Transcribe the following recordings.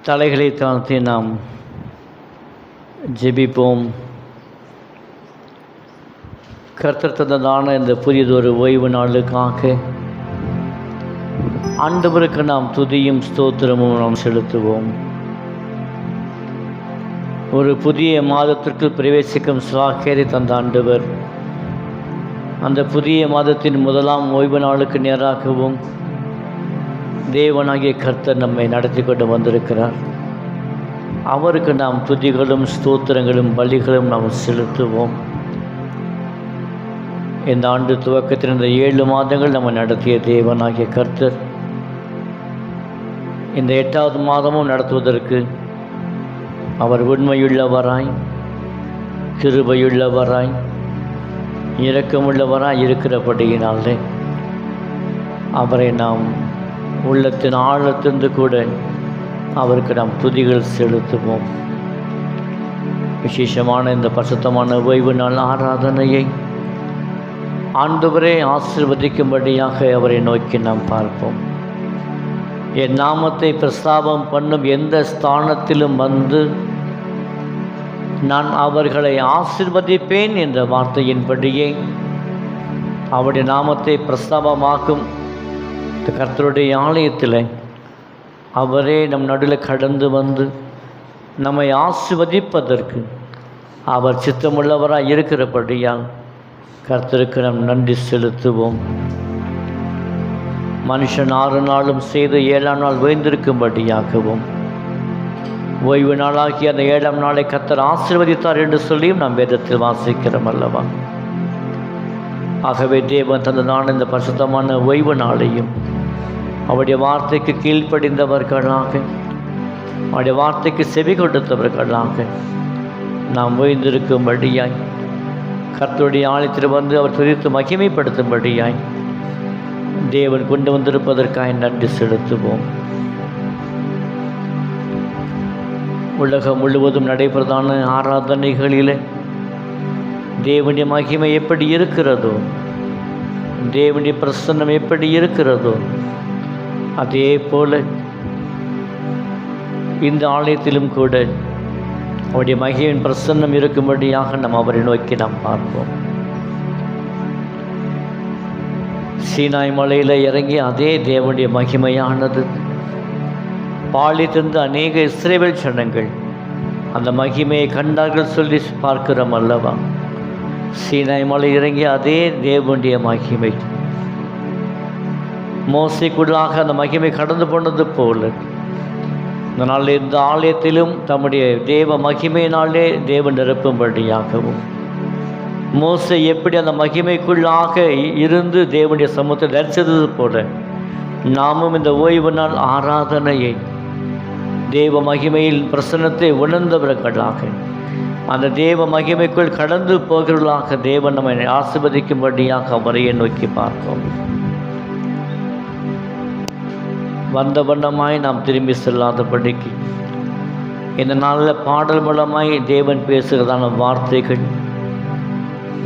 தலைகளை தாழ்த்தி நாம் ஜெபிப்போம். கர்த்தர் தந்ததான இந்த புதியதொரு ஓய்வு நாளுக்காக ஆண்டவருக்கு நாம் துதியும் ஸ்தோத்திரமும் நாம் செலுத்துவோம். ஒரு புதிய மாதத்திற்கு பிரவேசிக்கும் சாக்கியரை தந்த ஆண்டவர் அந்த புதிய மாதத்தின் முதலாம் ஓய்வு நாளுக்கு நேராகவும் தேவனாகிய கர்த்தர் நம்மை நடத்தி கொண்டு வந்திருக்கிறார். அவருக்கு நாம் துதிகளும் ஸ்தோத்திரங்களும் பலிகளும் நாம் செலுத்துவோம். இந்த ஆண்டு துவக்கத்தில் இந்த 7 மாதங்கள் நம்ம நடத்திய தேவனாகிய கர்த்தர் இந்த 8வது மாதமும் நடத்துவதற்கு அவர் உண்மையுள்ளவராய், கிருபையுள்ளவராய், இரக்கமுள்ளவராய் இருக்கிறபடியினாலே அவரை நாம் உள்ளத்தின் ஆழத்திலிருந்து கூட அவருக்கு நாம் துதிகள் செலுத்துவோம். விசேஷமான இந்த பரிசுத்தமான ஓய்வு நாள் ஆராதனையை ஆண்டவரே ஆசீர்வதிக்கும்படியாக அவரை நோக்கி நாம் பார்ப்போம். என் நாமத்தை பிரஸ்தாபம் பண்ணும் எந்த ஸ்தானத்திலும் வந்து நான் அவர்களை ஆசீர்வதிப்பேன் என்ற வார்த்தையின்படியே அவருடைய நாமத்தை பிரஸ்தாபமாக்கும் கர்த்தருடைய ஆலயத்தில் அவரே நம் நடுவில் கடந்து வந்து நம்மை ஆசீர்வதிப்பதற்கு அவர் சித்தமுள்ளவராக இருக்கிறபடியால் கர்த்தருக்கு நாம் நன்றி செலுத்துவோம். மனுஷன் 6 நாளும் செய்து 7ஆம் நாள் ஓய்ந்திருக்கும்படியாகவும் ஓய்வு நாளாகி அந்த 7ஆம் நாளை கர்த்தர் ஆசீர்வதித்தார் என்று சொல்லியும் நாம் வேதத்தில் வாசிக்கிறோம் அல்லவா? ஆகவே தேவன் தந்ததான இந்த பரிசுத்தமான ஓய்வு நாளையும் அவருடைய வார்த்தைக்கு கீழ்ப்படிந்தவர்களாக, அவருடைய வார்த்தைக்கு செவி கொடுத்தவர்களாக நாம் ஓய்ந்திருக்கும்படியாய், கர்த்தருடைய ஆலயத்தில் வந்து அவர் துதித்து மகிமைப்படுத்தும்படியாய் தேவன் கொண்டு வந்திருப்பதற்காக நன்றி செலுத்துவோம். உலகம் முழுவதும் நடைபெறதான ஆராதனைகளில் தேவனுடைய மகிமை எப்படி இருக்கிறதோ, தேவனுடைய பிரசன்னம் எப்படி இருக்கிறதோ, அதே போல இந்த ஆலயத்திலும் கூட அவருடைய மகிமையின் பிரசன்னம் இருக்கும்படியாக நாம் அவரை நோக்கி நாம் பார்ப்போம். சீனாய் மலையில் இறங்கி அதே தேவனுடைய மகிமையானது பாலித்திருந்த அநேக இஸ்ரவேல் ஜனங்கள் அந்த மகிமையை கண்டார்கள் சொல்லி பார்க்கிறோம் அல்லவா? சீனாய் மலை இறங்கி அதே தேவனுடைய மகிமை மோசைக்குள்ளாக அந்த மகிமை கடந்து போனது போல இதனால் இந்த ஆலயத்திலும் தம்முடைய தேவ மகிமையினாலே தேவன் நிரப்பும்படியாகவும், மோசை எப்படி அந்த மகிமைக்குள்ளாக இருந்து தேவனுடைய சமூகத்தை தரிசித்தது போல நாமும் இந்த ஓய்வு நாள் ஆராதனையை தேவ மகிமையில் பிரசன்னத்தை உணர்ந்தவர்களாக, அந்த தேவ மகிமைக்குள் கடந்து போகிறவர்களாக தேவன் நம்மை ஆசீர்வதிக்கும்படியாக அவரையே நோக்கி பார்ப்போம். வந்த வண்ணமாய் நாம் திரும்பி செல்லாதபடிக்கு இந்த நாளில் பாடல் மூலமாய் தேவன் பேசுகிறதான வார்த்தைகள்,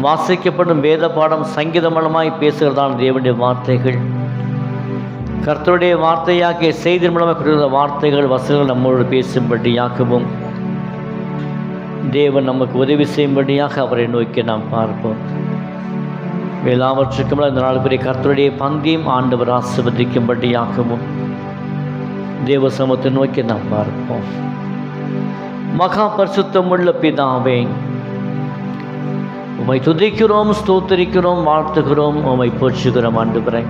வாசிக்கப்படும் வேத பாடம் சங்கீதம் மூலமாய் பேசுகிறதான தேவனுடைய வார்த்தைகள், கர்த்தருடைய வார்த்தையாகிய செய்தி மூலமாக கொடுக்கிற வார்த்தைகள், வசனங்கள் நம்மோடு பேசும்படியாகவும் தேவன் நமக்கு உதவி செய்யும்படியாக அவரை நோக்கி நாம் பார்ப்போம். எல்லாவற்றுக்கும் இந்த நாள் பெரிய கர்த்தருடைய பந்தியும் ஆண்டவர் ஆசீர்வதிக்கும்படியாகவும் தேவ சமூகத்தை நோக்கி நாம் பார்ப்போம். மகா பரிசுத்தமுள்ள பிதாவே, உம்மை துதிக்கிறோம், ஸ்தோத்திரிக்கிறோம், வாழ்த்துகிறோம், உம்மை போற்றுகிறோம். ஆண்டவரே,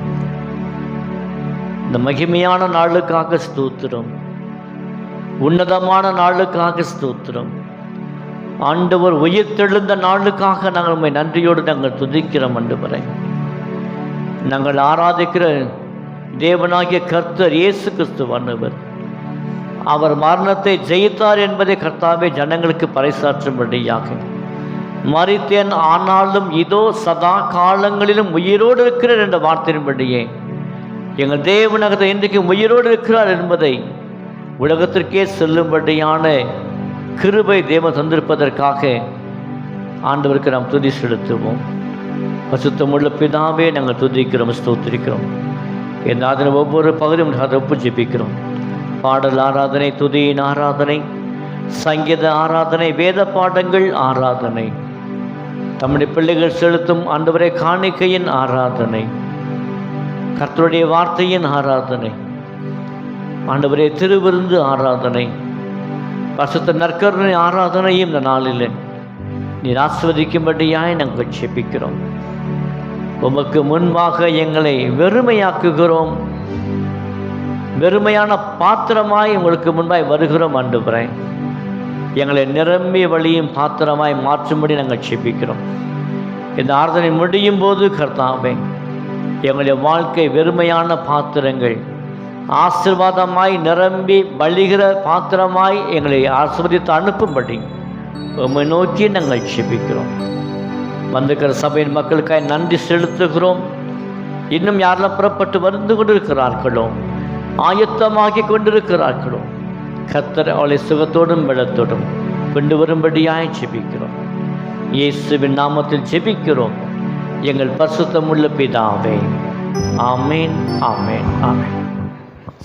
இந்த மகிமையான நாளுக்காக ஸ்தோத்திரம், உன்னதமான நாளுக்காக ஸ்தோத்திரம். ஆண்டவர் உயிர்த்தெழுந்த நாளுக்காக நாங்கள் உம்மை நன்றியோடு நாங்கள் துதிக்கிறோம். ஆண்டவரே, நாங்கள் ஆராதிக்கிற தேவனாகிய கர்த்தர் இயேசு கிறிஸ்துவானவர், அவர் மரணத்தை ஜெயித்தார் என்பதை கர்த்தாவே ஜனங்களுக்கு பறைசாற்றும்படியாக, மரித்தேன் ஆனாலும் இதோ சதா காலங்களிலும் உயிரோடு இருக்கிறார் என்ற வார்த்தையின்படியே எங்கள் தேவனகத்தை இன்றைக்கு உயிரோடு இருக்கிறார் என்பதை உலகத்திற்கே சொல்லும்படியான கிருபை தேவன் தந்திருப்பதற்காக ஆண்டவருக்கு நாம் துதி செலுத்துவோம். பரிசுத்தமுள்ள பிதாவே, நாங்கள் துதிக்கிறோம், ஸ்தோத்திரிக்கிறோம். என் நாதன ஒவ்வொரு பகுதியும் அதை ஒப்பு ஜெபிக்கிறோம். பாடல் ஆராதனை, துதியின் ஆராதனை, சங்கீத ஆராதனை, வேத பாடங்கள் ஆராதனை, தம்முடைய பிள்ளைகள் செலுத்தும் ஆண்டவரே காணிக்கையின் ஆராதனை, கர்த்தருடைய வார்த்தையின் ஆராதனை, ஆண்டவரே திருவிருந்து ஆராதனை, பரிசுத்த நற்கருணை ஆராதனையும் இந்த நாளில் நீர் ஆசீர்வதிக்கும்படியாய் நாங்கள் ஜெபிக்கிறோம். உமக்கு முன்பாக எங்களை வெறுமையாக்குகிறோம், வெறுமையான பாத்திரமாய் உங்களுக்கு முன்பாய் வருகிறோம். ஆண்டவரே எங்களை நிரம்பிய வழியும் பாத்திரமாய் மாற்றும்படி நாங்கள் ஜெபிக்கிறோம். இந்த ஆராதனை முடியும் போது கர்த்தாவே எங்களுடைய வாழ்க்கை வெறுமையான பாத்திரங்கள் ஆசீர்வாதமாய் நிரம்பி வழிகிற பாத்திரமாய் எங்களை ஆசீர்வதித்து அனுப்பும்படி உம்மை நோக்கி நாங்கள் ஜெபிக்கிறோம். வந்திருக்கிற சபையின் மக்களுக்காக நன்றி செலுத்துகிறோம். இன்னும் யாரெல்லாம் புறப்பட்டு வந்து கொண்டிருக்கிறார்களோ, ஆயத்தமாகி கொண்டிருக்கிறார்களோ, கர்த்தர் அவளை சுகத்தோடும் பலத்தோடும் கொண்டு வரும்படியாய் ஜெபிக்கிறோம். இயேசுவின் நாமத்தில் ஜெபிக்கிறோம் எங்கள் பரிசுத்தமுள்ள பிதாவே. ஆமேன், ஆமேன், ஆமேன்.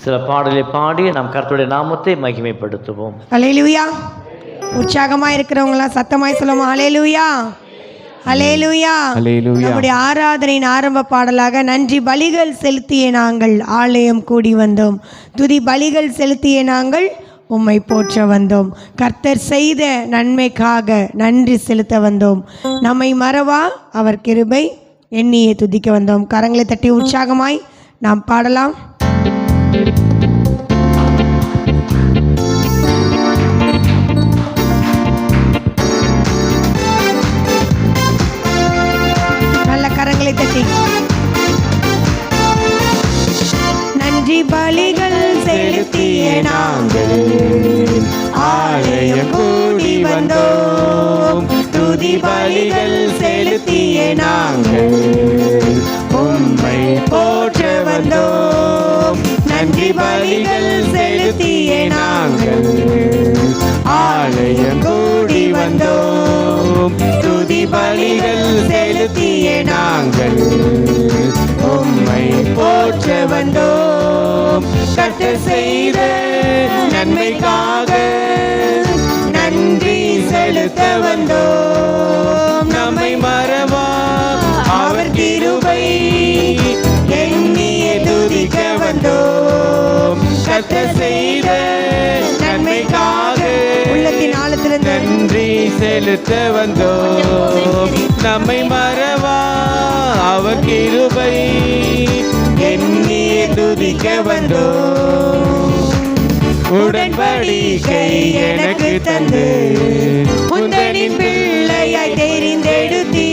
சில பாடலை பாடி நாம் கர்த்தருடைய நாமத்தை மகிமைப்படுத்துவோம். அல்லேலூயா. உற்சாகமாக இருக்கிறவங்களாம் சத்தமாய் சொல்லுவோம். அல்லேலூயா, அல்லேலூயா. நம்முடைய ஆராதனையின் ஆரம்ப பாடலாக நன்றி பலிகள் செலுத்திய நாங்கள் ஆலயம் கூடி வந்தோம், துதி பலிகள் செலுத்திய நாங்கள் உம்மை போற்ற வந்தோம், கர்த்தர் செய்த நன்மைக்காக நன்றி செலுத்த வந்தோம், நம்மை மறவா அவர் கிருபை எண்ணியே துதிக்க வந்தோம். கரங்களை தட்டி உற்சாகமாய் நாம் பாடலாம். கரங்களை தட்டி நன்றி பலிகள் செலுத்திய நாங்கள் ஆலயம் கூடி வந்தோம், துதி பலிகள் செலுத்திய நாங்கள் உம்மை போற்ற வந்தோம், நன்றி பலிகள் செலுத்திய நாங்கள் ஆலயம் கூடி வந்தோம், துதி பலிகள் செலுத்திய நாங்கள் உம்மை போற்ற வந்தோம், கர்த்தர் செய்த நன்மைக்காக நன்றி செலுத்த வந்தோம், நம்மை மறவா அவர் கிருபை எண்ணியே துதிக்க வந்தோம், கர்த்தர் செய்த நன்மைக்காக உள்ளத்தின் ஆழத்திலிருந்து நன்றி செலுத்த வந்தோம், நம்மை மறவா அவர் கிருபை எண்ணியே துதிக்க வந்தோம், உடன்படிக்கை எனக்கு தந்து உந்தனின் பிள்ளையாய் தெரிந்தெடுத்தீ,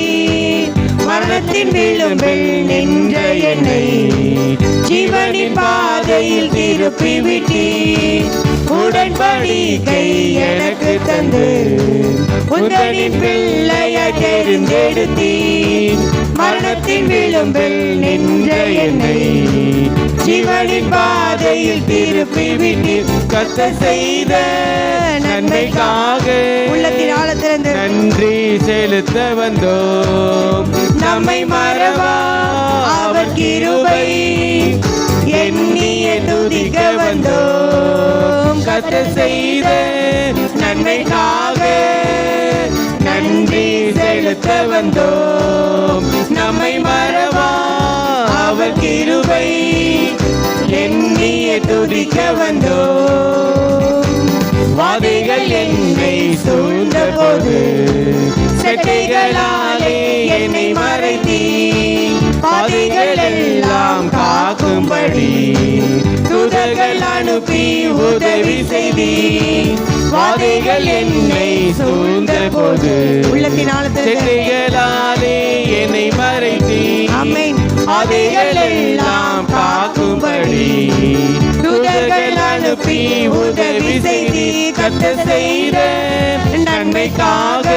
மரணத்தின் விளிம்பில் நின்ற என்னை ஜீவனின் பாதையில் திருப்பி விட்டீ, உடன்படிக்கை எனக்கு தந்து உந்தனின் பிள்ளையாய் தெரிந்தெடுத்தீ, மரணத்தின் விளிம்பில் நின்ற என்னை ஜீவனின் பாதையில் திருப்பி விட்டீர், கர்த்தர் செய்த நன்மைக்காக உள்ளத்தின் ஆழத்திலிருந்து நன்றி செலுத்த வந்தோம், நம்மை மறவா அவர் கிருபை எண்ணியே துதிக்க வந்தோம், கர்த்தர் செய்த நன்மைக்காக நன்றி செலுத்த வந்தோம், நம்மை மறவா அவர் கிருபை எண்ணியே துதிக்க வந்தோம், வாதைகள் என்னை சூழ்ந்த போது செட்டைகளாலே என்னை மறைத்தீ, பாதைகள் எல்லாம் காக்கும்படி தூதர்கள் அனுப்பி உதவி செய்தீ, வாதைகள் என்னை சூழ்ந்த போது உள்ளத்தினால் செட்டைகளாலே என்னை மறைத்தீ, பாதைகள் எல்லாம் காக்கும்படி தூதர்கள் அனுப்பி உதவி செய்தீ, கர்த்தர் செய்த நன்மைக்காக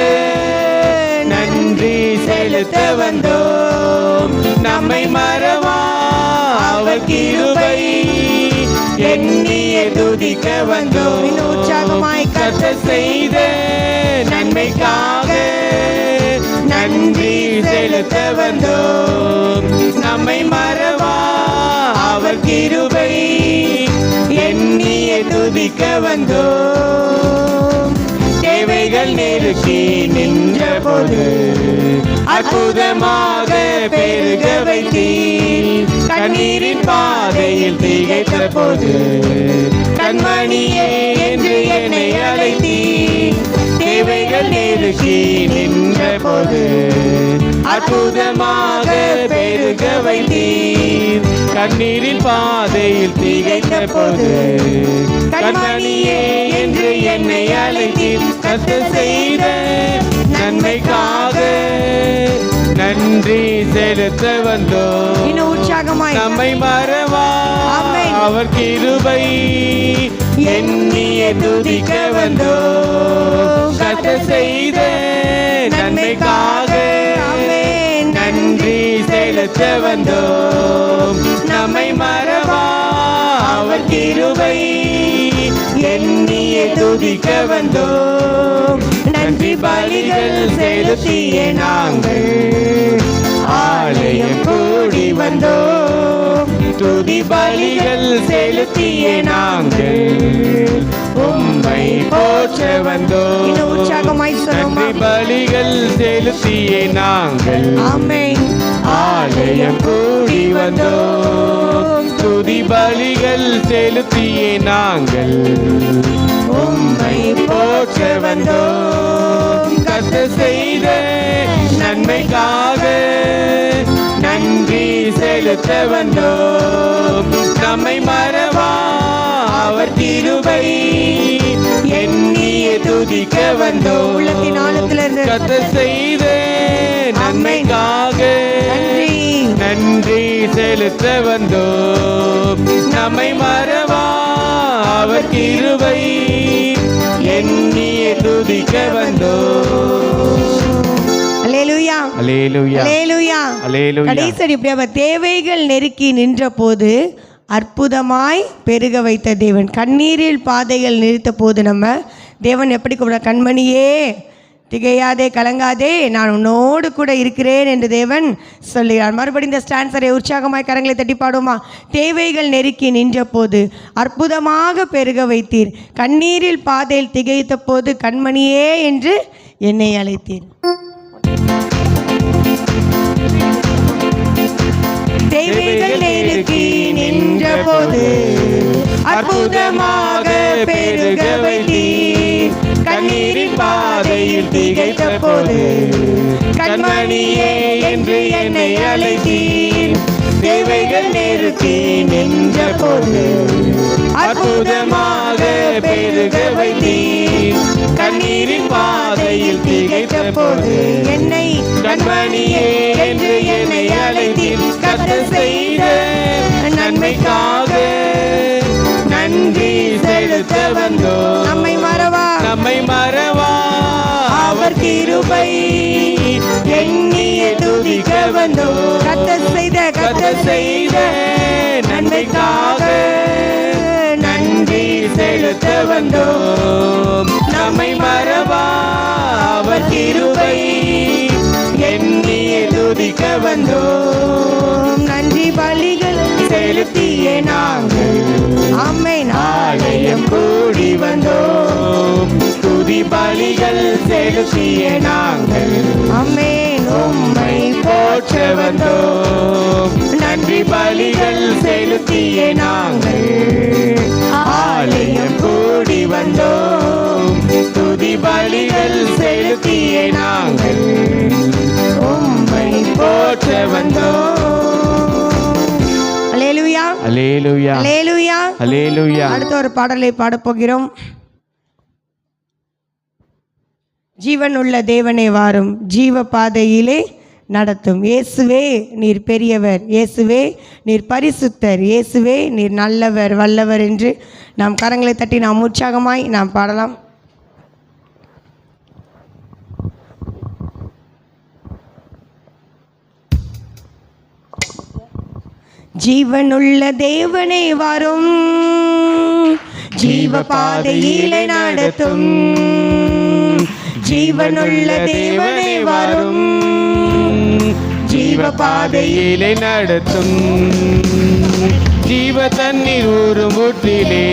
நன்றி செலுத்த வந்தோம், நம்மை மறவா அவர் கிருபை எண்ணியே துதிக்க வந்தோம், உற்சாகமாய் கர்த்தர் செய்த நன்மைக்காக நன்றி செலுத்த வந்தோம், நம்மை மறவா அவர் கிருபை எண்ணியே துதிக்க வந்தோம். தேவைகள் நெருக்கி நின்ற போது அற்புதமாக பெருக வைத்தீர். கண்ணீரின் பாதையில் திகைத்த போது கண்மணியே என்று என்னை அழைத்தீர். தேவைகள் நெருக்கி நின்ற போது அற்புதமாக பெருக வைத்தீர். கண்ணீரின் பாதையில் திகைத்த போது கண்மணியே என்று என்னை அழைத்தீர். கர்த்தர் செய்த நன்மைக்காக நன்றி செலுத்த வந்தோம். இன்னும் உற்சாகமாய் நம்மை மறவா அவர் கிருபை எண்ணிய துதிக்க வந்தோம். கர்த்தர் செய்த நன்மைக்காக நன்றி செலுத்த வந்தோம். நம்மை மறவா அவர் கிருபை எண்ணிய துதிக்க வந்தோம். நன்றி பலிகள் செலுத்திய நாங்கள் ஆலயம் கூடி வந்தோம். துதி பலிகள் செலுத்திய நாங்கள் உம்மை போற்ற வந்தோம். உற்சாகமாய் நன்றி பலிகள் செலுத்திய நாங்கள் ஆலயம் கூடி வந்தோம். துதி பலிகள் செலுத்திய நாங்கள் உம்மை போற்ற வந்தோம். கர்த்தர் செய்த நன்மைக்காக நன்றி செலுத்த வந்தோம். நம்மை மறவா அவர் கிருபை எண்ணிய துதிக்க வந்தோம். உள்ளத்தின் ஆழத்திலிருந்து கர்த்தர் செய்த நன்மைக்காக நன்றி செலுத்த வந்தோம். நம்மை மறவா அவர் கிருபை எண்ணிய துதிக்க வந்தோம். அல்லேலூயா அல்லேலூயா அல்லேலூயா அல்லேலூயா. கடைசி இப்படி அவர் தேவைகள் நெருக்கி நின்ற போது அற்புதமாய் பெருக வைத்த தேவன். கண்ணீரில் பாதைகள் நிறுத்த போது நம்ம தேவன் எப்படி கூப்பிட, கண்மணியே திகையாதே கலங்காதே நான் உன்னோடு கூட இருக்கிறேன் என்று தேவன் சொல்லுகிறார். மறுபடியும் இந்த ஸ்டான்சரை உற்சாகமாய் கரங்களை தட்டி பாடுமா. தேவைகள் நெருக்கி நின்ற போது அற்புதமாக பெருக வைத்தீர். கண்ணீரில் பாதையில் திகைத்த போது கண்மணியே என்று என்னை அழைத்தீர். தேவைகள் நெருக்கி நின்ற போது அற்புதமாக பெருக வைத்தீர். கண்ணீரின் பாதையில் திகைத்த போது கண்மணியே என்று என்னை அழைத்தீர். தேவைகள் நெருக்கி நின்ற போது அற்புதமாக பெருக வைத்தீர். கண்ணீரின் பாதையில் திகைத்த போது என்னை கண்மணியே என்று என்னை அழைத்தீர். கர்த்தர் செய்த நன்மைக்காக நன்றி செலுத்த வந்தோம். நம்மை மறவா அவர் கிருபை எண்ணிய துதிக்க வந்தோம். கர்த்தர் செய்த நன்மைக்காக நன்றி செலுத்த வந்தோம். நம்மை மறவா அவர் கிருபை எண்ணிய துதிக்க வந்தோம். நன்றி பலிகள் செலுத்திய நாங்கள் ஆலயம் கூடி வந்தோம். துதி பலிகள் செலுத்திய நாங்கள் உம்மை போற்ற வந்தோம். நன்றி பலிகள் செலுத்திய நாங்கள் ஆலயம் கூடி வந்தோம். துதி பலிகள் செலுத்திய நாங்கள் உம்மை போற்ற வந்தோம். அல்லேலூயா அல்லேலூயா அல்லேலூயா அல்லேலூயா. அடுத்த ஒரு பாடலை பாடப் போகிறோம். ஜீவன் உள்ள தேவனே வாரும், ஜீவ பாதையிலே நடத்தும். இயேசுவே நீர் பெரியவர், இயேசுவே நீர் பரிசுத்தர், இயேசுவே நீர் நல்லவர் வல்லவர் என்று நாம் கரங்களை தட்டி நாம் உற்சாகமாய் நாம் பாடலாம். ஜீவனுள்ள தேவனே வரும், ஜீவ பாதையிலே நடத்தும். ஜீவனுள்ள தேவனே வரும், ஜீவ பாதையிலே நடத்தும். ஜீவ தண்ணீர் ஊறும் ஊற்றிலே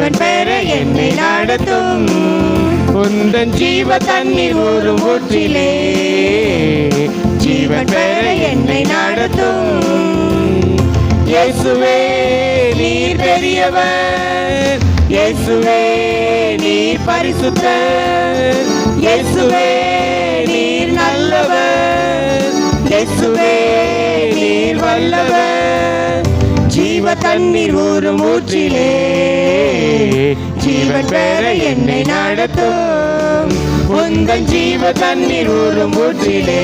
ஜீவன் பெற என்னை நடத்தும் உந்தன் ஜீவ தண்ணீர் ஊறும் ஊற்றிலே ஜீவன் பெற என்னை நடத்தும் இயேசுவே நீர் பெரியவர், இயேசுவே நீர் பரிசுத்தர், இயேசுவே நீர் நல்லவர், இயேசுவே நீர் வல்லவர். ஜீவ தண்ணீர் ஊறும் ஊற்றிலே ஜீவன் பெற என்னை நடத்தும் உந்தன் ஜீவ தண்ணீர் ஊறும் ஊற்றிலே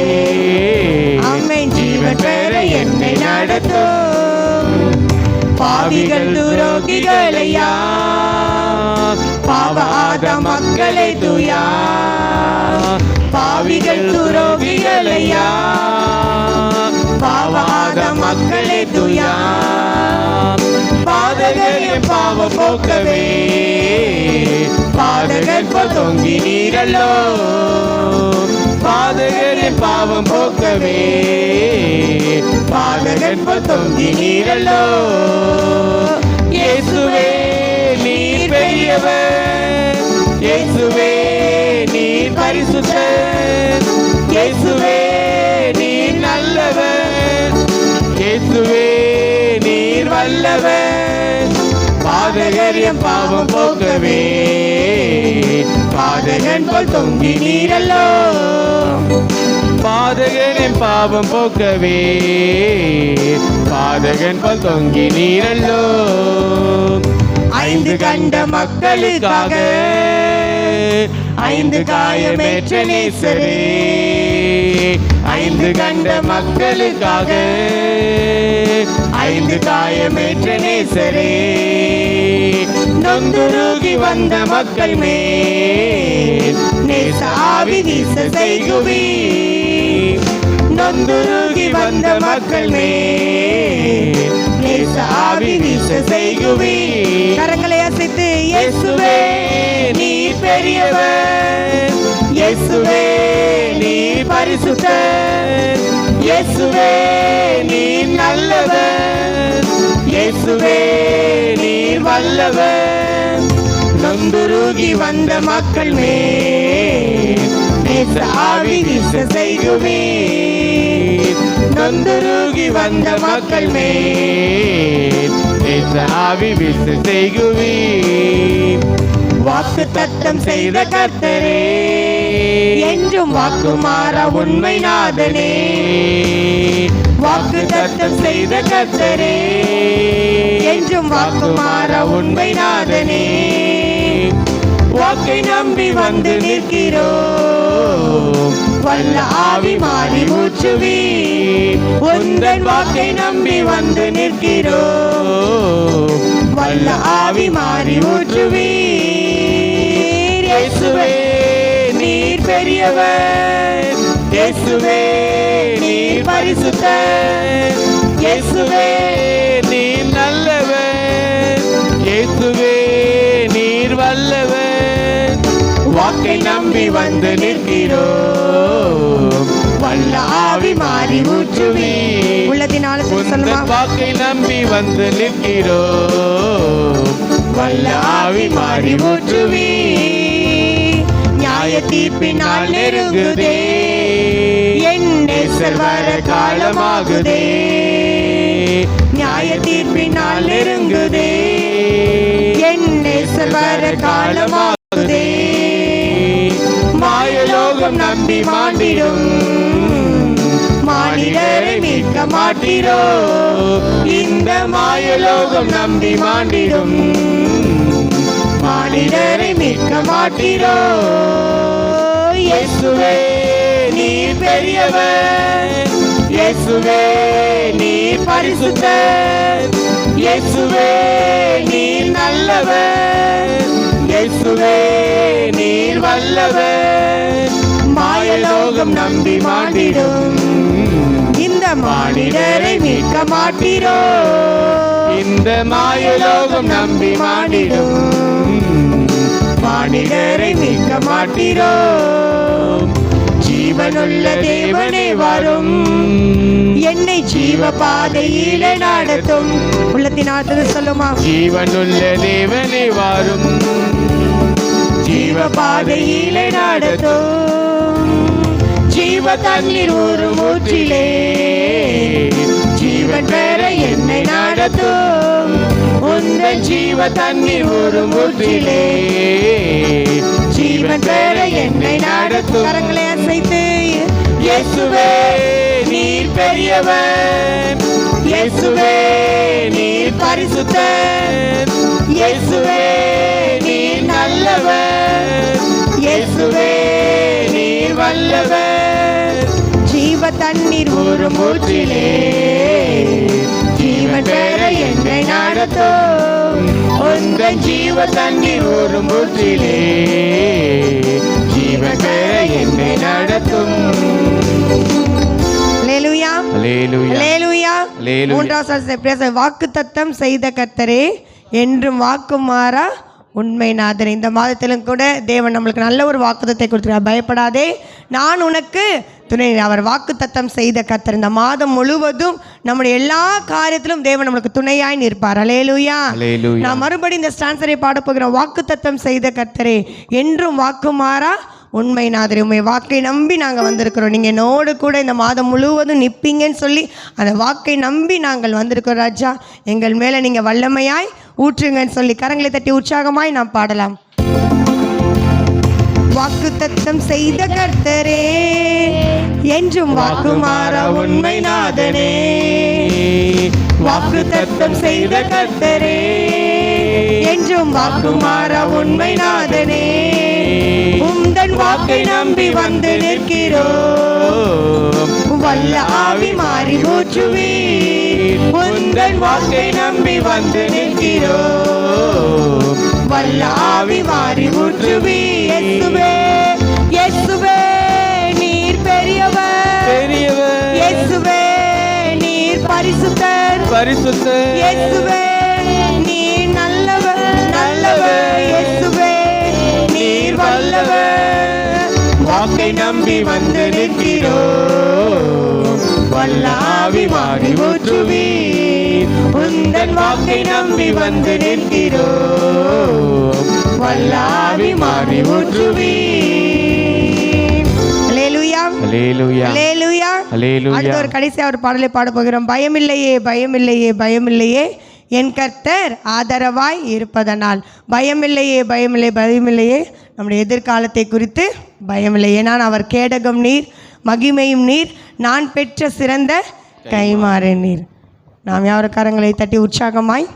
ஆமென். ஜீவன் பெற என்னை நடத்தும். பாவிகள் துரோகிகளையா பாவாத மக்களை துயா பாவிகள் துரோகிகளையா பாவாத மக்களை துயா பாதகரின் பாவம் போக்கவே பாதகர் போல் தொங்கி நீரல்லோ, பாதகரின் பாவம் போக்கவே பாதகர் போல் தொங்கி நீரல்லோ. இயேசுவே நீர் பெரியவர், இயேசுவே நீர் பரிசுத்தர், இயேசுவே நீர் நல்லவர், இயேசுவே நீர் வல்லவர். பாதகரின் பாவம் போக்கவே பாதகன் போல் தொங்கி நீரல்லோ, பாதகரின் பாவம் போக்கவே பாதகன் போல் தொங்கி நீரல்லோ. ஐந்து கண்ட மக்களுக்காக ஐந்து காயமேற்ற நேசரே, ஐந்து கண்ட மக்களுக்காக ஐந்து காயமேற்ற நேசரே, நொந்துருகி வந்த மக்கள் மேல் நேச ஆவி வீச செய்குவி, நொந்துருகி வந்த மக்கள் மேல் நேச ஆவி வீச செய்குவி. கரங்களை அசைத்து இயேசுவே நீர் பெரியவர், இயேசுவே நீர் பரிசுத்தர், இயேசுவே நீர் நல்லவர், இயேசுவே நீர் வல்லவர். நொந்துருகி வந்த மக்கள் மேல் நேச ஆவி வீச செய்குவீர், நொந்துருகி வந்த மக்கள் மேல் நேச ஆவி வீச செய்குவீர். வாக்கு தத்தம் செய்த கர்த்தரே, என்றும் வாக்கு மாறா உண்மை நாதனே, வாக்கு தத்தம் செய்த கர்த்தரே, என்றும் வாக்கு மாறா உண்மை நாதனே, வாக்கை நம்பி வந்து நிற்கிறோம், வல்ல ஆவி மாறி ஊற்றுவீர், உந்தன் வாக்கை நம்பி வந்து நிற்கிறோம், வல்ல ஆவி மாறி ஊற்றுவீர். இயேசுவே நீர் பெரியவர், இயேசுவே நீர் பரிசுத்தர், இயேசுவே நீர் நல்லவர், இயேசுவே நீர் வல்லவர். வாக்கை நம்பி வந்து நிற்கிறோம், வல்ல ஆவி மாறி ஊற்றுவீர், உள்ளத்தினால உந்தன் வாக்கை நம்பி வந்து நிற்கிறோம், வல்ல ஆவி மாறி ஊற்றுவீர். நியாய தீர்ப்பினால் நெருங்குதே, என் நேசர் வர காலமாகுதே, நியாய தீர்ப்பினால் நெருங்குதே, என் நேசர் வர காலமாகுதே. மாயலோகம் நம்பி மாண்டிடும், மானிடரை மீட்க மாட்டீரோ, இந்த மாயலோகம் நம்பி மாண்டிடும், மானிடரை மீட்க மாட்டீரோ. இயேசுவே நீர் பெரியவர், இயேசுவே நீர் பரிசுத்தர், இயேசுவே நீர் நல்லவர், இயேசுவே நீர் வல்லவர். மாயலோகம் நம்பி மாண்டிடும், இந்த மானிடரை மீட்க மாட்டீரோ, இந்த மாயலோகம் நம்பி மாண்டிடும், மானிடரை மீட்க மாட்டீரோ. ஜீவ ஜீவனுள்ள தேவனே வரும், என்னை ஜீவ பாதையிலே நடத்தும். உள்ளத்தின் ஆழ்த்தது சொல்லுமா? ஜீவனுள்ள தேவனே வரும், ஜீவ பாதையிலே நடத்தும். ஜீவ தண்ணீர் ஒரு ஊற்றிலே ஜீவன் பெற என்னை நடத்தும். உந்தன் ஜீவ தண்ணீர் ஒரு ஊற்றிலே ஜீவன் பெற என்னை நடத்தும். கரங்களை அசைத்து இயேசுவே நீர் பெரியவர், இயேசுவே நீர் பரிசுத்தர், இயேசுவே நீர் நல்லவர், இயேசுவே நீர் வல்லவர். ஜீவ தண்ணீர் ஒரு ஊற்றிலே ஜீவன் பெற என்னை நடத்தும். உந்தன் ஜீவ தண்ணீர் ஒரு ஊற்றிலே ஜீவன் பெற என்னை நடத்தும். அல்லேலூயா, அல்லேலூயா, அல்லேலூயா. அல்லேலூயா. மூன்றாவது வாக்குத்தத்தம் செய்த கர்த்தரே என்றும் வாக்கு மாறா உண்மை நாதர். இந்த மாதத்திலும் கூட தேவன் நம்மளுக்கு நல்ல ஒரு வாக்குத்தத்தை கொடுத்துருக்கார். பயப்படாதே, நான் உனக்கு துணை. அவர் வாக்குத்தத்தம் செய்த கர்த்தர். இந்த மாதம் முழுவதும் நம்முடைய எல்லா காரியத்திலும் தேவன் நம்மளுக்கு துணையாய் நிற்பார். அல்லேலூயா. நான் மறுபடியும் இந்த ஸ்டான்சரை பாட போகிறோம். வாக்குத்தத்தம் செய்த கர்த்தரே என்றும் வாக்கு மாறா உண்மை நாதரே, உண்மை வாக்கை நம்பி நாங்கள் வந்திருக்கிறோம். நீங்கள் என்னோடு கூட இந்த மாதம் முழுவதும் நிற்பீங்கன்னு சொல்லி அந்த வாக்கை நம்பி நாங்கள் வந்திருக்கிறோம். ராஜா, எங்கள் மேலே நீங்கள் வல்லமையாய் ஊற்றுங்கன்னு சொல்லி கரங்களை தட்டி உற்சாகமாய் நாம் பாடலாம். வாக்குத்தத்தம் செய்த கர்த்தரே என்றும் வாக்கு மாறா உண்மை நாதனே. வாக்குத்தத்தம் செய்த கர்த்தரே என்றும் வாக்கு மாறா உண்மை நாதனே. உந்தன் வாக்கை நம்பி வந்து நிற்கிறோம், வல்ல ஆவி மாறி ஊற்றுவீர். உந்தன் வாக்கை நம்பி வந்து நிற்கிறோம், வல்ல ஆவி மாறி ஊற்றுவீர். இயேசுவே, இயேசுவே நீர் பெரியவர், பெரியவர். இயேசுவே நீர் பரிசுத்தர், பரிசுத்தர். இயேசுவே நீர் நல்லவர், நல்லவர். இயேசுவே நீர் வல்லவர். வாக்கை நம்பி வந்து நிற்கிறோம், வல்ல ஆவி மாறி ஊற்றுவீர். உந்தன் வாக்கை நம்பி வந்து நிற்கிறோம், வல்ல ஆவி மாறி ஊற்றுவீர். அல்லேலூயா, அல்லேலூயா, அல்லேலூயா, அல்லேலூயா. அடுத்த ஒரு கடைசியா ஒரு பாடலை பாட போகிறோம். பயமில்லையே, பயமில்லையே, பயமில்லையே, என் கர்த்தர் ஆதரவாய் இருப்பதனால். பயமில்லையே, பயமில்லை, பயமில்லையே, நம்முடைய எதிர்காலத்தை குறித்து பயமில்லை. ஏனால் அவர் கேடகம் நீர், மகிமையும் நீர், நான் பெற்ற சிறந்த கைமாறு நீர். நாம் யார் கரங்களை தட்டி உற்சாகமாய்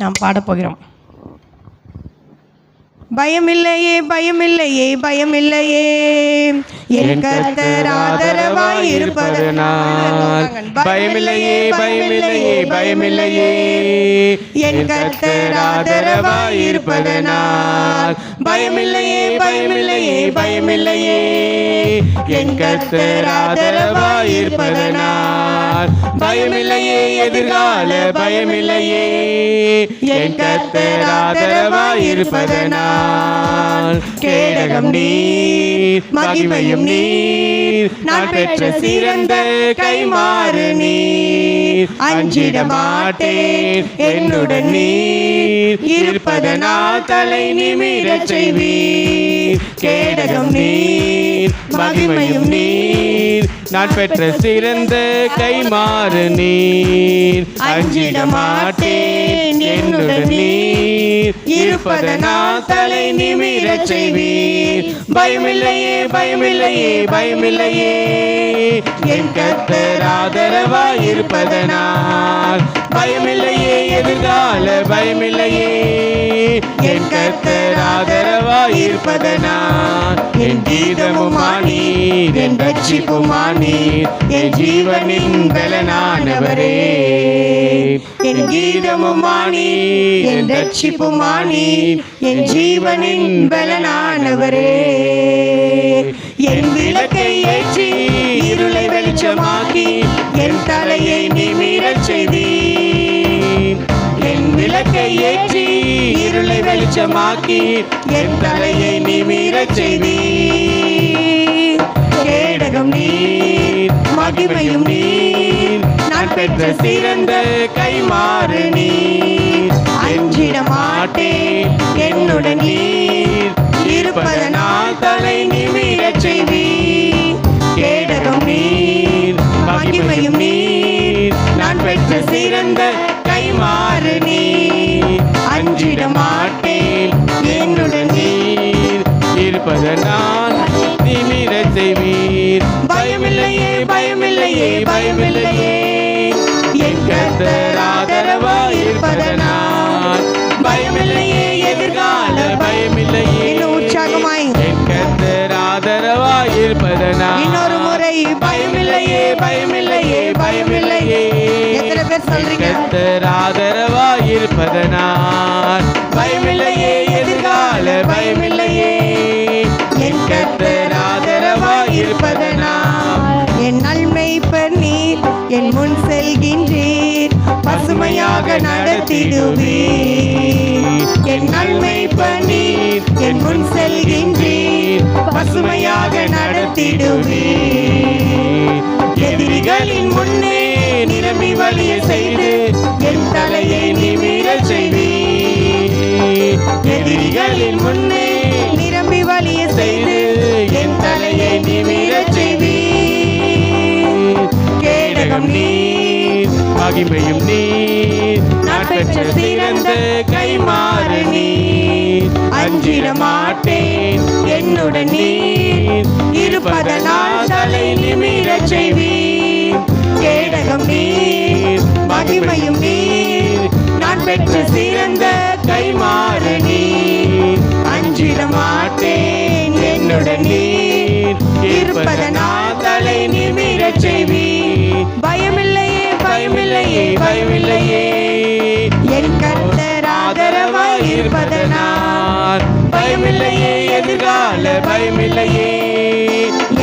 நாம் பாடப்போகிறோம். பயமில்லையே, பயமில்லையே, பயமில்லையே, என் கர்த்தர் ஆதரவாய் இருப்பதனால். பயமில்லையே, பயமில்லையே, பயமில்லையே, என் கர்த்தர் ஆதரவாய் இருப்பதனால். பயமில்லையே, பயமில்லையே, பயமில்லையே, என் கர்த்தர் ஆதரவாய் இருப்பதனால். பயமில்லையே, எதிர்கால பயமில்லையே, என் கர்த்தர் ஆதரவாய் இருப்பதனால். கேடகம் நீர், மகிமையும் நீர், நான் பெற்ற சிறந்த கைமாறு நீர். அஞ்சிட மாட்டேன், என்னுடன் நீர் இருப்பதனால் தலை நிமிரச் செய்வீர். கேடகம் நீர், மகிமையும் நீர், நான் பெற்ற சிறந்த கைமாறு நீர். அஞ்சிட மாட்டேன், என்னுடன் நீர் இருப்பதனால் தலை நிமிரச் செய்வீர். பயமில்லையே, பயமில்லையே, பயமில்லையே, என் கர்த்தர் ஆதரவாய் இருப்பதனால். பயமில்லையே, எதிர்கால பயமில்லையே, என் கர்த்தர் ஆதரவாய் இருப்பதனால். என் கீதமுமானீர், என் ரட்சிப்புமானீர், என் ஜீவனின் பலனானவரே. என் கீதமுமானீர், என் ரட்சிப்புமானீர், என் ஜீவனின் பலனானவரே. என் விளக்கை ஏற்றி இருளை வெளிச்சமாக்கி என் தலையை நிமிரச் செய்தீர். என் விளக்கை ஏற்றி இருளை வெளிச்சமாக்கி என் தலையை நிமிரச் செய்தீர். கேடகம் நீர், மகிமையும் நீர், நான் பெற்ற சிறந்த கைமாறு நீர். அஞ்சிட மாட்டேன் என்னுடன் நீர் இருப்பதனால் தலை நிமிரச் செய்வீர். கேடகம் நீர், மகிமையும் நீர், நான் பெற்ற சிறந்த கைமாறு நீர். அஞ்சிட மாட்டேன் என்னுடன் நீர் இருப்பதனால் நிமிரச் செய்வீர். பயமில்லையே பயமில்லையே பயமில்லையே என் கர்த்தர் ஆதரவாய் இருப்பதனால். பயமில்லையே எதிர்கால பயமில்லையே இன்னும் உற்சாகமாய் என் கர்த்தர் ஆதரவாய் இருப்பதனால். இன்னொரு முறை பயமில்லையே பயமில்லையே பயமில்லையே. எத்தனை பேர் சொல்றீங்க? கர்த்தர் ஆதரவாய் இருப்பதனால். பயமில்லையே எதிர்கால பயமில்லையே என் கர்த்தர் ஆதரவாய் இருப்பதனால். என் நன்மைப்பர் நீர் என் முன் செல்கின்றீர், பசுமையாக நடத்திடுவீர். என் நன்மைப்பர் நீர் என் முன் செல்கின்றீர், பசுமையாக நடத்திடுவீர். எதிரிகளின் முன்னே நிரம்பி வழிய செய்து என் தலையை நிமிரச் செய்வீர். எதிரிகளின் முன்னே நிரம்பி வழிய செய்து என் தலையை நிமிரச் செய்வீர். கேடகம் நீர், மகிமையும் நீர், நான் பெற்ற சிறந்த கைமாறு நீர். அஞ்சிட மாட்டேன் என்னுடன் நீர் இருப்பதனால் தலை நிமிரச் செய்வீர். கேடகம் நீர், மகிமையும் நீர், நான் பெற்ற சிறந்த கைமாறு நீர். அஞ்சிட மாட்டேன் என்னுடன் நீர் இருப்பதனால் தலை நிமிரச் செய்வீர். பயமில்லையே பயமில்லையே பயமில்லையே என் கர்த்தர் ஆதரவாய் இருப்பதனால். பயமில்லையே எதிர்கால பயமில்லையே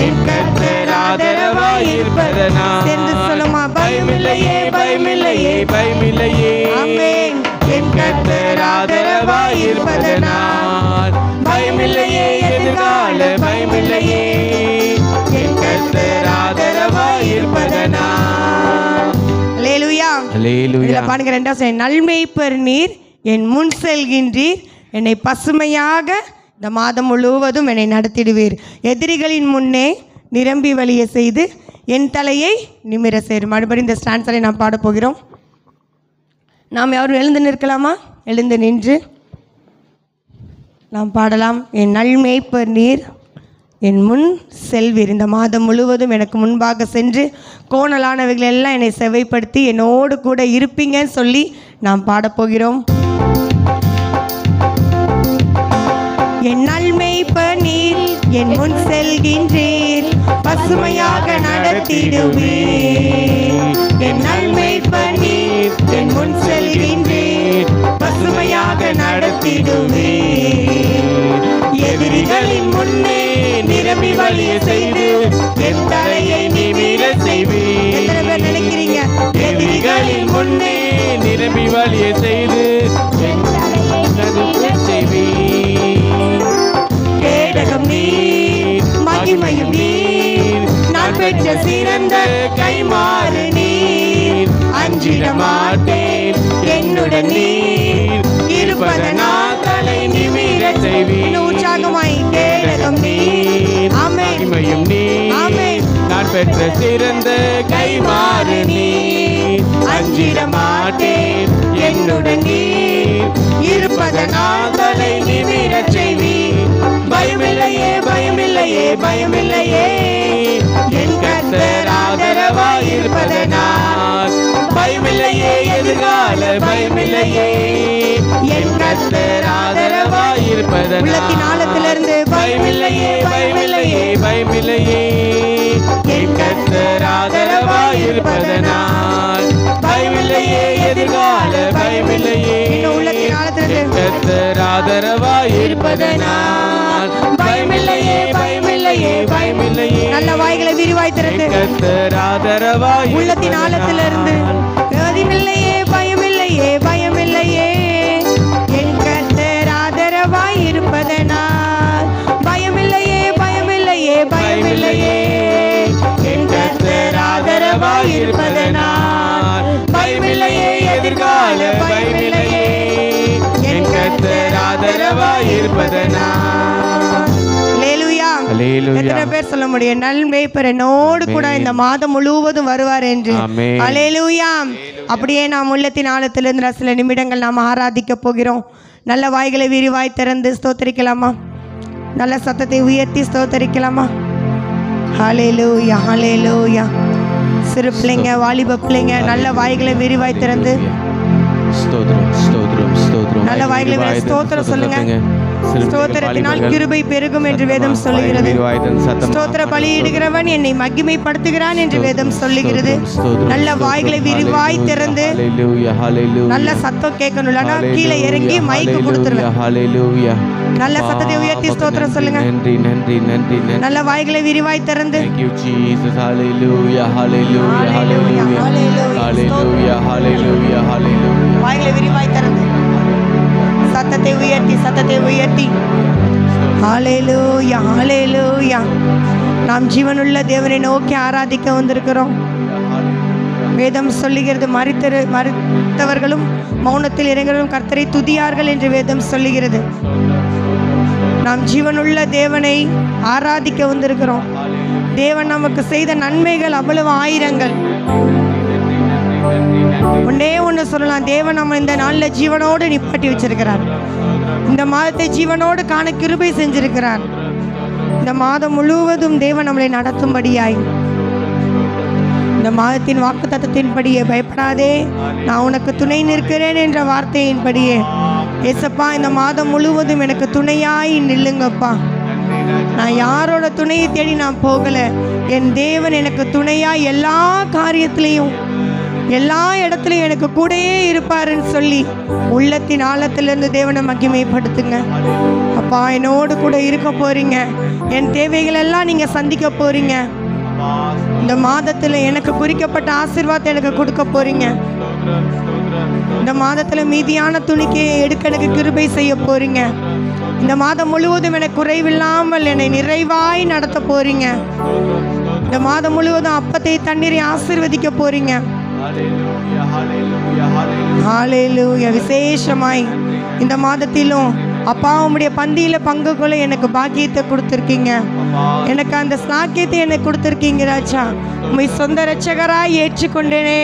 என் கர்த்தர் ஆதரவாய் இருப்பதனால். சேர்ந்து சொல்லுமா? பயமில்லையே பயமில்லையே பயமில்லையே ஆமென். என் கர்த்தர் ஆதரவாய் இருப்பதனால். பயமில்லையே எதிர்கால பயமில்லையே என் கர்த்தர் ஆதரவாய் இருப்பதனால். அல்லேலூயா அல்லேலூயா. இதுல பாருங்க ரெண்டாவது நல்மேய்ப்பர் நீர் என் முன் செல்கின்றீர், என்னை பசுமையாக இந்த மாதம் முழுவதும் என்னை நடத்திடுவீர். எதிரிகளின் முன்னே நிரம்பி வழிய செய்து என் தலையை நிமிர சேரும். மறுபடியும் இந்த ஸ்டான்ஸரை நாம் பாடப்போகிறோம். நாம் யாரும் எழுந்து நிற்கலாமா? எழுந்து நின்று நாம் பாடலாம். என் நல்மேய்ப்பர் நீர் என் முன் செல்வீர், இந்த மாதம் முழுவதும் எனக்கு முன்பாக சென்று கோணலானவைகள் எல்லாம் என்னை செவைப்படுத்தி என்னோடு கூட இருப்பீங்கன்னு சொல்லி நாம் பாடப்போகிறோம். என் நல்மேய்ப்பர் நீர் என் முன் செல்கின்றீர், பசுமையாக நடத்திடுவீர். என் நல்மேய்ப்பர் நீர் என் முன் செல்கின்றீர், பசுமையாக நடத்திடுவீர். எதிரிகளின் முன்னே நிரம்பி வழிய செய்து என் தலையை நிமிரச் செய்வீர். எத்தனை பேர் நினைக்கிறீங்க? எதிரிகளின் முன்னே நிரம்பி வழிய செய்து என் தலையை நிமிரச் செய்வீர். கேடகம் நீர், மகிமையும் நீர், நான் பெற்ற சிறந்த கைமாறு நீர். அஞ்சிட மாட்டேன் என்னுடன் நீர் இருப்பதனால் தலை நிமிரச் செய்வீர். உற்சாகமாய் கேடகம் நீர், ஆமென். மகிமையும் நீர், ஆமென். நான் பெற்ற சிறந்த கைமாறு நீர். அஞ்சிட மாட்டேன் என்னுடன் நீர் இருப்பதனால் தலை நிமிரச் செய்வீர். பயமில்லையே பயமில்லையே பயமில்லையே என் கர்த்தர் ஆதரவாய் இருப்பதனால். பயமில்லையே எதிர்கால பயமில்லையே என் கர்த்தர் ஆதரவாய் இருப்பதனால். உள்ளத்தின் ஆழத்திலிருந்து பயமில்லையே பயமில்லையே பயமில்லையே என் கர்த்தர் ஆதரவாய் இருப்பதனால். பயமில்லையே எதிர்கால பயமில்லையே உள்ளத்தின் ஆழத்திலிருந்து கர்த்தர் ஆதரவாய் இருப்பதனால். பயமில்லையே பயமில்லையே பயமில்லையே. நல்ல வாய்களை விரிவாய் திறந்து கர்த்தர் ஆதரவாய் உள்ளத்தின் ஆழத்திலிருந்து பயமில்லையே பயமில்லையே பயமில்லையே என் கர்த்தர் ஆதரவாய் இருப்பதனால். பயமில்லையே பயமில்லையே பயமில்லையே ஆதரவாய் இருப்பதனால் பயமில்லையே, எதிர்கால பயமில்லையே, என் கர்த்தர் ஆதரவாய் இருப்பதனால். அல்லேலூயா. எத்தனை பேர் சொல்ல முடியும் நல் மேய்ப்பர் என்னோடு கூட இந்த மாதம் முழுவதும் வருவார் என்று? அல்லேலூயா. அப்படியே நாம் உள்ளத்தின் ஆழத்திலிருந்து சில நிமிடங்கள் நாம் ஆராதிக்க போகிறோம். நல்ல வாய்களை விரிவாய் திறந்து ஸ்தோத்தரிக்கலாமா? நல்ல சத்தத்தை உயர்த்தி ஸ்தோத்தரிக்கலாமா? ஹல்லேலூயா, ஹல்லேலூயா. சிறு பிள்ளைங்க, வாலிப பிள்ளைங்க, நல்ல வாய்களை விரிவாய் திறந்து நல்ல வாய்களை ஸ்தோத்திரம் சொல்லுங்க. ஸ்தோத்திரத்தினால் கிருபை பெருகும் என்று வேதம் சொல்லுகிறது. ஸ்தோத்திர பலியிடுகிறவன் என்னை மகிமைப்படுத்துகிறான் என்று வேதம் சொல்லுகிறது. நல்ல வாய்களை விரிவாய் திறந்து நல்ல சத்தம் கேட்கணும். கீழே இறங்கி மைக்கு கொடுத்துருவேன். நல்ல சத்தத்தை உயர்த்தி ஸ்தோத்திரம் சொல்லுங்க. நன்றி நன்றி நன்றி. நல்ல வாய்களை விரிவாய் திறந்து வாய்களை விரிவாய் திறந்து சத்தத்தை உயர்த்தி ஹல்லேலூயா, ஹல்லேலூயா. நாம் ஜீவனுள்ள தேவனை நோக்கி ஆராதிக்க வந்திருக்கிறோம். வேதம் சொல்லுகிறது, மரித்தவர்களும் மௌனத்தில் இறங்குகிறவர்களும் கர்த்தரை துதியார்கள் என்று வேதம் சொல்லுகிறது. நாம் ஜீவனுள்ள தேவனை ஆராதிக்க வந்திருக்கிறோம். தேவன் நமக்கு செய்த நன்மைகள் அவ்வளவு ஆயிரங்கள். ஒன்னே ஒன்று சொல்லலாம், தேவன் நம்ம இந்த நாளில் ஜீவனோடு நிப்பாட்டி வச்சிருக்கிறார். இந்த மாதத்தை ஜீவனோடு காண கிருபை செஞ்சிருக்கிறார். இந்த மாதம் முழுவதும் தேவன் நம்மளை நடத்தும்படியாய் இந்த மாதத்தின் வாக்குத்தத்தத்தின்படியே பயப்படாதே, நான் உனக்கு துணை நிற்கிறேன் என்ற வார்த்தையின்படியே ஏசப்பா இந்த மாதம் முழுவதும் எனக்கு துணையாய் நில்லுங்கப்பா. நான் யாரோட துணையை தேடி நான் போகலை, என் தேவன் எனக்கு துணையாய் எல்லா காரியத்திலையும் எல்லா இடத்துலையும் எனக்கு கூடயே இருப்பாருன்னு சொல்லி உள்ளத்தின் ஆழத்திலிருந்து தேவனை மகிமைப்படுத்துங்க. அப்பா என்னோடு கூட இருக்க போறீங்க, என் தேவைகள் எல்லாம் நீங்க சந்திக்க போறீங்க. இந்த மாதத்துல எனக்கு குறிக்கப்பட்ட ஆசீர்வாதத்தை எனக்கு கொடுக்க போறீங்க. இந்த மாதத்துல மீதியான துணிக்கை எடுக்க எனக்கு கிருபை செய்ய போறீங்க. இந்த மாதம் முழுவதும் எனக்கு குறைவில்லாமல் என்னை நிறைவாய் நடத்த போறீங்க. இந்த மாதம் முழுவதும் அப்பத்தை தண்ணீரை ஆசீர்வதிக்க போறீங்க. ஹல்லேலூயா. விசேஷமாய் இந்த மாதத்திலும் அப்பா உம்முடைய பந்தியில பங்கு கொள்ள எனக்கு பாக்கியத்தை கொடுத்துருக்கீங்க. எனக்கு அந்த சாக்கியத்தை எனக்கு கொடுத்துருக்கீங்க ராஜா. உம்மை சொந்த இரட்சகராய் ஏற்றுக்கொண்டேனே,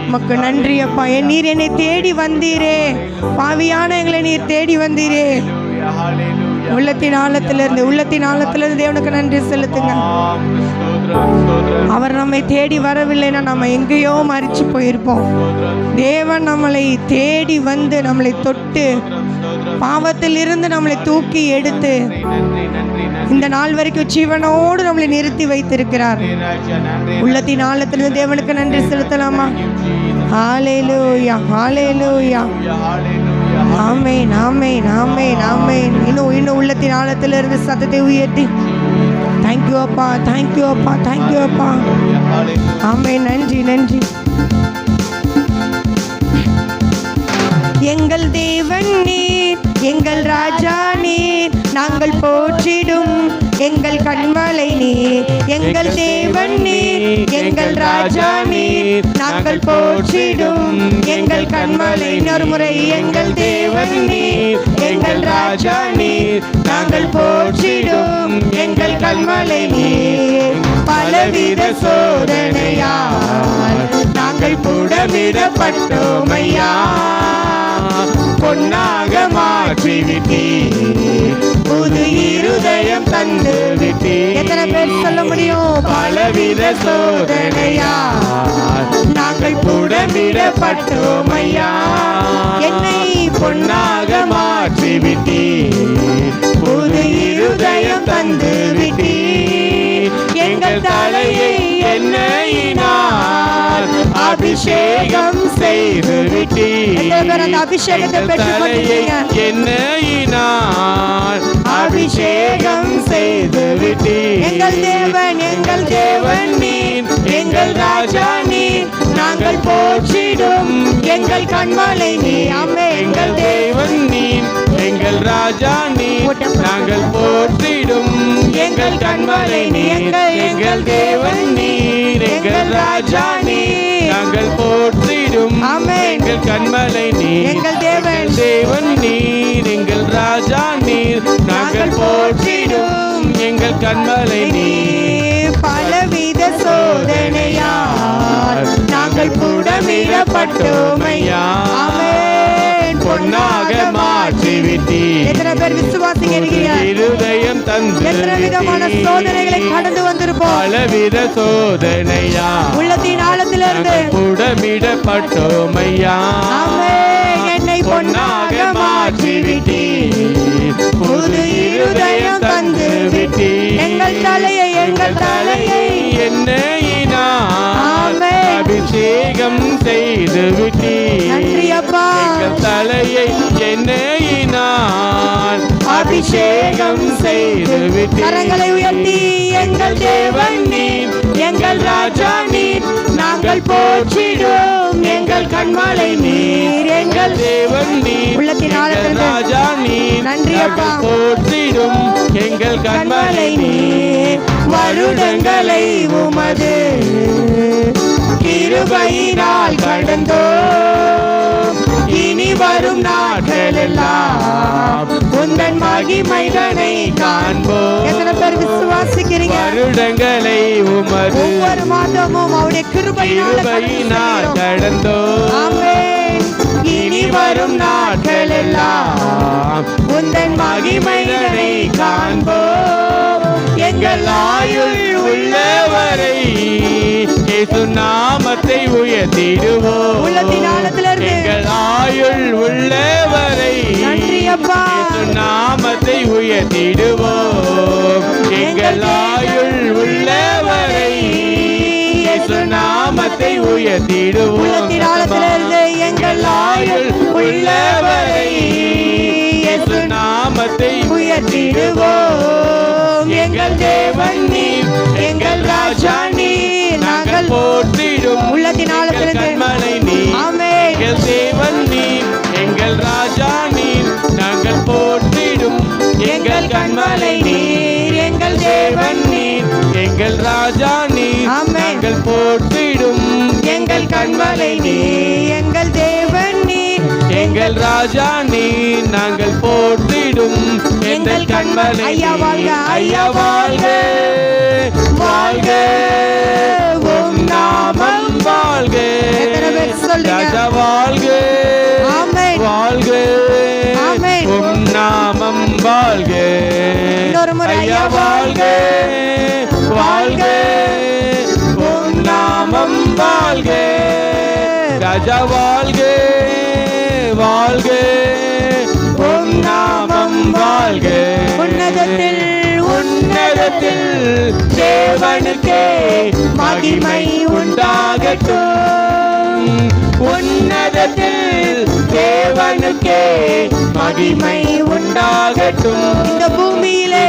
உமக்கு நன்றி அப்பா. நீர் என்னை தேடி வந்தீரே, பாவியான எங்களை நீர் தேடி வந்தீரே. உள்ளத்தின் ஆழத்திலிருந்து தேவனுக்கு நன்றி செலுத்துங்க. அவர் நம்மை தேடி வரவில்லைன்னா நம்ம எங்கேயோ மரிச்சு போயிருப்போம். தேவன் நம்மளை தேடி வந்து நம்மளை தொட்டு பாவத்தில் இருந்து நம்மளை தூக்கி எடுத்து இந்த நாள் வரைக்கும் ஜீவனோடு நம்மளை நிறுத்தி வைத்திருக்கிறார். உள்ளத்தின் ஆழத்திலிருந்து தேவனுக்கு நன்றி செலுத்தலாமா? ஹல்லேலூயா, ஹல்லேலூயா. ஆமென், ஆமென், ஆமென், ஆமென். இன்னும் உள்ளத்தின் ஆழத்திலிருந்து சத்தத்தை உயர்த்தி தேங்க்யூ அப்பா, தேங்க்யூ அப்பா, தேங்க்யூ அப்பா. ஆமென். நன்றி, நன்றி. எங்கள் தேவன் நீர், எங்கள் ராஜா நீர், நாங்கள் போற்றிடும் எங்கள் கண்மலை நீர். எங்கள் தேவன் நீர், எங்கள் ராஜா நீர், நாங்கள் போற்றிடும் எங்கள் கண்மலை. இன்னொரு முறை, எங்கள் தேவன் நீர், எங்கள் ராஜா நீர், நாங்கள் போற்றிடும் எங்கள் கண்மலை நீர். பலவித சோதனையால் நாங்கள் புடமிடப்பட்டோம் ஐயா, பொன்னாக மாற்றி விட்டீர், புது இருதயம் தந்து விட்டீர். எத்தனை பேர் சொல்ல முடியும்? பலவித சோதனையா நாங்கள் புடமிடப்பட்டோம் ஐயா, என்னை பொன்னாக மாற்றி விட்டீர், புது இருதயம் தந்து விட்டீர். எங்கள் தலையை எண்ணெயினால் அபிஷேகம் செய்து விட்டீர். அபிஷேகத்தை பெற்றுக்கொண்டீங்க. எண்ணெயினால் அபிஷேகம் செய்து விட்டீர். எங்கள் தேவன் நீர், எங்கள் ராஜா நீர், நாங்கள் போற்றிடும் எங்கள் கண்மலை நீர். எங்கள் தேவன் நீர், எங்கள் ராஜா நீர், நாங்கள் போற்றிடும் எங்கள் கண்மலை நீர், எங்கள் தேவன் நீர், எங்கள் ராஜா நீர், நாங்கள் போற்றிடும் எங்கள் கண்மலை நீர், எங்கள் தேவன் தேவன் நீர், எங்கள் ராஜா நீர், நாங்கள் போற்றிடும் எங்கள் கண்மலை நீர். பலவித சோதனையால் நாங்கள் புடமிடப்பட்டோமையா, பொன்னாக மாற்றிவிட்டீர். எத்தனை பேர் விசுவாசிக்கிறீர்கள்? இருதயம் தந்து எத்தனை விதமான சோதனைகளை கடந்து வந்திருப்போம். பலவித சோதனையா உள்ளத்தின் ஆழத்திலிருந்து புடமிடப்பட்டோமையா, என்னை பொன்னாக மாற்றிவிட்டீர். புது இருதயம் தந்து விட்டீர். எங்கள் தலையை என்னையினால் அபிஷேகம் செய்து விட்டீர். நன்றி அப்பா. எங்கள் தலையை என்னையினால் அபிஷேகம் செய்து விட்டீர். கரங்களை உயர்த்தி எங்கள் தேவன் நீர், எங்கள் ராஜா நீர், நாங்கள் போற்றிடும் எங்கள் கண்மலை நீர், எங்கள் தேவன் நீர், உள்ளத்தின் ஆழத்திலிருந்து ராஜா நீர், நன்றி அப்பா. போற்றிடும் எங்கள் கண்மலை நீர். வருடங்களை உமது கிருபையினால் கடந்தோம், இனி வரும் நாட்கள் எல்லாம் உந்தன் மகிமைதனை காண்போம். எத்தனை பேர் விசுவாசிக்கிறீங்க? வருடங்களை உமது ஒவ்வொரு மாதமும் அவருடைய கிருபையினால் கடந்தோம், ஆமென். இனி வரும் நாட்கள் எல்லாம் உந்தன் மகிமைதனை காண்போம். எங்கள் ஆயுள் உள்ளவரை இயேசு நாமத்தை உயர்த்திடுவோம். உள்ளத்தின் ஆழத்திலிருந்து எங்கள் ஆயுள் உள்ளவரை நன்றி அப்பா. இயேசு நாமத்தை உயர்த்திடுவோம். எங்கள் ஆயுள் உள்ளவரை இயேசு நாமத்தை உயர்த்திடுவோம். உள்ளத்தின் ஆழத்திலிருந்து எங்கள் ஆயுள் உள்ளவரை இயேசு நாமத்தை உயர்த்திடுவோம். எங்கள் தேவன் நீர், எங்கள் ராஜா நீர், நாங்கள் போற்றிடும் உள்ளத்தின் ஆழத்திலிருந்து கண்மலை நீர், ஆமென். எங்கள் தேவன் நீர், எங்கள் ராஜா நீர், நாங்கள் போற்றிடும் எங்கள் கண்மலை நீர், எங்கள் தேவன் நீர், எங்கள் ராஜா நீர், ஆமென். நாங்கள் போற்றிடும் எங்கள் கண்மலை நீர், எங்கள் தேவன் நீர், எங்கள் ராஜா நீர், நாங்கள் போற்றிடும் எங்கள் கண்மலை ஐயா வாழ்க, ஐயா வாழ்க, வாழ்க, உம் நாமம் வாழ்க, எத்தனை பேர் சொல்றீங்க? ராஜா வாழ்க, ஆமென். வாழ்க, ஆமென். உம் நாமம் வாழ்க, இன்னொரு முறை ஐயா வாழ்க, வாழ்க, உம் நாமம் வாழ்க, ராஜா வாழ்க, வாழ்க, உம் நாமம் வாழ்க. உன்னதத்தில் உன்னதத்தில் தேவனுக்கே மகிமை உண்டாகட்டும். உன்னதத்தில் தேவனுக்கே மகிமை உண்டாகட்டும். இந்த பூமியிலே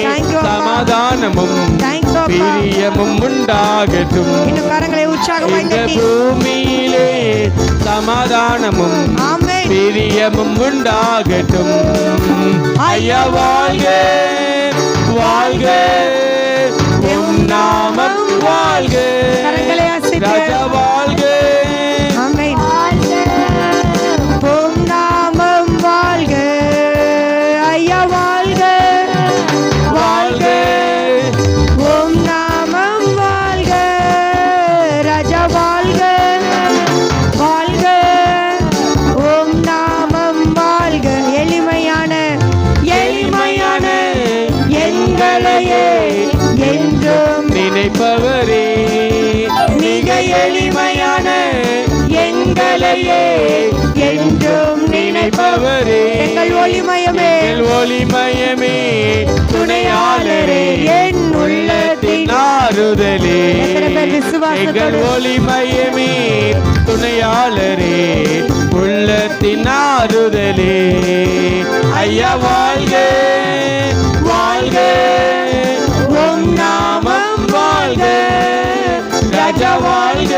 Thank you, அப்பா. சமாதானமும் Thank you, அப்பா. பிரியமும் உண்டாகட்டும். இன்னும் கரங்களை உற்சாகமாய் இந்த தட்டி பூமியிலே சமாதானமும் ஆமென். பிரியமும் உண்டாகட்டும். ஐயா வாழ்க, வாழ்க, உம் நாமம் வாழ்க, கரங்களை அசைத்து ராஜா வாழ்க, ஆமென். உம் நாமம் வாழ்க, ஐயா வாழ்க, வாழ்க, உம் நாமம் வாழ்க, ராஜா வாழ்க, வாழ்க, உம் நாமம் வாழ்க. எளிமையான எங்களையே என்றும் நினைப்பவரே, மிக எளிமையான எங்களையே என்றும் நினைப்பவரே, எங்கள் ஒளிமயமே, எங்கள் ஒளிமயமே, துணையாளரே, என் உள்ளத்தின் ஆறுதலே, எத்தனை பேர் விசுவாசத்தோடு எங்கள் ஒளிமயமே, துணையாளரே, உள்ளத்தின் ஆறுதலே. ஐயா வாழ்க, வாழ்க, உம் நாமம் வாழ்க, ராஜா வாழ்க,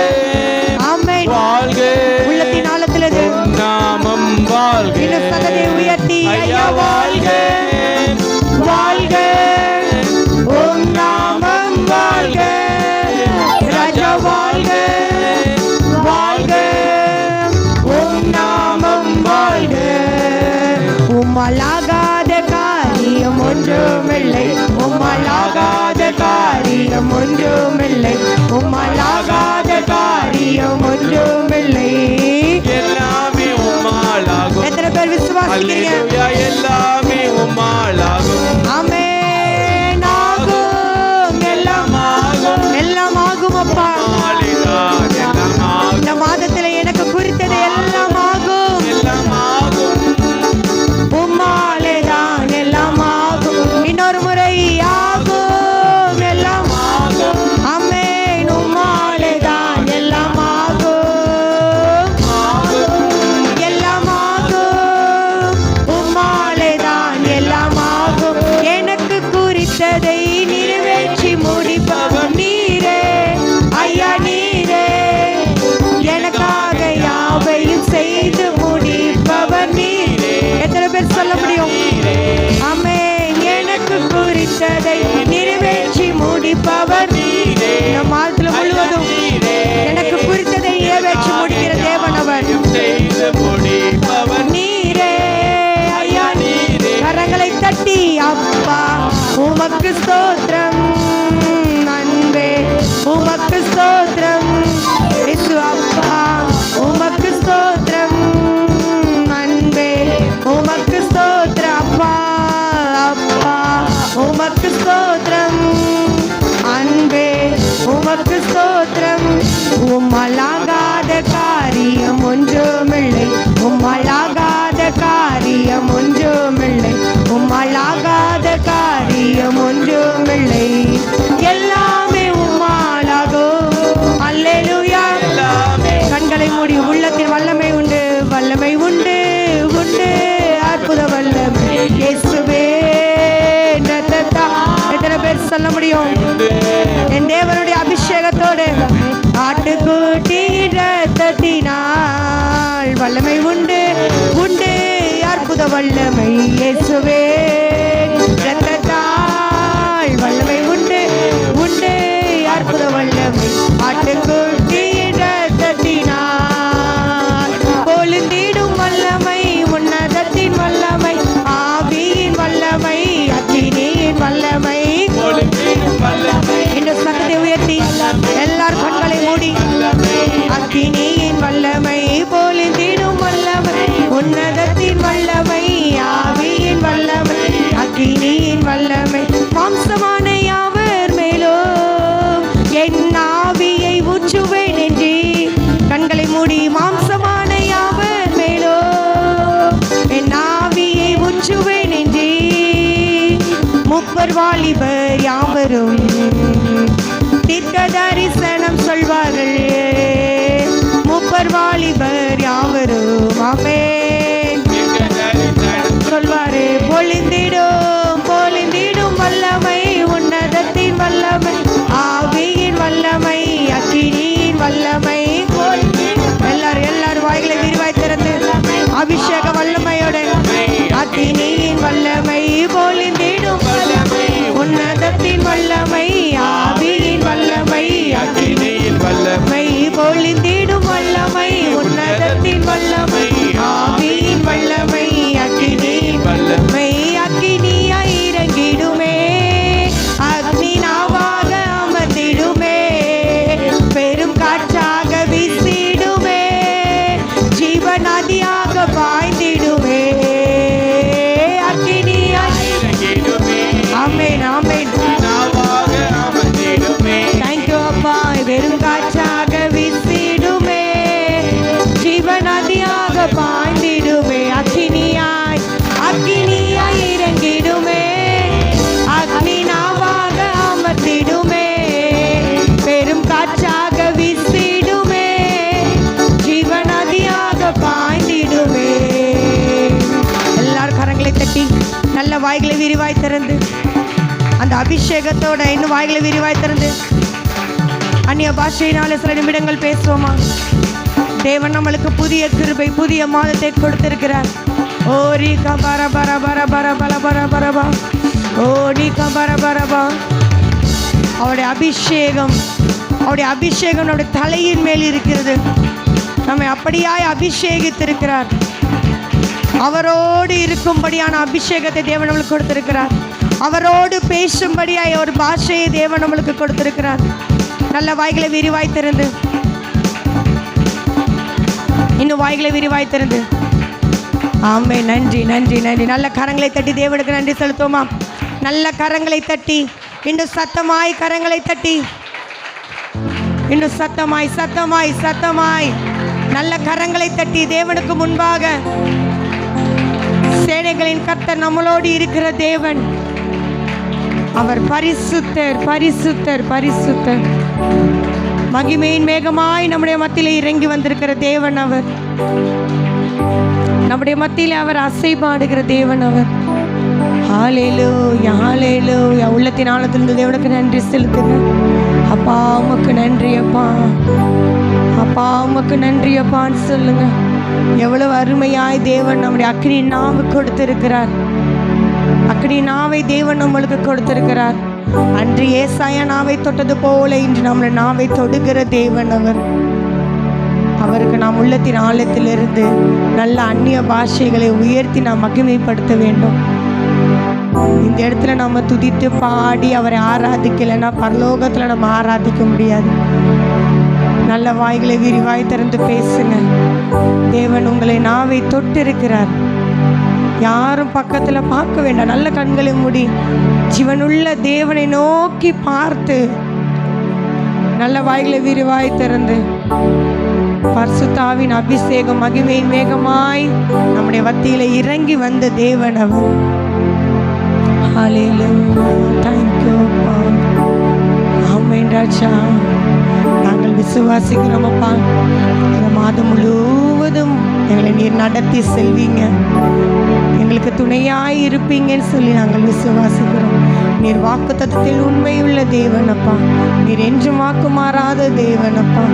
ஆமென். வாழ்க, உள்ளத்தின் ஆழத்திலிருந்து உம் நாமம் வாழ்க, இன்னும் சத்தத்தை உயர்த்தி ஐயா வாழ்க, உம்மாலாகாத காரியம் ஒன்றுமில்லை, உம்மாலாகாத காரியம் ஒன்றுமில்லை, உம்மாலாகாத காரியம் ஒன்றுமில்லை. எல்லாமே உம்மாலாகும். எத்தனை பேர் விசுவாசிக்கிறீங்க? அல்லேலூயா, எல்லாமே உம்மாலாகும். ஆமென். ஆகும், எல்லாம் ஆகும், எல்லாம் ஆகும் அப்பா. இந்த மாதத்துல எனக்கு குறித்தது எல்லாம் ஆகும், எல்லாம் ஆகும். உம்மாலே தான் எல்லாம் ஆகும். இன்னொரு முறை ஆகும், எல்லாம் ஆகும். ஆமென். உம்மாலே தான் எல்லாம் ஆகும், எல்லாம் ஆகும். உம்மாலே தான் எல்லாம் ஆகும். எனக்கு குறித்ததை நிறைவேற்றி முடிப்பவர் நீரே ஐயா, நீரே. எனக்காக யாவையும் செய்து முடிப்பவர் நீரே. எத்தனை பேர் சொல்ல முடியும்? ஆமென். எனக்கு குறித்ததை நிறைவேற்றி முடிப்பவர் நீரே. இந்த மாதத்துல முழுவதும் எனக்கு குறித்ததை நிறைவேற்றி முடிக்கிற தேவன் அவர். செய்து முடிப்பவர் நீரே ஐயா, நீரே. கரங்களை தட்டி அப்பா உமக்கு ஸ்தோத்திரம், அன்பே உமக்கு ஸ்தோத்திரம். இயேசு அப்பா உமக்கு ஸ்தோத்திரம், அன்பே உமக்கு ஸ்தோத்திரம். அப்பா அப்பா உமக்கு ஸ்தோத்திரம், அன்பே உமக்கு ஸ்தோத்திரம். உம்மாலாகாத காரியம் ஒன்றுமில்லை, உம்மாலாகாத காரியம் ஒன்றுமில்லை, உம்மாலாகாத காரியம் ஒன்றுமில்லை. எல்லாமே உம்மாலாகும். அல்லேலூயா. கண்களை மூடி உள்ளத்தில் வல்லமை உண்டு, வல்லமை உண்டு, உண்டு அற்புத வல்லமை இயேசுவே. எத்தனை பேர் சொல்ல முடியும்? என் தேவனுடைய அபிஷேகத்தோடு ஆட்டுக்குட்டி இரத்தத்தினால் வல்லமை உண்டு, உண்டு அற்புத வல்லமை இயேசுவே. இரத்தத்தால் வல்லமை உண்டு, உண்டு அற்புத வல்லமை. ஆட்டுக்குட்டி இரத்தத்தினால் பொழுந்திடும் வல்லமை, உன்னதத்தின் வல்லமை, ஆவியின் வல்லமை, அக்கினியின் வல்லமை. இந்த சத்தத்தை உயர்த்தி எல்லார் கண்களை மூடி அக்கினியின் வல்லமை, பொழுந்திடும் வல்லமை, உன்னதத்தின் வல்லமை, ஆவியின் வல்லமை, அக்கினியின் வல்லமை. மாம்சமான யாவர் மேலும் என் ஆவியை ஊற்றுவேன் என்று. கண்களை மூடி மாம்சமான யாவர் மேலும் என் ஆவியை ஊற்றுவேன் என்று. முப்பர் வாலிபர் யாவரும் தீர்க்க தரிசனம் சொல்வார்கள். முப்பர் வாலிபர் யாவரும் ஆமென் சொல்வாரு. பொழிந்திடும் பொழிந்திடும் வல்லமை, உன்னதத்தின் வல்லமை, ஆவியின் வல்லமை, அக்கினியின் வல்லமை. எல்லாரும் வாய்களை விரிவாய் திறந்து அபிஷேக வல்லமையோட அக்கினியின் வல்லமை, பொழிந்திடும் வல்லமை, உன்னதத்தின் வல்லமை, ஆவியின் வல்லமை, அக்கினியின் வல்லமை, பொழிந்திடும் வல்லமை, உன்னதத்தின் வல்லமை, ஆவியின் வல்லமை, அக்கினியின் வல்லமை. அக்கினியாய் இறங்கிடுமே, அக்னி நாவாக அமர்ந்திடுமே, பெரும் காற்றாக வீசிடுமே, ஜீவநதியாக பாய்ந்திடுமே. அக்கினியாய் இறங்கிடுமே. ஆமென், ஆமென். தேங்க்யூ அப்பா. வெறும் காற்றாக வீசிடுமே, ஜீவநதியாக பாய்ந்திடுமே. அக்கினியாய் அக்கினியாய் இறங்கிடுமே, அக்னி நாவாக அமர்த்திடுமே, பெரும் காற்றாக வீசிடுமே, ஜீவநதியாக பாய்ந்திடுமே. எல்லாரும் கரங்களை தட்டி நல்ல வாய்களை விரிவாய் திறந்து அந்த அபிஷேகத்தோட இன்னும் வாய்களை விரிவாய் திறந்து அந்நிய பாஷையினால சில நிமிடங்கள் பேசுவோமா? தேவன் நம்மளுக்கு புதிய கிருபை, புதிய மாதத்தை கொடுத்திருக்கிறார். ஓரி கபர பர பர பர பர பர பரபா, ஓடி கபர பரபா. அவருடைய அபிஷேகம் நம்முடைய தலையின் மேல் இருக்கிறது. நம்மை அப்படியாய் அபிஷேகித்திருக்கிறார். அவரோடு இருக்கும்படியான அபிஷேகத்தை தேவன் நம்மளுக்கு கொடுத்திருக்கிறார். அவரோடு பேசும்படியாய் ஒரு பாஷையை தேவன் நம்மளுக்கு கொடுத்திருக்கிறார். நல்ல வாய்களை விரிவாய் திறந்து, இன்னும் வாய்களை விரிவாய் திறந்து, ஆமே. நன்றி நன்றி நன்றி. நல்ல கரங்களை தட்டி தேவனுக்கு நன்றி செலுத்துவோமா? நல்ல கரங்களை தட்டி, இன்னும் சத்தமாய் கரங்களை தட்டி, இன்னும் சத்தமாய் சத்தமாய் சத்தமாய் நல்ல கரங்களை தட்டி தேவனுக்கு முன்பாக, சேனைகளின் கர்த்தர் நம்மளோடு இருக்கிற தேவன், அவர் பரிசுத்தர் பரிசுத்தர் பரிசுத்தர். மகிமையின் மேகமாய் நம்முடைய மத்தியிலே இறங்கி வந்திருக்கிற தேவன் அவர். நம்முடைய மத்தியிலே அவர் அசைபாடுகிற தேவன் அவர். ஹல்லேலூயா ஹல்லேலூயா. உள்ளத்தின் ஆழத்திலிருந்து தேவனுக்கு நன்றி செலுத்துங்க. அப்பா உமக்கு நன்றி அப்பா, அப்பா உமக்கு நன்றி அப்பான்னு சொல்லுங்க. எவ்வளவு அருமையாய் தேவன் நம்முடைய அக்கினி நாவை கொடுத்திருக்கிறார். அக்கினி நாவை தேவன் நம்மளுக்கு கொடுத்திருக்கிறார். அன்று ஏசாயா நாவை தொட்டது போல இன்று நம்மளை நாவை தொடுகிற தேவன் அவர். அவருக்கு நாம் உள்ளத்தின் ஆழத்திலிருந்து நல்ல அந்நிய பாஷைகளை உயர்த்தி நாம் மகிமைப்படுத்த வேண்டும். இந்த இடத்துல நம்ம துதித்து பாடி அவரை ஆராதிக்கலைன்னா பரலோகத்தில் நம்ம ஆராதிக்க முடியாது. நல்ல வாய்களை விரிவாய் திறந்து பேசுங்க. தேவன் உங்களை நாவை தொட்டு இருக்கிறார். யாரும் பக்கத்தில் பார்க்க வேண்டாம். நல்ல கண்களை மூடி ஜீவனுள்ள தேவனை நோக்கி பார்த்து நல்ல வாய்களை விரிவாய் திறந்து, பரிசுத்த ஆவியின் அபிஷேகம் மகிமையின் மேகமாய் நம்முடைய மத்தியில இறங்கி வந்த தேவன் அவர். ஹல்லேலூயா. Thank you அப்பா. ஆமென் ராஜா. நாங்கள் விசுவாசிக்கிறோம் அப்பா, இந்த மாதம் முழுவதும் எங்களை நீர் நடத்தி செல்வீங்க, எங்களுக்கு துணையாய் இருப்பீங்கன்னு சொல்லி நாங்கள் விசுவாசிக்கிறோம். நீர் வாக்குத்தத்தத்தில் உண்மையுள்ள தேவன் அப்பா, நீர் என்றும் வாக்கு மாறாத தேவன் அப்பா.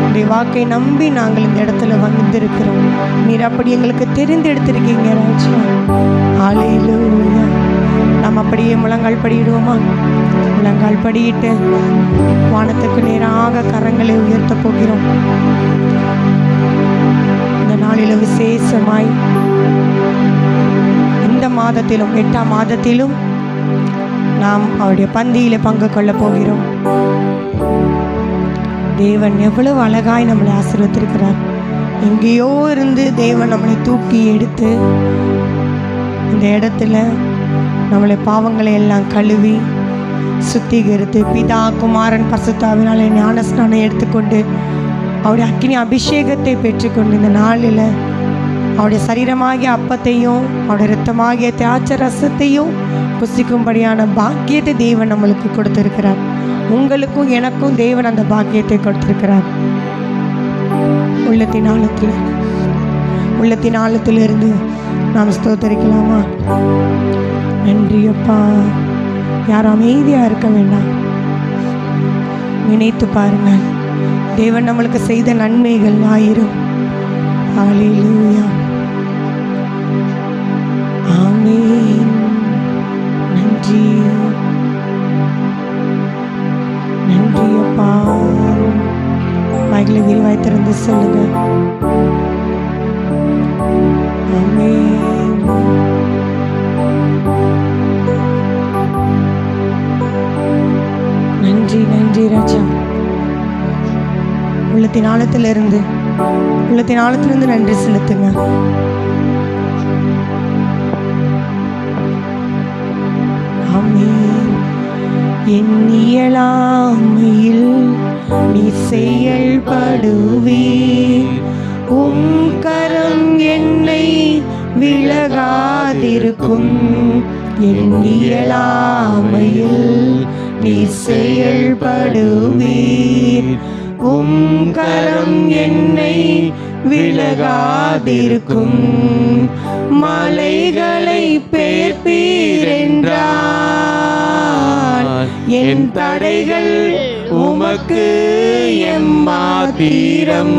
உடைய வாக்கை நம்பி நாங்கள் இந்த இடத்துல வந்திருக்கிறோம். நீர் அப்படி எங்களுக்கு தெரிந்தெடுத்திருக்கீங்க ராஜா. ஹல்லேலூயா. நாம் அப்படியே முழங்கால் படியிடுவோமா? முழங்கால் படியிட்டு வானத்துக்கு நேராக கரங்களை உயர்த்த போகிறோம். இந்த நாளில் விசேஷமாய் இந்த மாதத்திலும் 8ஆம் மாதத்திலும் நாம் அவருடைய பந்தியிலே பங்கு கொள்ள போகிறோம். தேவன் எவ்வளவு அழகாய் நம்மளை ஆசீர்வதித்திருக்கிறார். எங்கேயோ இருந்து தேவன் நம்மளை தூக்கி எடுத்து இந்த இடத்துல நம்மளை பாவங்களை எல்லாம் கழுவி சுத்திகரித்து பிதா குமாரன் பரிசுத்தாவினாலே ஞானஸ்நானம் எடுத்துக்கொண்டு அவருடைய அக்கினி அபிஷேகத்தை பெற்றுக்கொண்டு இந்த நாளில் அவருடைய சரீரமாகிய அப்பத்தையும் அவருடைய இரத்தமாகிய திராட்சை ரசத்தையும் புசிக்கும்படியான பாக்கியத்தை தேவன் நம்மளுக்கு கொடுத்திருக்கிறார். உங்களுக்கும் எனக்கும் தேவன் அந்த பாக்கியத்தை கொடுத்திருக்கிறார். உள்ளத்தின் ஆழத்திலிருந்து நாம் ஸ்தோத்தரிக்கலாமா? நன்றி அப்பா. யாரும் அமைதியாக இருக்க வேண்டாம். நினைத்து பாருங்க, தேவன் நம்மளுக்கு செய்த நன்மைகள் 1000. ஹல்லேலூயா. ஆமென். நன்றி நன்றி அப்பா. வாய்களை விரிவாய் திறந்து சொல்லுங்க. ஆமென். நன்றி நன்றி ராஜா. உள்ளத்தின் ஆழத்திலிருந்து நன்றி செலுத்துங்க. ஆமென். என் இயலாமையில் நீ செயல்படுவீர், உம் கரம் என்னை விலகாதிருக்கும். என் இயலாமையில் நீ செயல்படுவீர், உம் கரம் என்னை விலகாதிருக்கும். மலைகளை பெயர்ப்பீர் என்றால் என் தடைகள் உமக்கு எம்மாத்திரம்.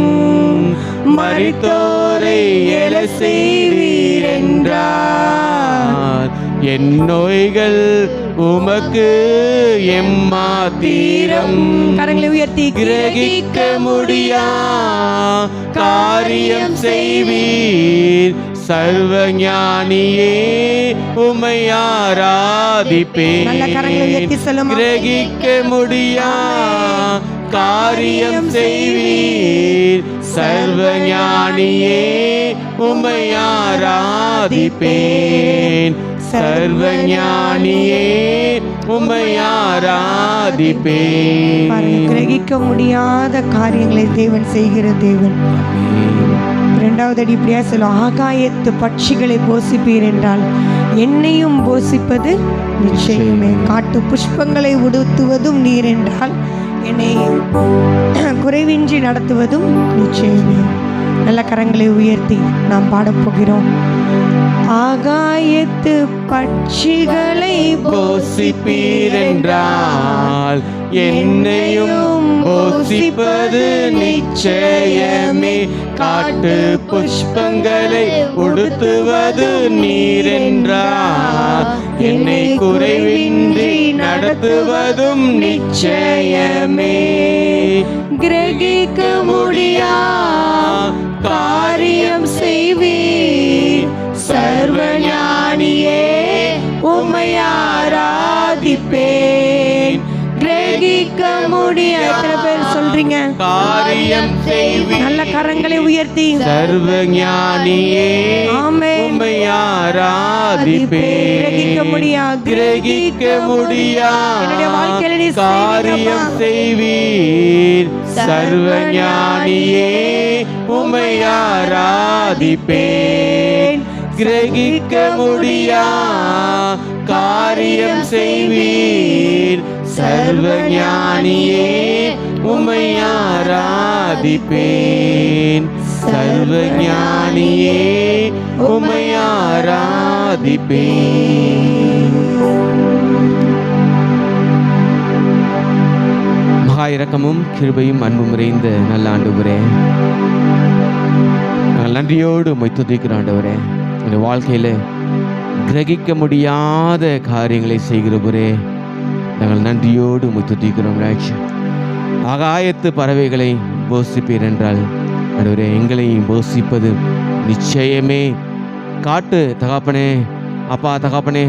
மரித்தோரை எழ செய்வீர் என்றால் என் நோய்கள் உமக்கு எம்மாத்திரம். கரங்களை உயர்த்தி கிரகிக்க முடியா காரியம் செய்வீர், சர்வஞானியே உம்மை ஆராதிப்பேன். நல்ல கரங்களை உயர்த்தி சொல்லுமா. கிரகிக்க முடியா காரியம் செய்வீர், சர்வஞானியே உம்மை ஆராதிப்பேன். சர்வஞானியே உம்மை ஆராதிப்பேன். கிரகிக்க முடியாத காரியங்களை தேவன் செய்கிற தேவன். இரண்டாவது அடி இப்படியா சொல்லும், ஆகாயத்து பட்சிகளை போசிப்பீர் என்றால் என்னையும் போசிப்பது நிச்சயமே. காட்டு புஷ்பங்களை உடுத்துவதும் நீர் என்றால் என்னை குறைவின்றி நடத்துவதும் நிச்சயமே. நல்ல கரங்களை உயர்த்தி நாம் பாடப்போகிறோம். ஆகாயத்து பட்சிகளை போசிப்பீர் என்றால் என்னையும் போசிப்பது நிச்சயமே. காட்டு புஷ்பங்களை உடுத்துவது நீரென்றால் என்னை குறைவின்றி நடத்துவதும் நிச்சயமே. கிரகிக்க முடியா காரியம் செய்வீர், சர்வஞானியே உம்மை ஆராதிப்பேன். கிரகிக்க முடியா. எத்தனை பேர் சொல்றீங்க காரியம் செய்வீர்? நல்ல கரங்களை உயர்த்தி சர்வஞானியே உம்மை ஆராதிப்பேன். கிரகிக்க முடியா என்னுடைய வாழ்க்கையில நீ காரியம் செய்வீர், சர்வஞானியே உம்மை ஆராதிப்பேன். கிரகிக்க முடியா காரியம் செய்வீர், சர்வஞானியே உம்மை ஆராதிப்பேன். சர்வஞானியே உம்மை ஆராதிப்பேன். மகா இரக்கமும் கிருபையும் அன்பும் நிறைந்த நல்ல ஆண்டவரே, நாங்கள் நன்றியோடு உம்மை துதிக்கிற ஆண்டவரே, என் வாழ்க்கையில் கிரகிக்க முடியாத காரியங்களை செய்கிறவரே, நாங்கள் நன்றியோடு உம்மை துதிக்கிறோம். ஆகாயத்து பறவைகளை போசிப்பீர் என்றால் ஆண்டவரே எங்களையும் போசிப்பது நிச்சயமே. காட்டு தகப்பனே, அப்பா தகப்பனே,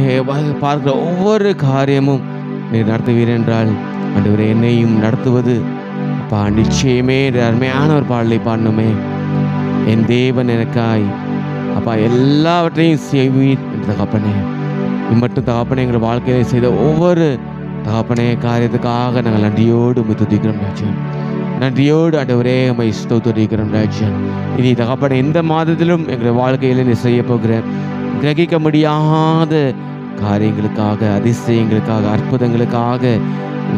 பார்க்கிற ஒவ்வொரு காரியமும் நீர் நடத்துவீர் என்றால் ஆண்டவரே என்னையும் நடத்துவது அப்பா நிச்சயமே. அருமையான ஒரு பாடலை பாடணுமே. என் தேவன் எனக்காய் அப்பா எல்லாவற்றையும் செய்வீர் என்று தகப்பனே. இம்மட்டும் தகப்பனே எங்கள் வாழ்க்கையில் செய்த ஒவ்வொரு தகப்பனே காரியத்துக்காக நாங்கள் நன்றியோடு உம்மை துதிக்கிறோம் ராஜன். நன்றியோடு ஆண்டவரே உம்மை ஸ்தோத்திரிக்கிறோம் ராஜன். இனி தகப்பனே இந்த மாதத்திலும் எங்கள் வாழ்க்கையில் நீ செய்ய போகிற கிரகிக்க முடியாத காரியங்களுக்காக, அதிசயங்களுக்காக, அற்புதங்களுக்காக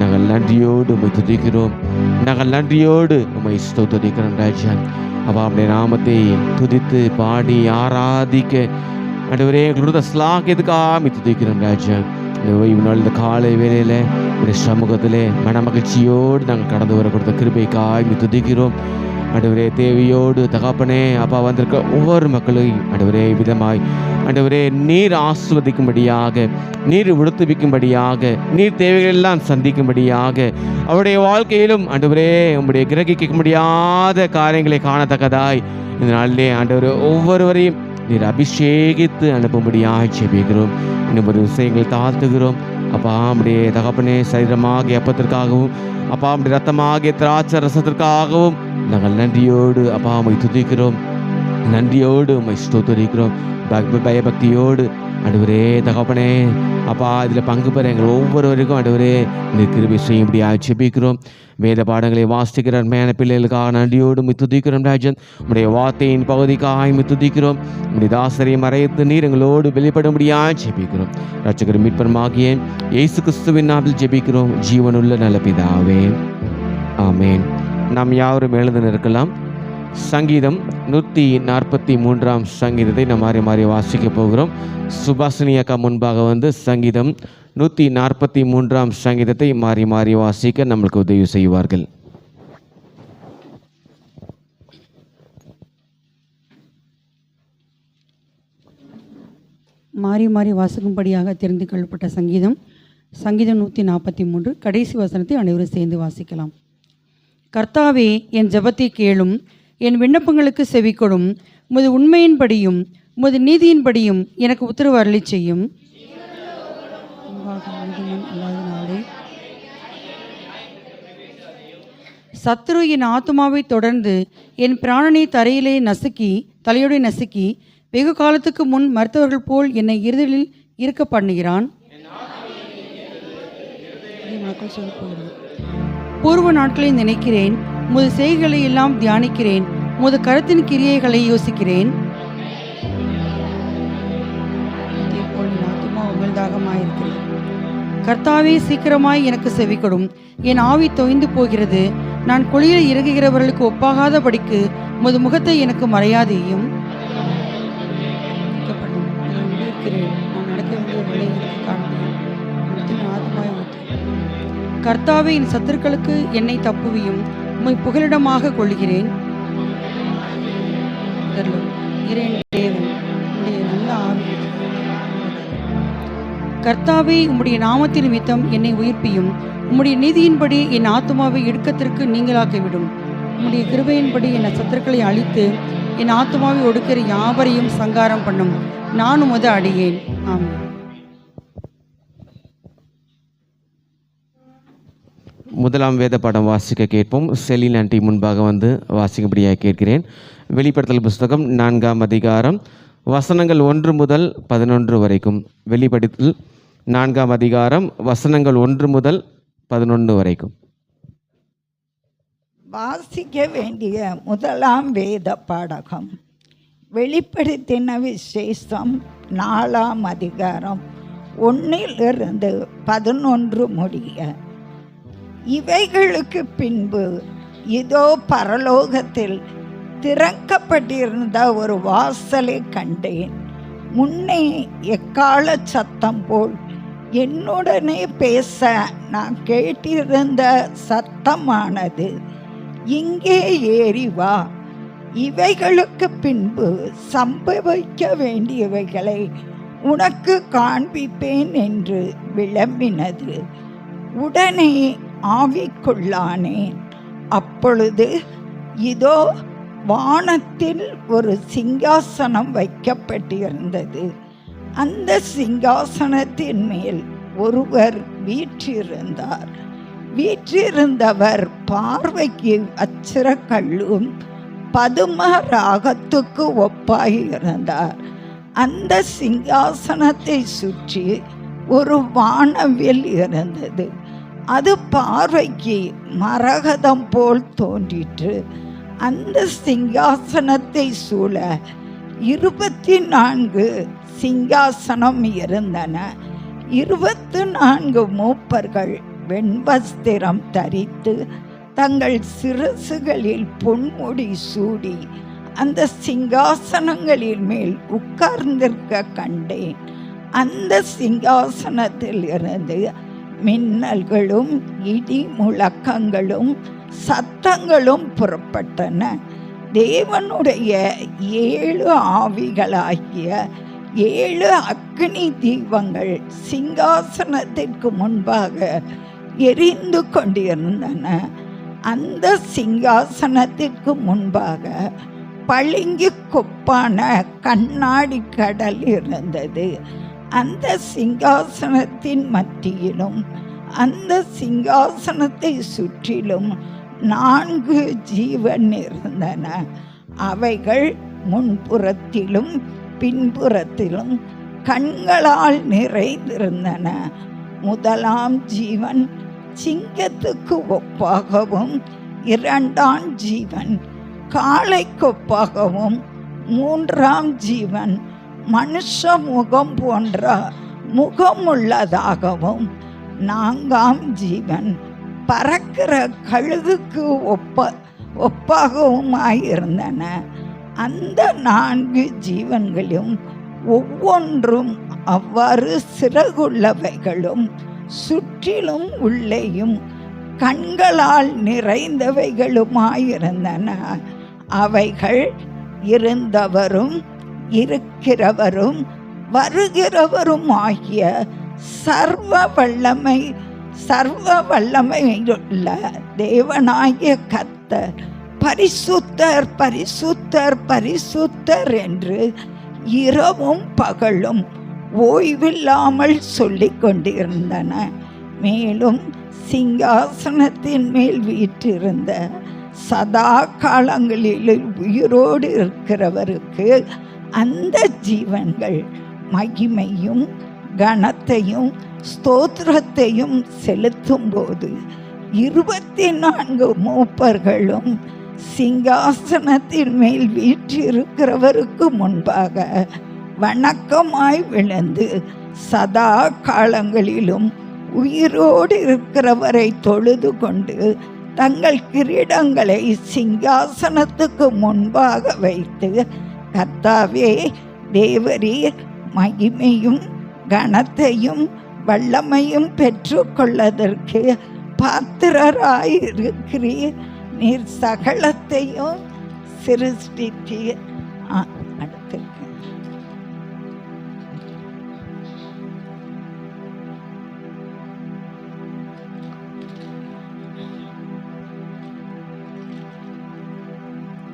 நாங்கள் நன்றியோடு உம்மை துதிக்கிறோம். நாங்கள் நன்றியோடு உம்மை ஸ்தோத்திரிக்கிறோம் ராஜன். அப்பா அவருடைய நாமத்தை துதித்து பாடி ஆராதிக்க ஆண்டவரே எங்களோட ஸ்லாக்கியதுக்காக துதிக்கிறோம் ராஜன். இந்த காலை வேளையில் இந்த சமூகத்திலே மன மகிழ்ச்சியோடு நாங்கள் கடந்து வர கொடுத்த கிருபைக்காக துதிக்கிறோம் ஆண்டவரே. தேவையோடு தகப்பனே அப்பா வந்திருக்க ஒவ்வொரு மக்களையும் ஆண்டவரே விதமாய் ஆண்டவரே நீர் ஆசிர்வதிக்கும்படியாக, நீர் உடுத்துவிக்கும்படியாக, நீர் தேவைகளெல்லாம் சந்திக்கும்படியாக, அவருடைய வாழ்க்கையிலும் ஆண்டவரே உம்முடைய கிரகிக்க முடியாத காரியங்களை காணத்தக்கதாய் இந்த நாளிலே ஆண்டவரே ஒவ்வொருவரையும் நீர் அபிஷேகித்து அனுப்பும்படியாக ஜெபிக்கிறோம். இன்னும் ஒரு விஷயங்களை தாழ்த்துகிறோம் அப்பா. நம்முடைய தகப்பனே சரீரமாகிய அப்பத்திற்காகவும் அப்பா நம்முடைய ரத்தமாகிய திராட்சை ரசத்திற்காகவும் நாங்கள் நன்றியோடு அப்பா உம்மை துதிக்கிறோம். நன்றியோடு உம்மை ஸ்தோத்திரிக்கிறோம். பயபக்தியோடு ஆண்டவரே தகப்பனே அப்பா இதில் பங்கு பெற எங்கள் ஒவ்வொருவருக்கும் ஆண்டவரே இந்த கிருபை செய்யும்படியாக ஜெபிக்கிறோம். வேத பாடங்களை வாசிக்கிற அருமையான பிள்ளைகளுக்காக நன்றியோடு உம்மை துதிக்கிறோம் ராஜன். உம்முடைய வார்த்தையின் பகுதிக்காக உம்மை துதிக்கிறோம். உம்முடைய தாசரை மறைத்து நீர் எங்களோடு வெளிப்படும்படியாக ஜெபிக்கிறோம். இரட்சகரும் மீட்பருமாகிய இயேசு கிறிஸ்துவின் நாமத்தில் ஜெபிக்கிறோம் ஜீவனுள்ள நல்ல பிதாவே, ஆமேன். நாம் யாவரும் எழுந்து நிற்கலாம். சங்கீதம் 143 சங்கீதத்தை நாம் மாறி மாறி வாசிக்க போகிறோம். சுபாஷினி அக்கா முன்பாக வந்து சங்கீதம் 143 சங்கீதத்தை மாறி மாறி வாசிக்க நம்மளுக்கு உதவி செய்வார்கள். மாறி மாறி வாசிக்கும்படியாக தெரிந்து கொள்ளப்பட்ட சங்கீதம் 143 கடைசி வசனத்தை அனைவரும் சேர்ந்து வாசிக்கலாம். கர்த்தாவே, என் ஜெபத்தை கேளும், என் விண்ணப்பங்களுக்கு செவிக்கொடும். உமது உண்மையின்படியும் உமது நீதியின்படியும் எனக்கு உத்தரவு அருளி செய்யும். சத்துரு என் ஆத்துமாவை தொடர்ந்து என் பிராணனை தலையோடு நசுக்கி வெகு காலத்துக்கு முன் மருத்துவர்கள் போல் என்னை இருதலில் இருக்க பண்ணுகிறான். பூர்வ நாட்களை நினைக்கிறேன், உமது செய்கைகளை எல்லாம் தியானிக்கிறேன், உமது கருத்தின் கிரியைகளை யோசிக்கிறேன். கர்த்தாவே, சீக்கிரமாய் எனக்கு செவிக்கொடும். என் ஆவி தொய்ந்து போகிறது. நான் குழியில் இறங்குகிறவர்களுக்கு ஒப்பாகாதபடிக்கு உமது முகத்தை எனக்கு மறையாதேயும். கர்த்தாவே, என் சத்துருக்களுக்கு என்னை தப்புவியும். உம்மை புகலிடமாக கொள்கிறேன். கர்த்தாவே, உம்முடைய நாமத்தின் நிமித்தம் என்னை உயிர்ப்பியும். உம்முடைய நீதியின்படி என் ஆத்துமாவை இடுக்கத்திற்கு நீங்களாக்கிவிடும். உம்முடைய கிருபையின்படி என் சத்துருக்களை அழித்து என் ஆத்துமாவை ஒடுக்கிற யாவரையும் சங்காரம் பண்ணும். நான் உமது அடியேன். ஆமென். முதலாம் வேத பாடம் வாசிக்க கேட்போம். செலின் ஆண்டி முன்பாக வந்து வாசிக்கும்படியாக கேட்கிறேன். வெளிப்படுத்தல் புஸ்தகம் 4ஆம் அதிகாரம் வசனங்கள் 1 முதல் 11 வரைக்கும். வெளிப்படுத்தல் 4ஆம் அதிகாரம் வசனங்கள் 1 முதல் 11 வரைக்கும். வாசிக்க வேண்டிய முதலாம் வேத பாடகம் வெளிப்படுத்தின விசேஷம் 4ஆம் அதிகாரம் 1 11 முடிய. இவைகளுக்கு பின்பு இதோ பரலோகத்தில் திறக்கப்பட்டிருந்த ஒரு வாசலை கண்டேன். முன்னே எக்கால சத்தம் போல் என்னுடனே பேச நான் கேட்டிருந்த சத்தமானது, இங்கே ஏறி வா, இவைகளுக்கு பின்பு சம்பவிக்க வேண்டியவைகளை உனக்கு காண்பிப்பேன் என்று விளம்பினது. உடனே ஆவிக்குள்ளானேன். அப்பொழுது இதோ வானத்தில் ஒரு சிங்காசனம் வைக்கப்பட்டிருந்தது. அந்த சிங்காசனத்தின் மேல் ஒருவர் வீற்றிருந்தார். வீற்றிருந்தவர் பார்வைக்கு வச்சிரக்கல்லும் பதும ராகத்துக்கு ஒப்பாயிருந்தார். அந்த சிங்காசனத்தை சுற்றி ஒரு வானவில் இருந்தது. அது பார்வைக்கு மரகதம் போல் தோன்றிற்று. அந்த சிங்காசனத்தை சூழ 24 சிங்காசனம் இருந்தன. 24 மூப்பர்கள் வெண்வஸ்திரம் தரித்து தங்கள் சிரசுகளில் பொன்முடி சூடி அந்த சிங்காசனங்களின் மேல் உட்கார்ந்திருக்க கண்டேன். அந்த சிங்காசனத்தில் இருந்து மின்னல்களும் இடி முழக்கங்களும் சத்தங்களும் புறப்பட்டன. தேவனுடைய 7 ஆவிகளாகிய 7 அக்னி தீபங்கள் சிங்காசனத்திற்கு முன்பாக எரிந்து கொண்டிருந்தன. அந்த சிங்காசனத்திற்கு முன்பாக பளிங்கு கொப்பான கண்ணாடி கடல் இருந்தது. அந்த சிங்காசனத்தின் மத்தியிலும் அந்த சிங்காசனத்தை சுற்றிலும் 4 ஜீவன் இருந்தன. அவைகள் முன்புறத்திலும் பின்புறத்திலும் கண்களால் நிறைந்திருந்தன. முதலாம் ஜீவன் சிங்கத்துக்கு ஒப்பாகவும், 2ஆம் ஜீவன் காளைக்கொப்பாகவும், 3ஆம் ஜீவன் மனுஷ முகம் போன்ற முகமுள்ளதாகவும், 4ஆம் ஜீவன் பறக்கிற கழுகுக்கு ஒப்பாகவுமாயிருந்தன. அந்த 4 ஜீவன்களும் ஒவ்வொன்றும் அவ்வாறு சிறகுள்ளவைகளும் சுற்றிலும் உள்ளேயும் கண்களால் நிறைந்தவைகளுமாயிருந்தன. அவைகள் இருந்தவரும் இருக்கிறவரும் வருகிறவரும் ஆகிய சர்வ வல்லமையுள்ள தேவனாகிய கர்த்தர் பரிசுத்தர் பரிசுத்தர் பரிசுத்தர் என்று இரவும் பகலும் ஓய்வில்லாமல் சொல்லிக் கொண்டிருந்தன. மேலும் சிங்காசனத்தின் மேல் வீற்றிருந்த சதா காலங்களில் உயிரோடு இருக்கிறவருக்கு அந்த ஜீவன்கள் மகிமையும் கனத்தையும் ஸ்தோத்திரத்தையும் செலுத்தும் போது 24 மூப்பர்களும் சிங்காசனத்தின் மேல் வீற்றிருக்கிறவருக்கு முன்பாக வணக்கமாய் விழுந்து சதா காலங்களிலும் உயிரோடு இருக்கிறவரை தொழுது கொண்டு தங்கள் கிரீடங்களை சிங்காசனத்துக்கு முன்பாக வைத்து, கர்த்தாவே, தேவரீர் மகிமையும் கனத்தையும் வல்லமையும் பெற்றுக்கொள்ளதற்கு பாத்திரராயிருக்கிறீர். நீர் சகலத்தையும் சிருஷ்டித்தீர். அடுத்து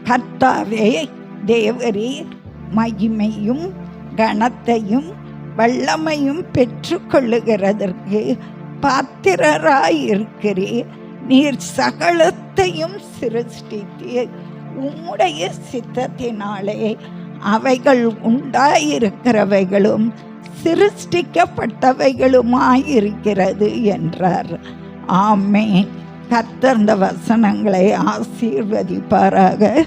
கர்த்தாவே, தேவரீர் மகிமையும் கனத்தையும் வல்லமையும் பெற்றுக்கொள்ளுகிறதற்கு பாத்திரராயிருக்கிறீர். நீர் சகலத்தையும் சிருஷ்டித்தீர். உம்முடைய சித்தத்தினாலே அவைகள் உண்டாயிருக்கிறவைகளும் சிருஷ்டிக்கப்பட்டவைகளுமாயிருக்கிறது என்றார். ஆமென். கர்த்தர் இந்த வசனங்களை ஆசீர்வதிப்பாராக.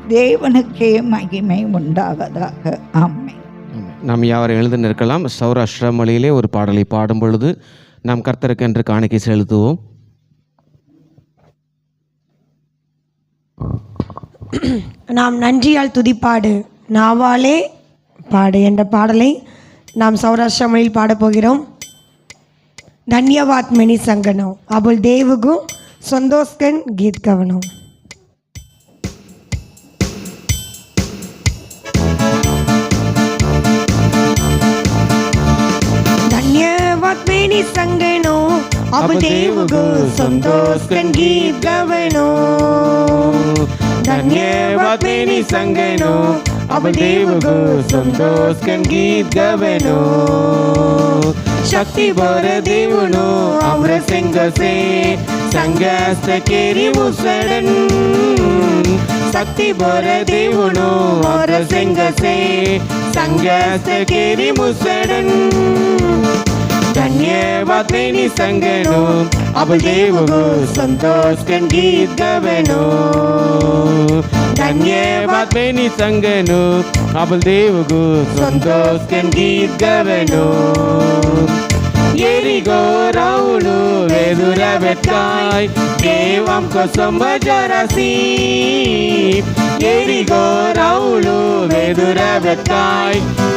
தேவனுக்கே மகிமை உண்டாவதாக. ஆமென். நாம் யாவரும் எழுந்து நிற்கலாம். சௌராஷ்டிர மொழியிலே ஒரு பாடலை பாடும் பொழுது நாம் கர்த்தருக்கென்று காணிக்கை செலுத்துவோம். நாம் நன்றியால் துதிப்பாடு நாவாலே பாடு என்ற பாடலை நாம் சௌராஷ்டிர மொழியில் பாடப்போகிறோம். धन्यवाद मेनी संगनो अबुल देवगु संतोषकन गीत गवनो. धन्यवाद मेनी संगनो अबुल देवगु संतोषकन गीत गवनो. धन्यवाद मेनी संगनो अबुल देवगु संतोषकन गीत गवनो. शक्ति बर देवनो अमर सिंह से संगस्त केरी मुसड़न. शक्ति बर देवनो अमर सिंह से संगस्त केरी मुसड़न. धन्यवाद मेनी संगनो अब देवगु संतोषकन गीत गवनो. धन्यवाद मेनी संगनो अब देवगु संतोषकन गीत गवनो. एरिगो राउलु वेदुरा बेटकाय देवम को समझरासी. एरिगो राउलु वेदुरा बेटकाय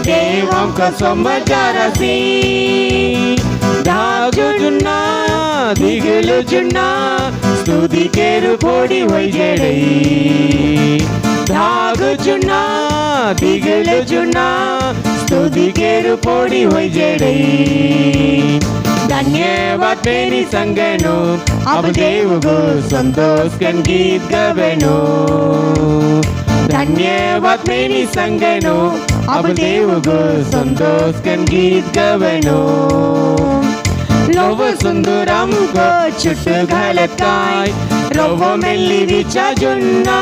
देवम को समझरासी. धागु जुन्ना दिगलु जुन्ना स्तुति केरु पोड़ी होई जेड़ई. धागु जुन्ना दिगलु जुन्ना स्तुति केरु पोड़ी होई जेड़ई. धन्यवाद मेनी संगनो अब देवगु संतोषकन गीत गवनो. धन्यवाद मेनी संगनो अब देवगु संतोषकन गीत गवनो. लोव सुंदरम को चुट्टू घालताय रोव मेल्ली विचा जुन्ना.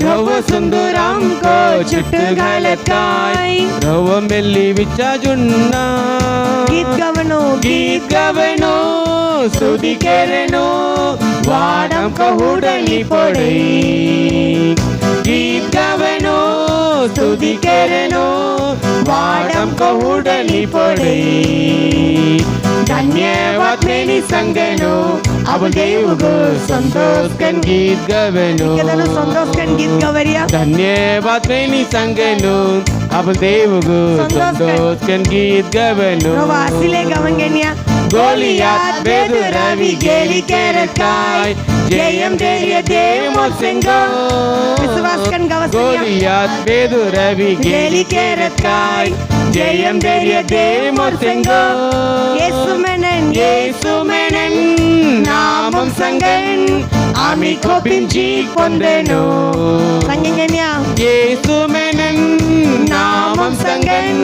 रोव सुंदरम को चुट्टू घालताय रोव मेल्ली विचा जुन्ना. गीत गवनो स्तुति केरनो वाडम को हुडली पड़े. गीत गवनो स्तुति केरनो वाडम को हुडली पड़े. धन्यवाद मेनी संगनो अब देवगु संतोषकन गीत गवनो. संतोषकन गीत गवरिया. धन्यवाद मेनी संगनो अब देवगु संतोषकन गीत गवनो. वासिले गवंगनिया गोलियात बेदुरवि गेली केरकाय जयम देरिय देव मोसेंगो. विश्वासकन गवसिया गोलियात बेदुरवि गेली केरकाय ஜெயம் தெரியதே மொத்தெங்கோ இயேசுமெனன் இயேசுமெனன் நாமம் சங்கன் ஆமி கோபிஞ்சி கொண்டனோ సంగంగన్యా இயேசுமெனன் நாமம் சங்கன்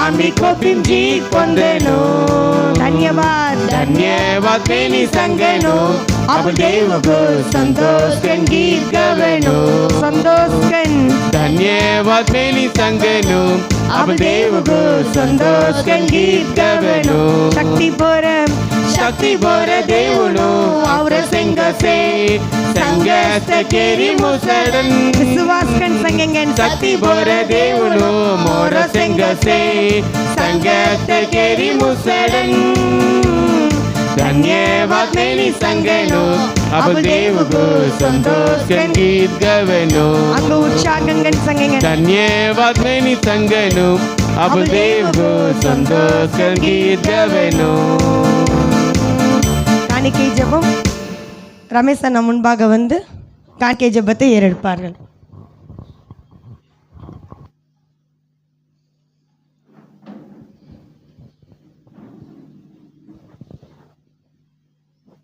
ஆமி கோபிஞ்சி கொண்டனோ धन्यवाद धन्यवाद मेनी संगनो अब देव को संतोष कन गीत गवनो संतोष कन धन्यवाद मेनी संगनो अब देव को संतोष कन गीत गवनो शक्ति भोर देवनो और संग से संगस्त केरी मुसड़न विश्वास कन संगंगन शक्ति भोर देवनो मोर संग से संगस्त केरी मुसड़न धन्यवाद मेनी संगनो अब देव को संतोष कन गीत गवनो अंग उत्साहंगन संगंगन धन्यवाद मेनी संगनो अब देव को संतोष कन गीत गवनो காணிக்கை ஜெபம். ரமேஷ் அண்ணா முன்பாக வந்து காணிக்கை ஜெபத்தை ஏறெடுப்பார்கள்.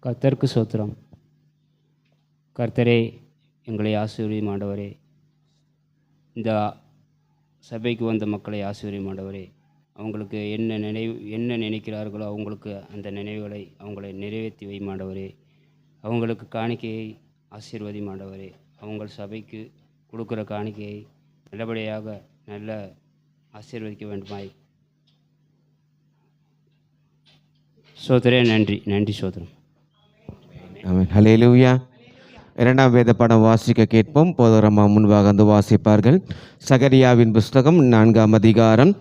கர்த்தருக்கு சோத்திரம். கர்த்தரே எங்களை ஆசீர்வதியும் ஆண்டவரே. இந்த சபைக்கு வந்த மக்களை ஆசீர்வதியும் ஆண்டவரே. அவங்களுக்கு என்ன நினைக்கிறார்களோ அவங்களுக்கு அந்த நினைவுகளை அவங்களை நிறைவேற்றி வையும் ஆண்டவரே. அவங்களுக்கு காணிக்கையை ஆசீர்வதியும் ஆண்டவரே. அவங்க சபைக்கு கொடுக்குற காணிக்கையை நல்லபடியாக நல்ல ஆசீர்வதிக்க வேண்டுமாய் சோதரே. நன்றி சோதரம். ஆமென். ஹல்லேலூயா. இரண்டாம் வேத பாடம் வாசிக்க கேட்போம். போதரம்மா முன்பாக வந்து வாசிப்பார்கள். சகரியாவின் புஸ்தகம் 4ஆம் அதிகாரம்